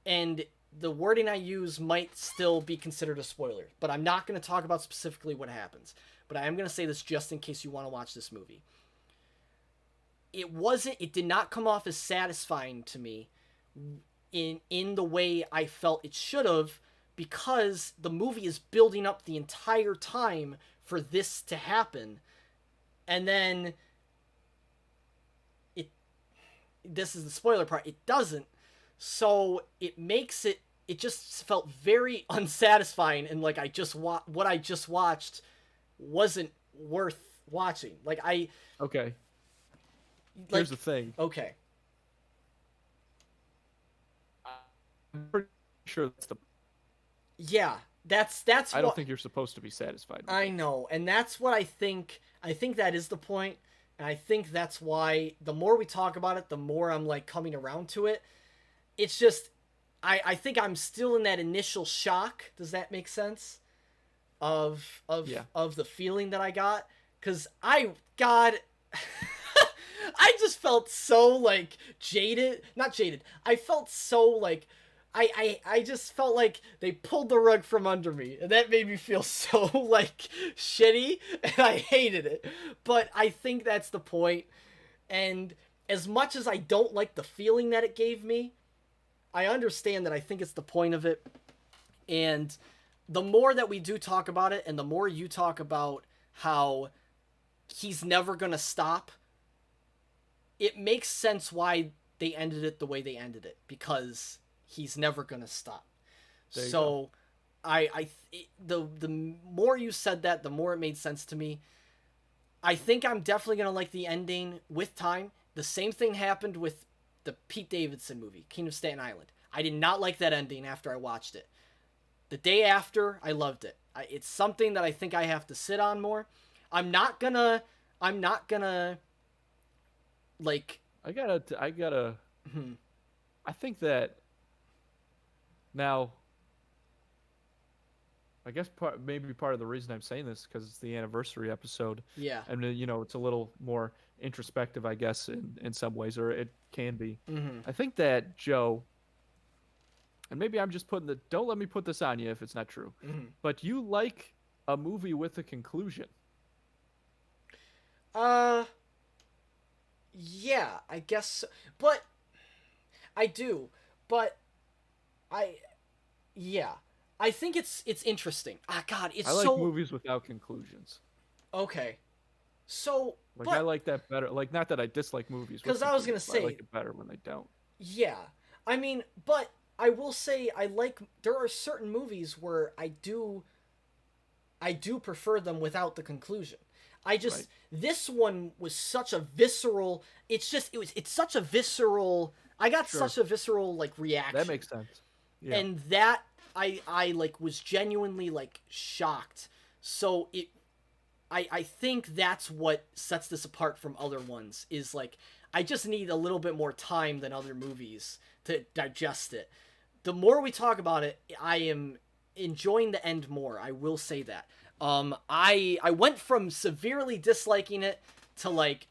and the wording I use might still be considered a spoiler. But I'm not going to talk about specifically what happens. But I am going to say this just in case you want to watch this movie. It did not come off as satisfying to me in the way I felt it should have, because the movie is building up the entire time for this to happen, and then this is the spoiler part, it doesn't, so it makes it just felt very unsatisfying, and like what I just watched wasn't worth watching. Okay. Here's the thing. Okay. I'm pretty sure that's the... Yeah, that's I don't think you're supposed to be satisfied with I know, and that's what I think that is the point, and I think that's why the more we talk about it, the more I'm, like, coming around to it. It's just, I think I'm still in that initial shock, does that make sense? Of the feeling that I got, because I just felt so, like, not jaded, I felt so, like, I just felt like they pulled the rug from under me, and that made me feel so, like, shitty, and I hated it. But I think that's the point, and as much as I don't like the feeling that it gave me, I understand that I think it's the point of it, and the more that we do talk about it, and the more you talk about how he's never gonna stop, it makes sense why they ended it the way they ended it, because... he's never gonna stop. So, the more you said that, the more it made sense to me. I think I'm definitely gonna like the ending with time. The same thing happened with the Pete Davidson movie, King of Staten Island. I did not like that ending after I watched it. The day after, I loved it. It's something that I think I have to sit on more. I'm not gonna, like... I think that... Now, I guess maybe part of the reason I'm saying this because it's the anniversary episode. Yeah. And, it's a little more introspective, I guess, in some ways, or it can be. Mm-hmm. I think that Joe, and maybe I'm just don't let me put this on you if it's not true, but you like a movie with a conclusion. Yeah, I guess so. But, I do, but... I think it's interesting. God, I like movies without conclusions. Okay. So... I like that better. Like, not that I dislike movies. Because I was going to say... I like it better when they don't. Yeah. I mean, but I will say there are certain movies where I do I do prefer them without the conclusion. I just Right. this one was such a visceral. It's such a visceral. I got Sure. such a visceral like reaction. That makes sense. Yeah. And that I like was genuinely like shocked. So I think that's what sets this apart from other ones is like I just need a little bit more time than other movies to digest it. The more we talk about it, I am enjoying the end more. I will say that. I went from severely disliking it to like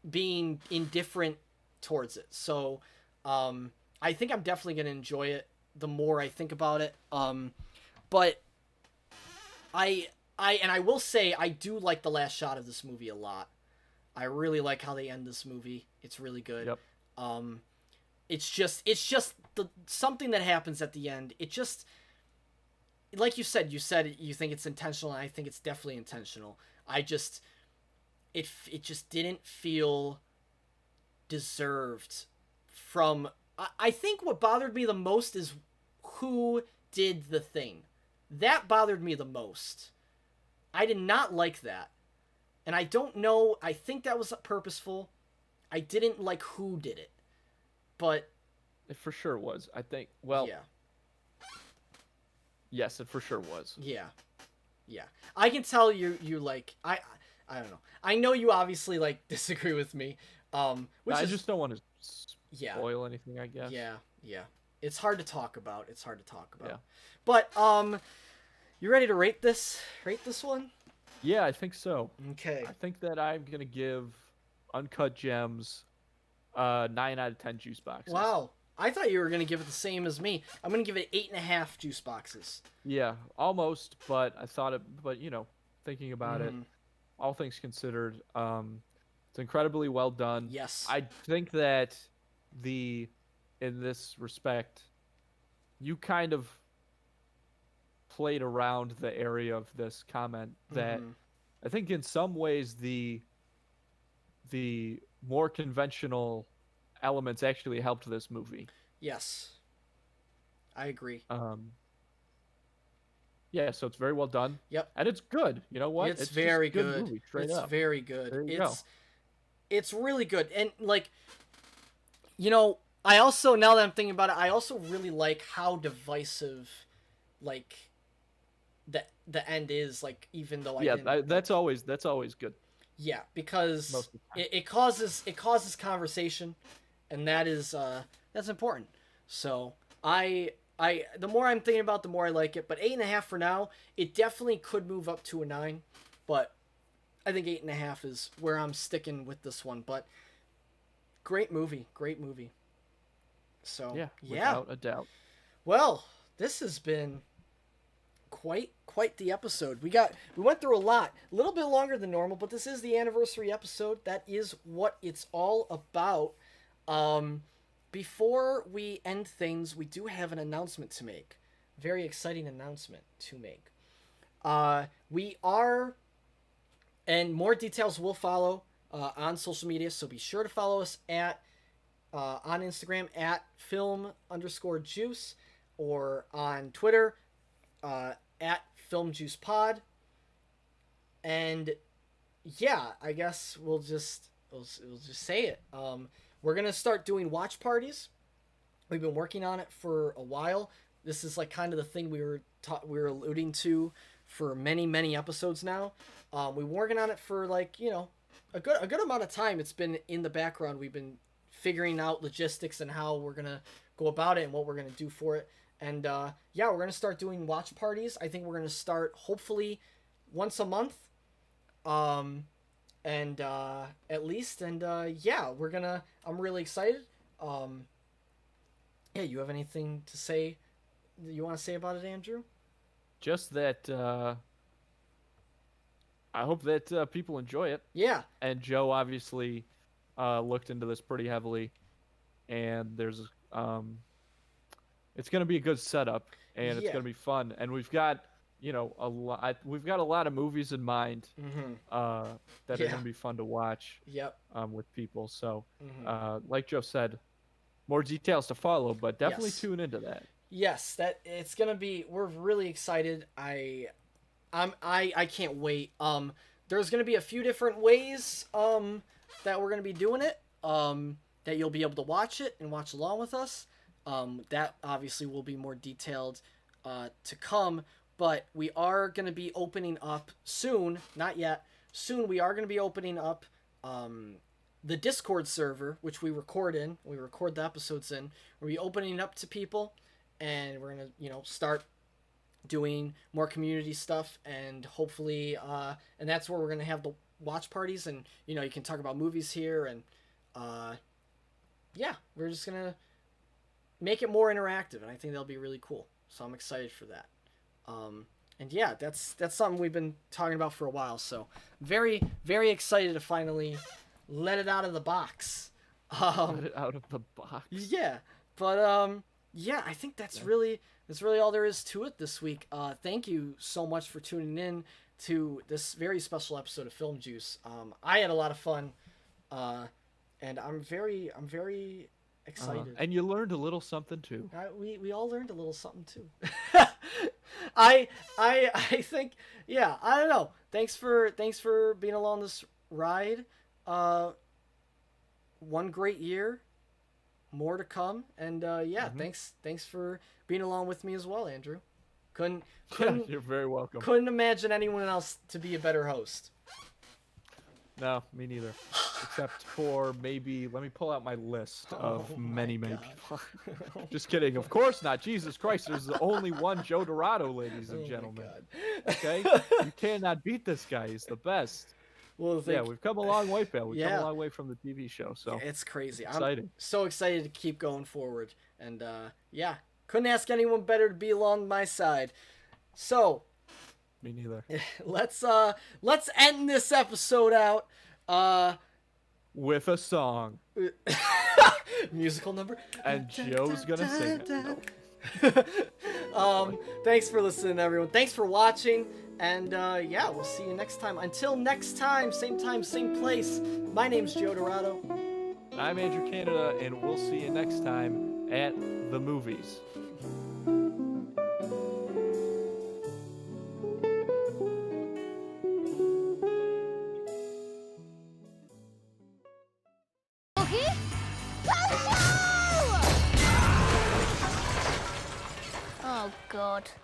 being indifferent towards it. So I think I'm definitely gonna enjoy it the more I think about it. But I will say I do like the last shot of this movie a lot. I really like how they end this movie. It's really good. Yep. It's just something that happens at the end. It just, like you said you think it's intentional, and I think it's definitely intentional. It just didn't feel deserved from. I think what bothered me the most is who did the thing. That bothered me the most. I did not like that. And I don't know, I think that was purposeful. I didn't like who did it. But It for sure was. I think. Well. yeah. Yes, it for sure was. Yeah. Yeah. I can tell you like I don't know. I know you obviously like disagree with me. Which I is just don't want to yeah. spoil anything, I guess. Yeah. Yeah. It's hard to talk about. Yeah. But you ready to rate this one? Yeah, I think so. Okay. I think that I'm gonna give Uncut Gems 9 out of 10 juice boxes. Wow. I thought you were gonna give it the same as me. I'm gonna give it 8.5 juice boxes. Yeah, almost, but I thought it. But thinking about it, all things considered, it's incredibly well done. Yes. I think that in this respect, you kind of played around the area of this comment that I think in some ways the more conventional elements actually helped this movie. Yes. I agree. Yeah, so it's very well done. Yep. And it's good. You know what? It's just very a good. good. Movie, straight it's up. very good. There you go. It's really good. And like I also, now that I'm thinking about it, I also really like how divisive like the end is, like, even though that's always good. Yeah, because Most of the time. it causes conversation, and that's important. So the more I'm thinking about it, the more I like it. But 8.5 for now. It definitely could move up to a 9, but I think 8.5 is where I'm sticking with this one. But great movie. So Yeah, without a doubt. Well, this has been quite the episode. We went through a lot, a little bit longer than normal, but this is the anniversary episode. That is what it's all about. Before we end things, we do have an announcement to make. Very exciting announcement to make. We are, and more details will follow on social media, so be sure to follow us on Instagram at film_juice, or on Twitter at filmjuicepod. And yeah, I guess we'll just say it. We're gonna start doing watch parties. We've been working on it for a while. This is like kind of the thing we were alluding to for many episodes now. We've been working on it for like a good amount of time. It's been in the background. We've been figuring out logistics and how we're gonna go about it and what we're gonna do for it. And we're gonna start doing watch parties. I think we're gonna start hopefully once a month, at least. And I'm really excited. You have anything to say? You want to say about it, Andrew? Just that I hope that people enjoy it. Yeah. And Joe obviously looked into this pretty heavily, and there's it's going to be a good setup, and it's going to be fun. And we've got a lot of movies in mind that are going to be fun to watch. Yep. With people. So like Joe said, more details to follow, but definitely tune into that. Yes, that it's gonna be. We're really excited. I I can't wait. There's gonna be a few different ways that we're gonna be doing it. That you'll be able to watch it and watch along with us. That obviously will be more detailed to come. But we are gonna be opening up soon. Not yet. Soon we are gonna be opening up the Discord server, which we record in. We record the episodes in. We're gonna be opening it up to people, and we're gonna start doing more community stuff, and hopefully and that's where we're gonna have the watch parties, and you can talk about movies here, and yeah, we're just gonna make it more interactive, and I think that'll be really cool. So I'm excited for that. And yeah, that's something we've been talking about for a while, so very, very excited to finally let it out of the box. Let it out of the box. Yeah, but yeah, I think that's really all there is to it this week. Thank you so much for tuning in to this very special episode of Film Juice. I had a lot of fun, and I'm very excited. And you learned a little something too. We all learned a little something too. I think, yeah, I don't know. Thanks for being along this ride. One great year, more to come, and yeah, thanks for being along with me as well, Andrew. Couldn't You're very welcome. Couldn't imagine anyone else to be a better host. No, me neither. Except for maybe, let me pull out my list of many people. Just kidding. Of course not. Jesus Christ, there's only one Joe Dorado, ladies and gentlemen. Okay? You cannot beat this guy. He's the best. Well, yeah, we've come a long way, Bill. We've come a long way from the TV show. So it's crazy. Exciting. I'm so excited to keep going forward. And yeah, couldn't ask anyone better to be along my side. So me neither. Let's end this episode out with a song. Musical number. And Joe's gonna sing it. Thanks for listening, everyone. Thanks for watching. And yeah, we'll see you next time. Until next time, same place. My name's Joe Dorado. I'm Andrew Canada, and we'll see you next time at the movies. Oh, God.